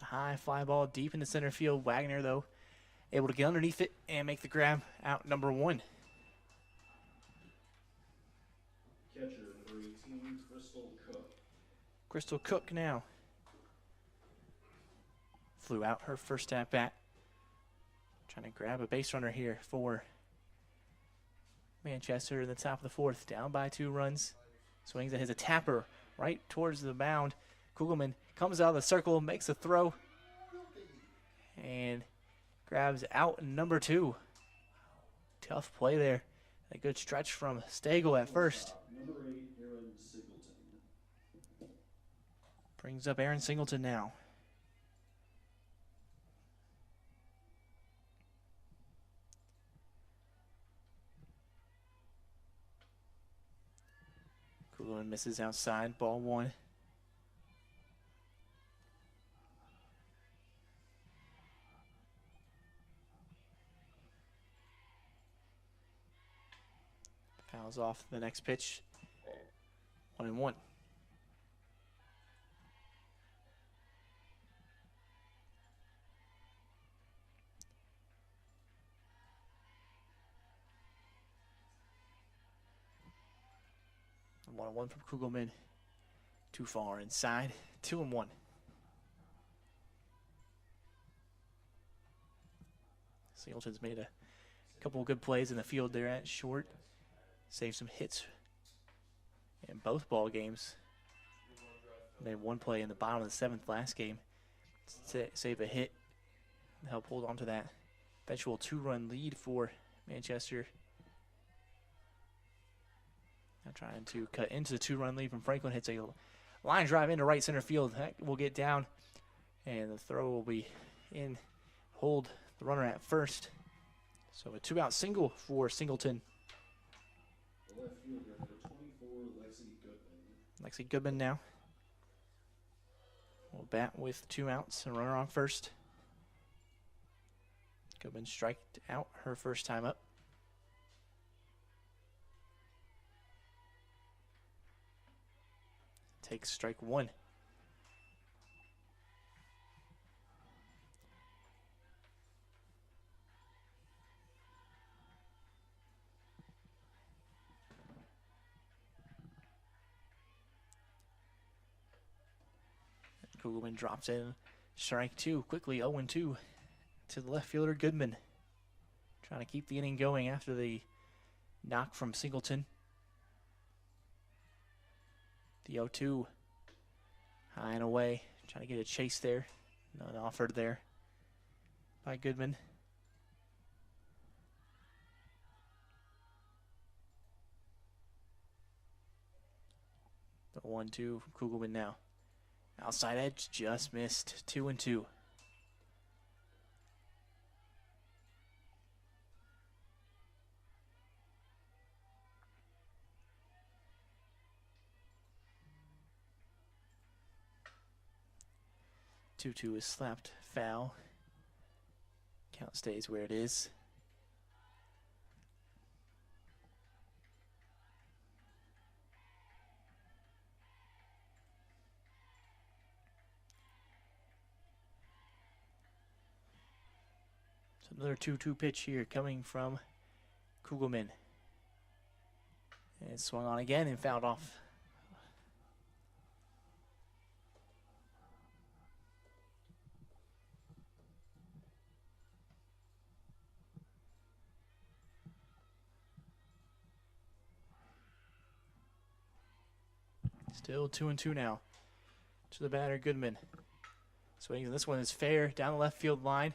A high fly ball deep into center field. Wagner, though, able to get underneath it and make the grab out number 1. Catcher, number 18, Crystal Cook. Crystal Cook now. Flew out her first at bat. Trying to grab a base runner here for Manchester in the top of the 4th. Down by 2 runs. Swings and hits a tapper right towards the mound. Kugelman comes out of the circle, makes a throw, and grabs out number 2. Tough play there. A good stretch from Stagel at first. Number 8, Aaron Singleton. Brings up Aaron Singleton now. misses outside. Ball one. Fouls off the next pitch. 1-1. One and one from Kugelman. Too far inside. 2-1. Singleton's made a couple of good plays in the field there at short. Saved some hits in both ball games. Made one play in the bottom of the seventh last game. Save a hit. Help hold on to that eventual 2-run lead for Manchester. Now trying to cut into the 2-run lead from Franklin. Hits a line drive into right center field. That will get down. And the throw will be in. Hold the runner at first. So a 2-out single for Singleton. The left fielder, number 24, Lexi Goodman. Lexi Goodman now will bat with 2 outs and runner on first. Goodman striked out her first time up. Takes strike one. Kugelman drops in. Strike two. Quickly 0-2 to the left fielder Goodman. Trying to keep the inning going after the knock from Singleton. The 0-2. High and away. Trying to get a chase there. None offered there by Goodman. The 1-2 from Kugelman now. Outside edge, just missed. 2-2. Two is slapped foul. Count stays where it is. So another 2-2 pitch here coming from Kugelman. And swung on again and fouled off. Still 2-2 now to the batter, Goodman. Swinging, this one is fair down the left field line.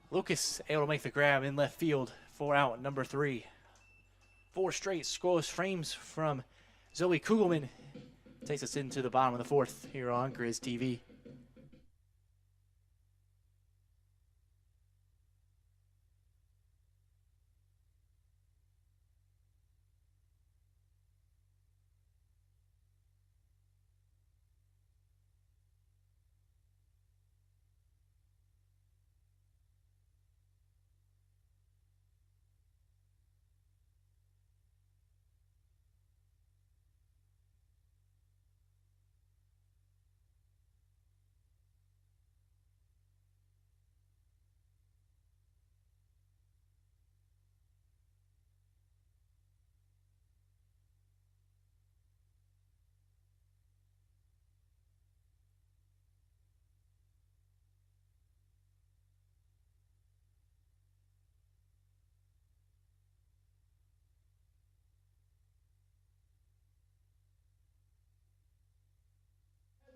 Lucas able to make the grab in left field. 4 out, number 3. 4 straight scoreless frames from Zoe Kugelman. Takes us into the bottom of the 4th here on Grizz TV.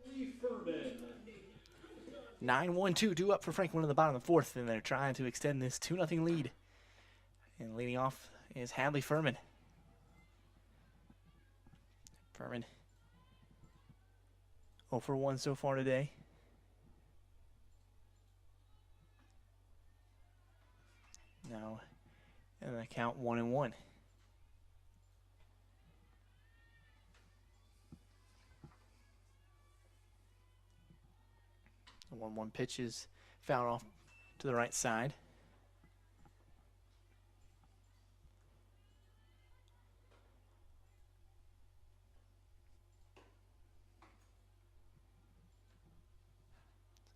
Lee Furman. 9-1-2 due up for Franklin in the bottom of the 4th, and they're trying to extend this 2-0 lead. And leading off is Hadley Furman. Furman 0 for 1 so far today. Now, and the count 1-1. The 1-1 pitch is fouled off to the right side.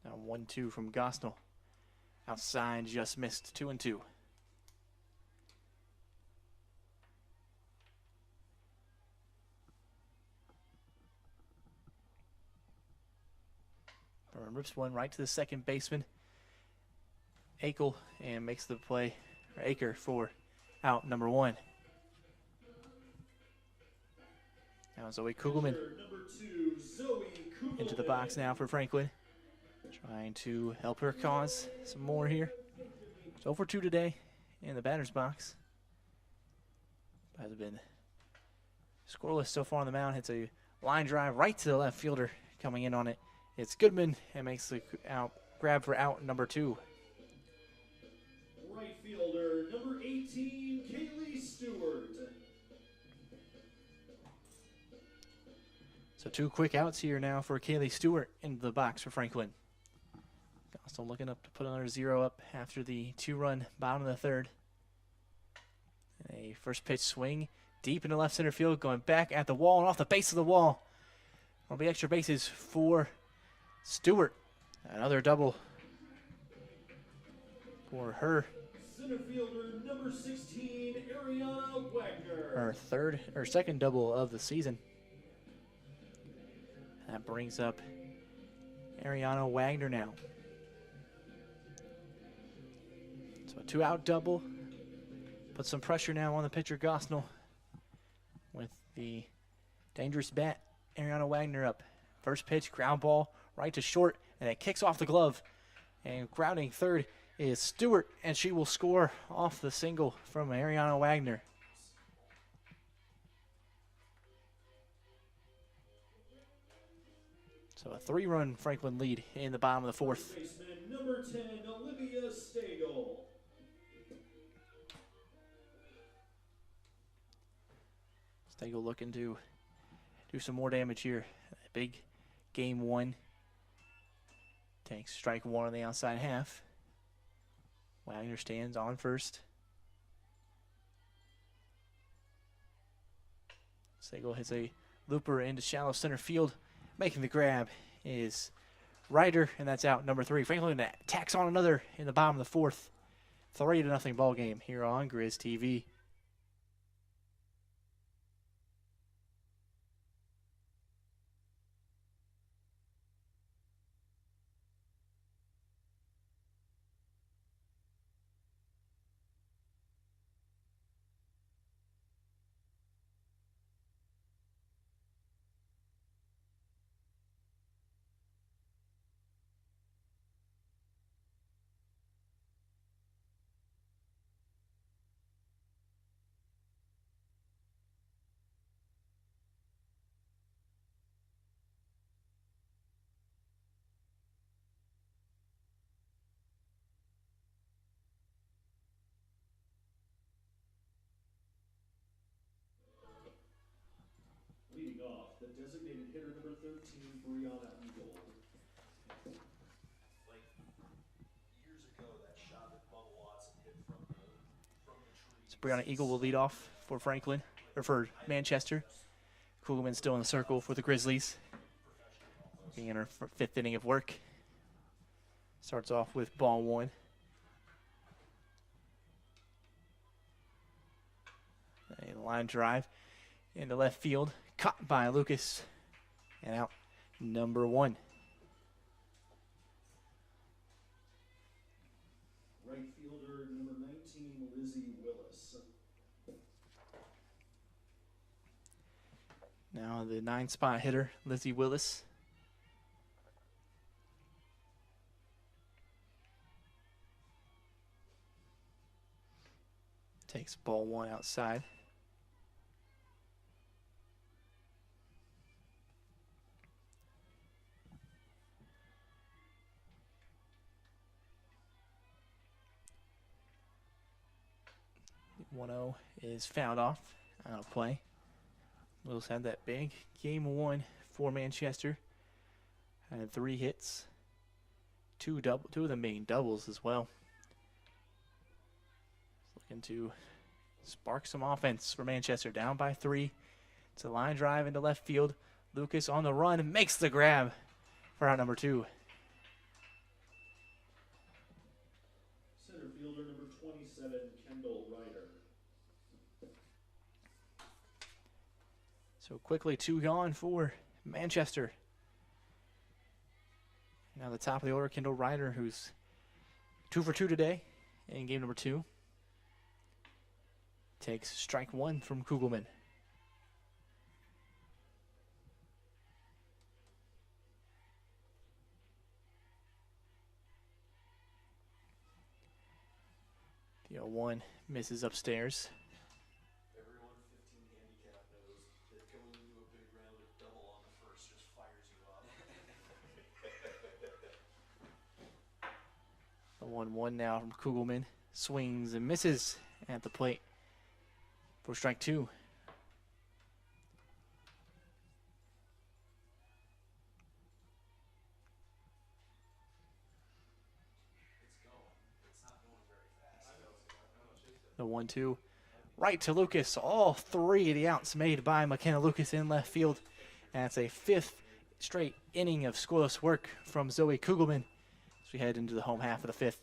Now 1-2 from Gosnell. Outside, just missed 2-2. Burn rips one right to the second baseman, Akel, and makes the play, or Aker, for out number 1. Now Zoe Kugelman Number 2, Zoe Kugelman. into the box now for Franklin. Trying to help her cause some more here. So 0 for 2 today in the batter's box. Has been scoreless so far on the mound. Hits a line drive right to the left fielder. Coming in on it, it's Goodman, and makes the out grab for out number 2. Right fielder, number 18, Kaylee Stewart. So 2 quick outs here now for Kaylee Stewart into the box for Franklin. Gosnell looking up to put another 0 up after the 2-run bottom of the 3rd. A first pitch swing deep into left center field, going back at the wall and off the base of the wall. There'll be extra bases for Stewart. Another double for her. Center fielder, number 16, Ariana Wagner. Her second double of the season. That brings up Ariana Wagner now. So a 2-out double. Put some pressure now on the pitcher Gosnell with the dangerous bat. Ariana Wagner up. First pitch, ground ball, right to short, and it kicks off the glove. And grounding third is Stewart, and she will score off the single from Ariana Wagner. So a 3-run Franklin lead in the bottom of the 4th. Baseman, number 10, Olivia Stagel. Stagel looking to do some more damage here. Big game 1. Takes strike 1 on the outside half. Wagner stands on first. Stagel hits a looper into shallow center field. Making the grab is Ryder, and that's out number 3. Franklin tacks on another in the bottom of the 4th. 3-0 ball game here on Grizz TV. Leading off, the designated hitter, number 13, Brianna Eagle. Like years ago, that shot that Bubba Watson hit from the tree. So Brianna Eagle will lead off for Franklin, or for Manchester. Kugelman still in the circle for the Grizzlies. Being in her 5th inning of work. Starts off with ball 1. A line drive into left field. Caught by Lucas. And out number 1. Right fielder, number 19, Lizzie Willis. Now the 9-spot hitter, Lizzie Willis. Takes ball 1 outside. The 1-0 is fouled off, out of play. Willis had that big game 1 for Manchester. Had 3 hits. two of them being doubles as well. Looking to spark some offense for Manchester, down by 3. It's a line drive into left field. Lucas on the run, makes the grab for out number 2. Center fielder number 27, Kendall Ryder. So quickly 2 gone for Manchester. Now the top of the order, Kendall Ryder, who's 2 for 2 today in game number 2. Takes strike 1 from Kugelman. The 0-1 misses upstairs. Everyone 15 handicap knows that going into a big round of double on the first just fires you up. The 1-1 now from Kugelman. Swings and misses at the plate for strike 2. It's going. It's not going very fast. The 1-2 right to Lucas. All 3 of the outs made by McKenna Lucas in left field. And it's a 5th straight inning of scoreless work from Zoe Kugelman as we head into the home half of the 5th.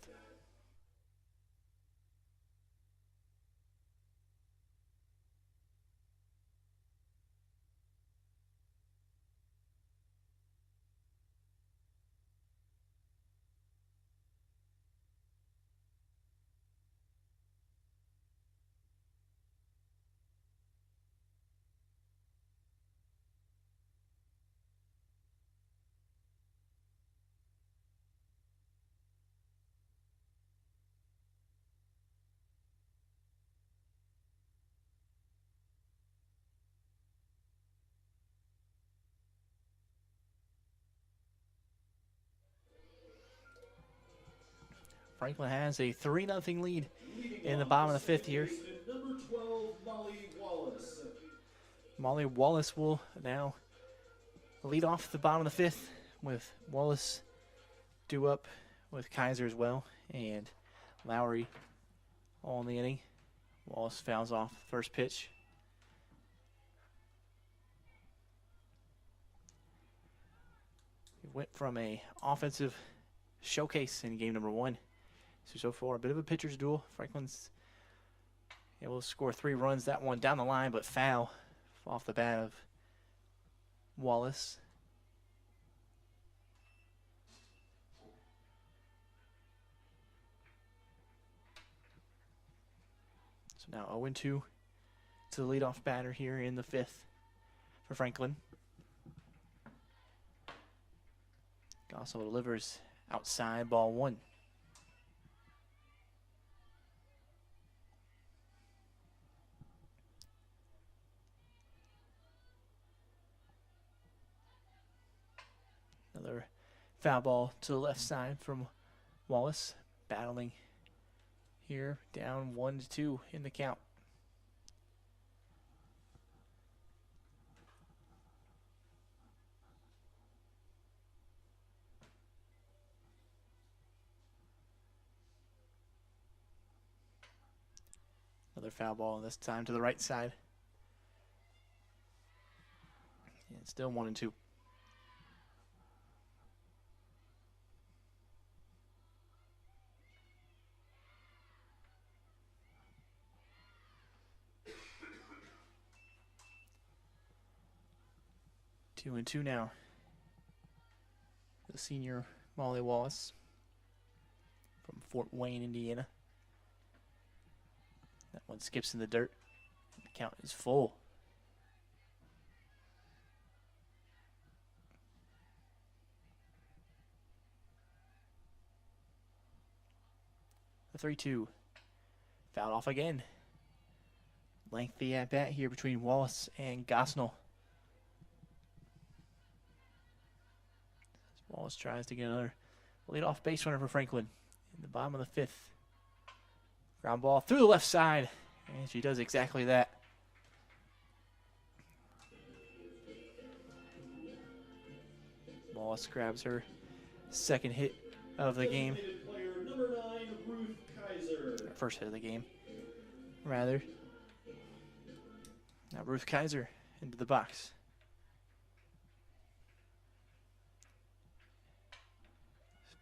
Franklin has a 3-0 lead in the bottom of the 5th here. Number 12, Molly Wallace. Molly Wallace will now lead off the bottom of the 5th with Wallace due up with Kaiser as well and Lowry all in the inning. Wallace fouls off first pitch. We went from a offensive showcase in game number 1. So far, a bit of a pitcher's duel. Franklin's able to score 3 runs. That one down the line, but foul off the bat of Wallace. So now 0-2 to the leadoff batter here in the 5th for Franklin. Also delivers outside, ball 1. Another foul ball to the left side from Wallace, battling here, down 1-2 in the count. Another foul ball, this time to the right side. And still 1-2. Two and two now. The senior Molly Wallace from Fort Wayne, Indiana. That one skips in the dirt. The count is full. The 3-2. Fouled off again. Lengthy at bat here between Wallace and Gosnell. Wallace tries to get another leadoff base runner for Franklin in the bottom of the 5th. Ground ball through the left side, and she does exactly that. Wallace grabs her second hit of the game. Designated player number 9, Ruth Kaiser. First hit of the game, rather. Now Ruth Kaiser into the box.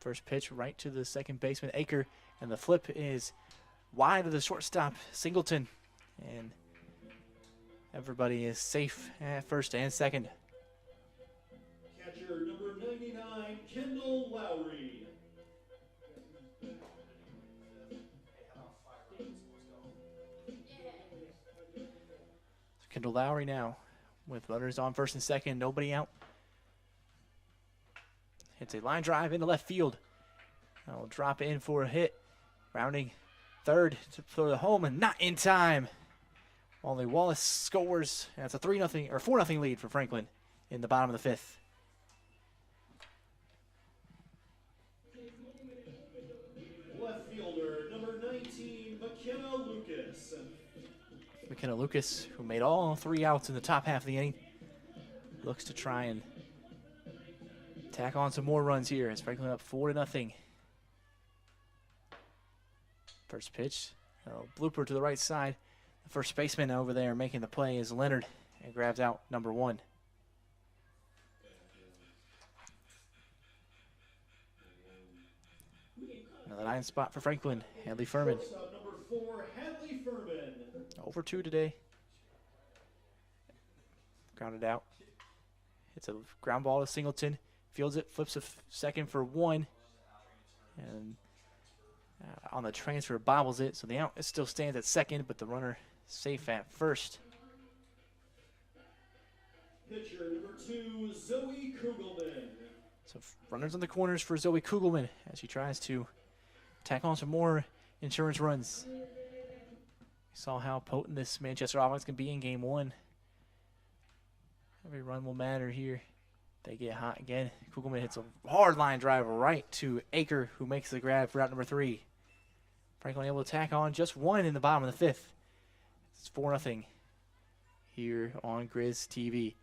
First pitch right to the second baseman, Aker, and the flip is wide of the shortstop, Singleton. And everybody is safe at first and second. Catcher number 99, Kendall Lowry. Hey, how about 5 runs? Let's go. Kendall Lowry now with runners on first and second, nobody out. Hits a line drive into left field. I'll drop in for a hit. Rounding third to throw the home and not in time. Only Wallace scores. And it's a 3-0 or 4-0 lead for Franklin in the bottom of the fifth. Left fielder number 19, McKenna Lucas. McKenna Lucas, who made all 3 outs in the top half of the inning, looks to try and tack on some more runs here as Franklin up 4-0. First pitch, a blooper to the right side. The first baseman over there making the play is Leonard and grabs out number 1. Another 9 spot for Franklin, Hadley Furman. Shortstop number 4, Hadley Furman. Over 2 today. Grounded out. It's a ground ball to Singleton. Fields it, flips a second for 1. And on the transfer, bobbles it. So the out still stands at second, but the runner safe at first. Pitcher number 2, Zoe Kugelman. So runners on the corners for Zoe Kugelman as she tries to tack on some more insurance runs. We saw how potent this Manchester offense can be in game 1. Every run will matter here. They get hot again. Kugelman hits a hard line drive right to Aker, who makes the grab for out number 3. Franklin able to tack on just 1 in the bottom of the fifth. It's 4-0 here on Grizz TV.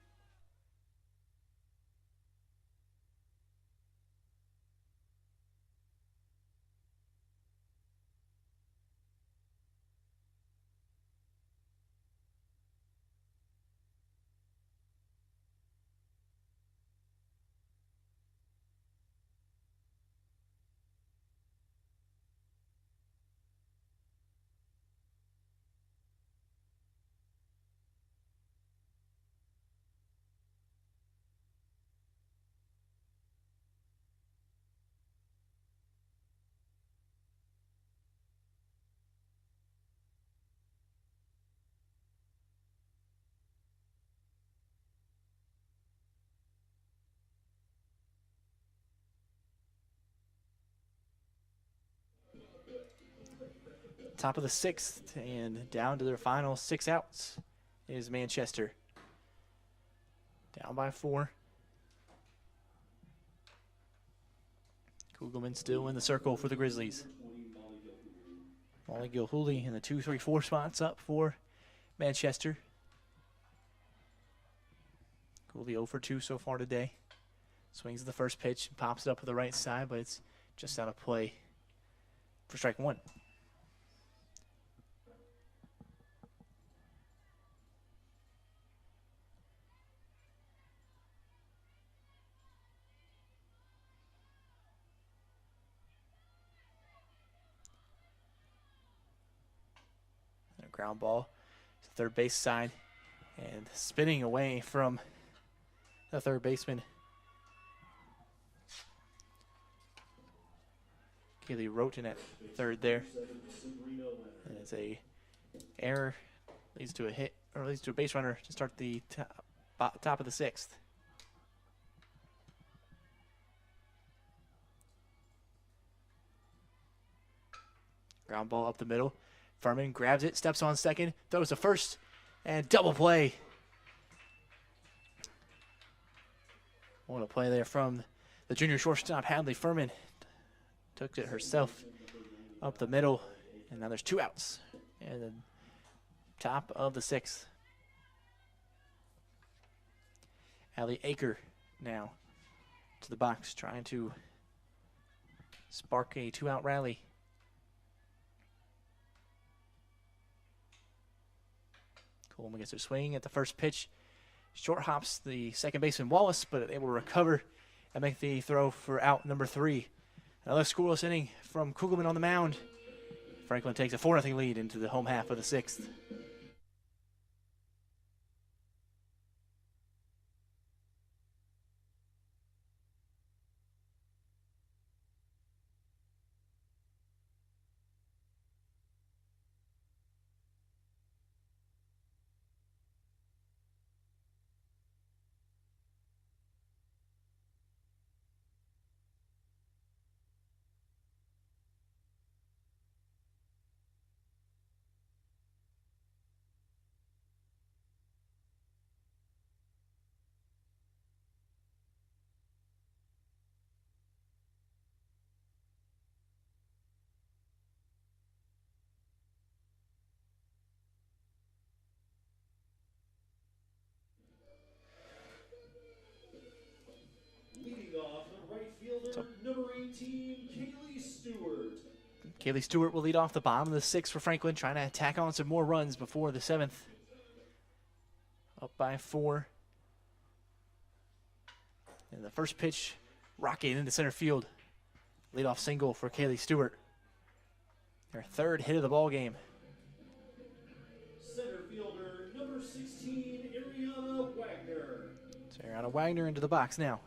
Top of the 6th and down to their final 6 outs is Manchester. Down by 4. Kugelman still in the circle for the Grizzlies. Molly Gilhooly in the 2, 3, 4 spots up for Manchester. Cooley 0 for 2 so far today. Swings the first pitch, pops it up to the right side, but it's just out of play for strike 1. Ground ball to third base side and spinning away from the third baseman. Kaylee Roten at third there. And it's a error, leads to a hit, or leads to a base runner to start the top of the 6th. Ground ball up the middle. Furman grabs it, steps on second, throws to first, and double play. What a play there from the junior shortstop, Hadley Furman. Took it herself up the middle, and now there's 2 outs. And the top of the 6th. Allie Aker now to the box, trying to spark a 2-out rally. Coleman gets her swing at the first pitch. Short hops the second baseman Wallace, but able to recover and make the throw for out number 3. Another scoreless inning from Kugelman on the mound. Franklin takes a 4-0 lead into the home half of the 6th. Leading off, right fielder number 18, Kaylee Stewart. Kaylee Stewart will lead off the bottom of the 6th for Franklin, trying to tack on some more runs before the 7th. Up by 4. And the first pitch, rocketing into center field. Leadoff single for Kaylee Stewart. Her 3rd hit of the ball game. Center fielder number 16, Ariana Wagner. So Ariana Wagner into the box now.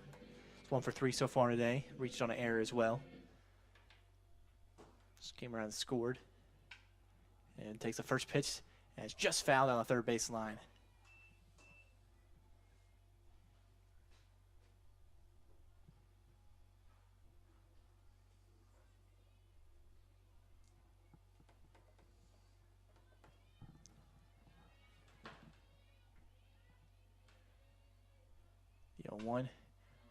It's 1 for 3 so far today. Reached on an error as well. Just came around and scored. And takes the first pitch and it's just fouled on the third base line. The 0-1.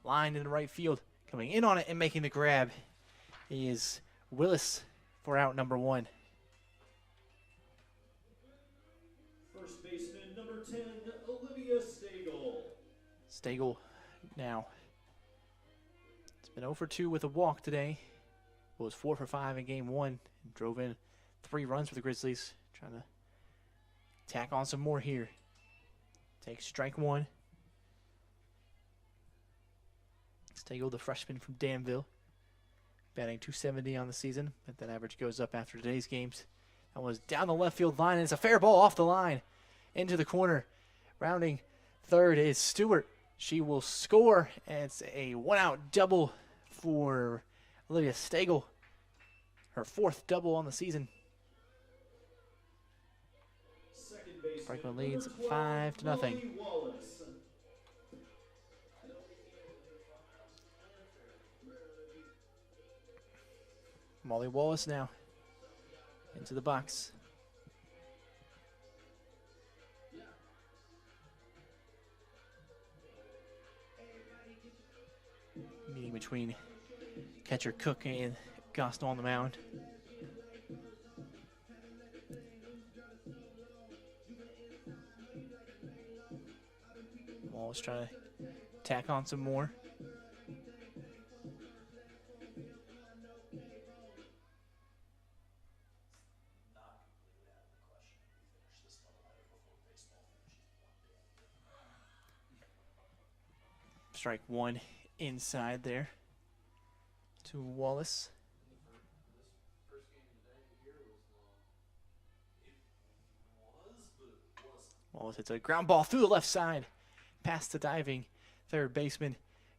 Line in the right field. Coming in on it and making the grab is Willis for out number 1. First baseman number 10, Olivia Stagel. Stagel now. It's been 0 for 2 with a walk today. Was 4 for 5 in game 1. And drove in 3 runs for the Grizzlies. Trying to tack on some more here. Takes strike 1. Stagel, the freshman from Danville, batting .270 on the season, but that average goes up after today's games. That was down the left field line, and it's a fair ball off the line into the corner. Rounding third is Stewart. She will score, and it's a 1-out double for Olivia Stagel. Her 4th double on the season. Second baseman, Franklin leads number 12, 5-0. Molly Wallace. Molly Wallace now into the box. Meeting between catcher Cook and Gaston on the mound. Wallace trying to tack on some more. Strike 1 inside there to Wallace. Wallace hits a ground ball through the left side, past the diving third baseman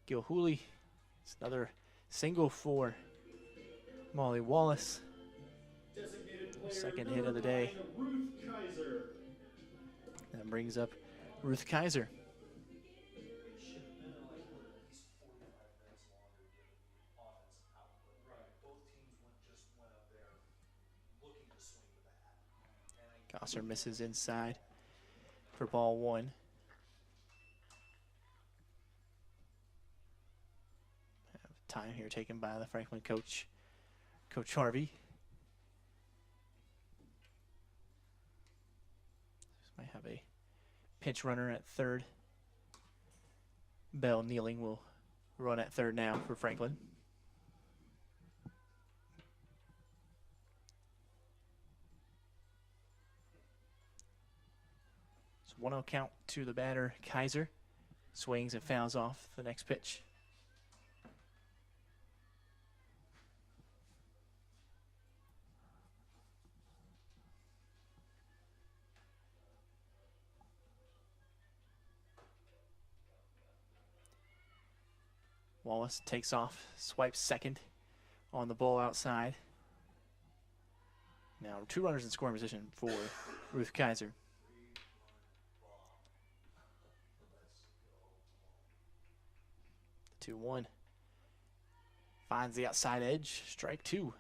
Gilhooly. It's another single for Molly Wallace. Second hit of the day. Ruth Kaiser. That brings up Ruth Kaiser. Gosser misses inside for ball 1. Time here taken by the Franklin coach, Coach Harvey. This might have a pinch runner at third. Bell kneeling will run at third now for Franklin. 1-0 count to the batter, Kaiser. Swings and fouls off the next pitch. Wallace takes off, swipes second on the ball outside. Now 2 runners in scoring position for Ruth Kaiser. The 2-1. Finds the outside edge, strike 2.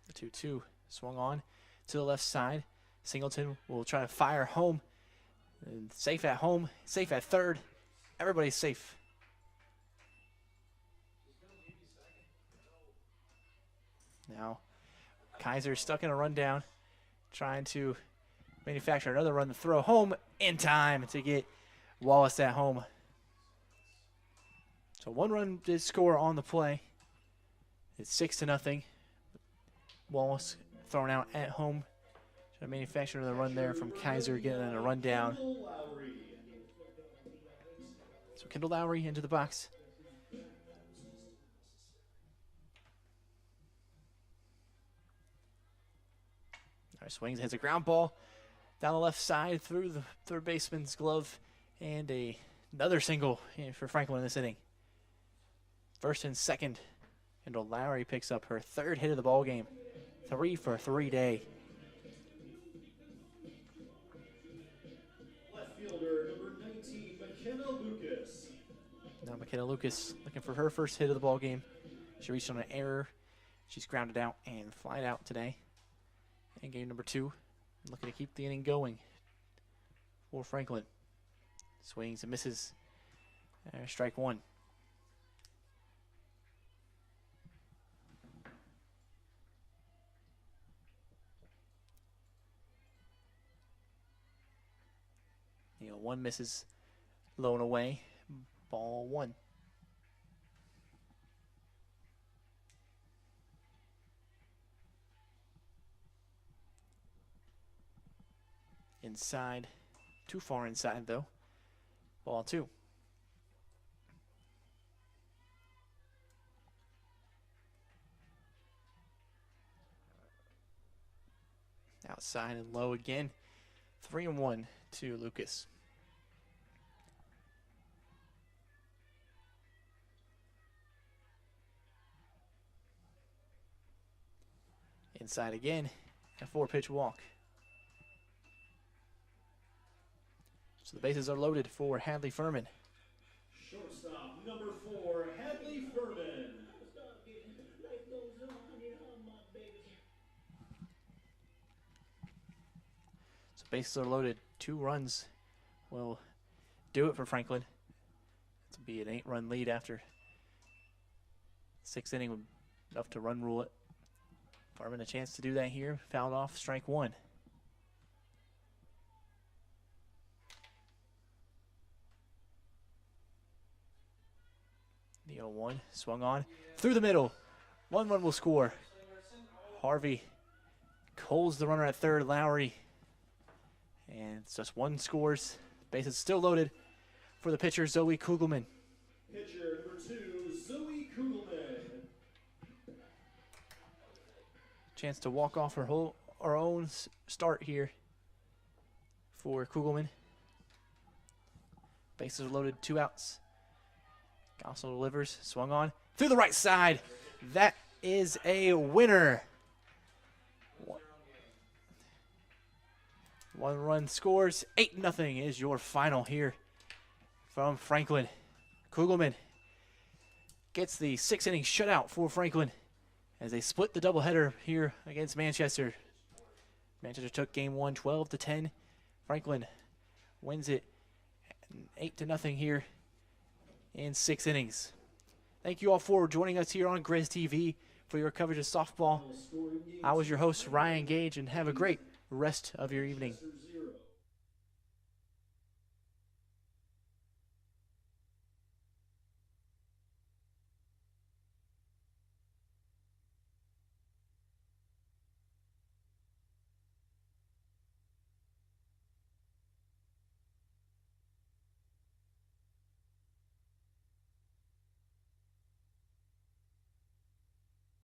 The 2-2 swung on to the left side. Singleton will try to fire home. And safe at home, safe at third. Everybody's safe. Now, Kaiser stuck in a rundown, trying to manufacture another run to throw home in time to get Wallace at home. So 1 run did score on the play. It's 6-0. Wallace thrown out at home. Trying to manufacture another run there from Kaiser, getting a run down. So Kendall Lowry into the box. All right, swings, hits a ground ball down the left side through the third baseman's glove, and another single for Franklin in this inning. First and second, Kendall Lowry picks up her 3rd hit of the ball game. 3 for 3 day. Left fielder number 19, McKenna Lucas. Now McKenna Lucas looking for her 1st hit of the ball game. She reached on an error. She's grounded out and flied out today. In game number 2, looking to keep the inning going for Franklin. Swings and misses. Strike 1. You know, 1 misses, low and away. Ball 1. Inside, too far inside though. Ball 2. Outside and low again. 3-1 to Lucas. Inside again, a 4-pitch walk. So the bases are loaded for Hadley Furman. Shortstop number 4, Hadley Furman. So bases are loaded. 2 runs will do it for Franklin. To be an 8-run lead after 6th inning, enough to run rule it. Furman a chance to do that here. Fouled off, strike 1. The 0-1 swung on through the middle. 1 run will score. Harvey Coles the runner at third. Lowry. And it's just 1 scores. Bases still loaded for the pitcher, Zoe Kugelman. Pitcher number 2, Zoe Kugelman. Chance to walk off her own start here for Kugelman. Bases are loaded, 2 outs. Gossel delivers, swung on through the right side. That is a winner. 1 run scores. 8-0 is your final here from Franklin. Kugelman gets the 6th inning shutout for Franklin as they split the doubleheader here against Manchester. Manchester took game 1 12-10. Franklin wins it 8-0 here in 6 innings. Thank you all for joining us here on Grizz TV for your coverage of softball. I was your host, Ryan Gage, and have a great rest of your evening.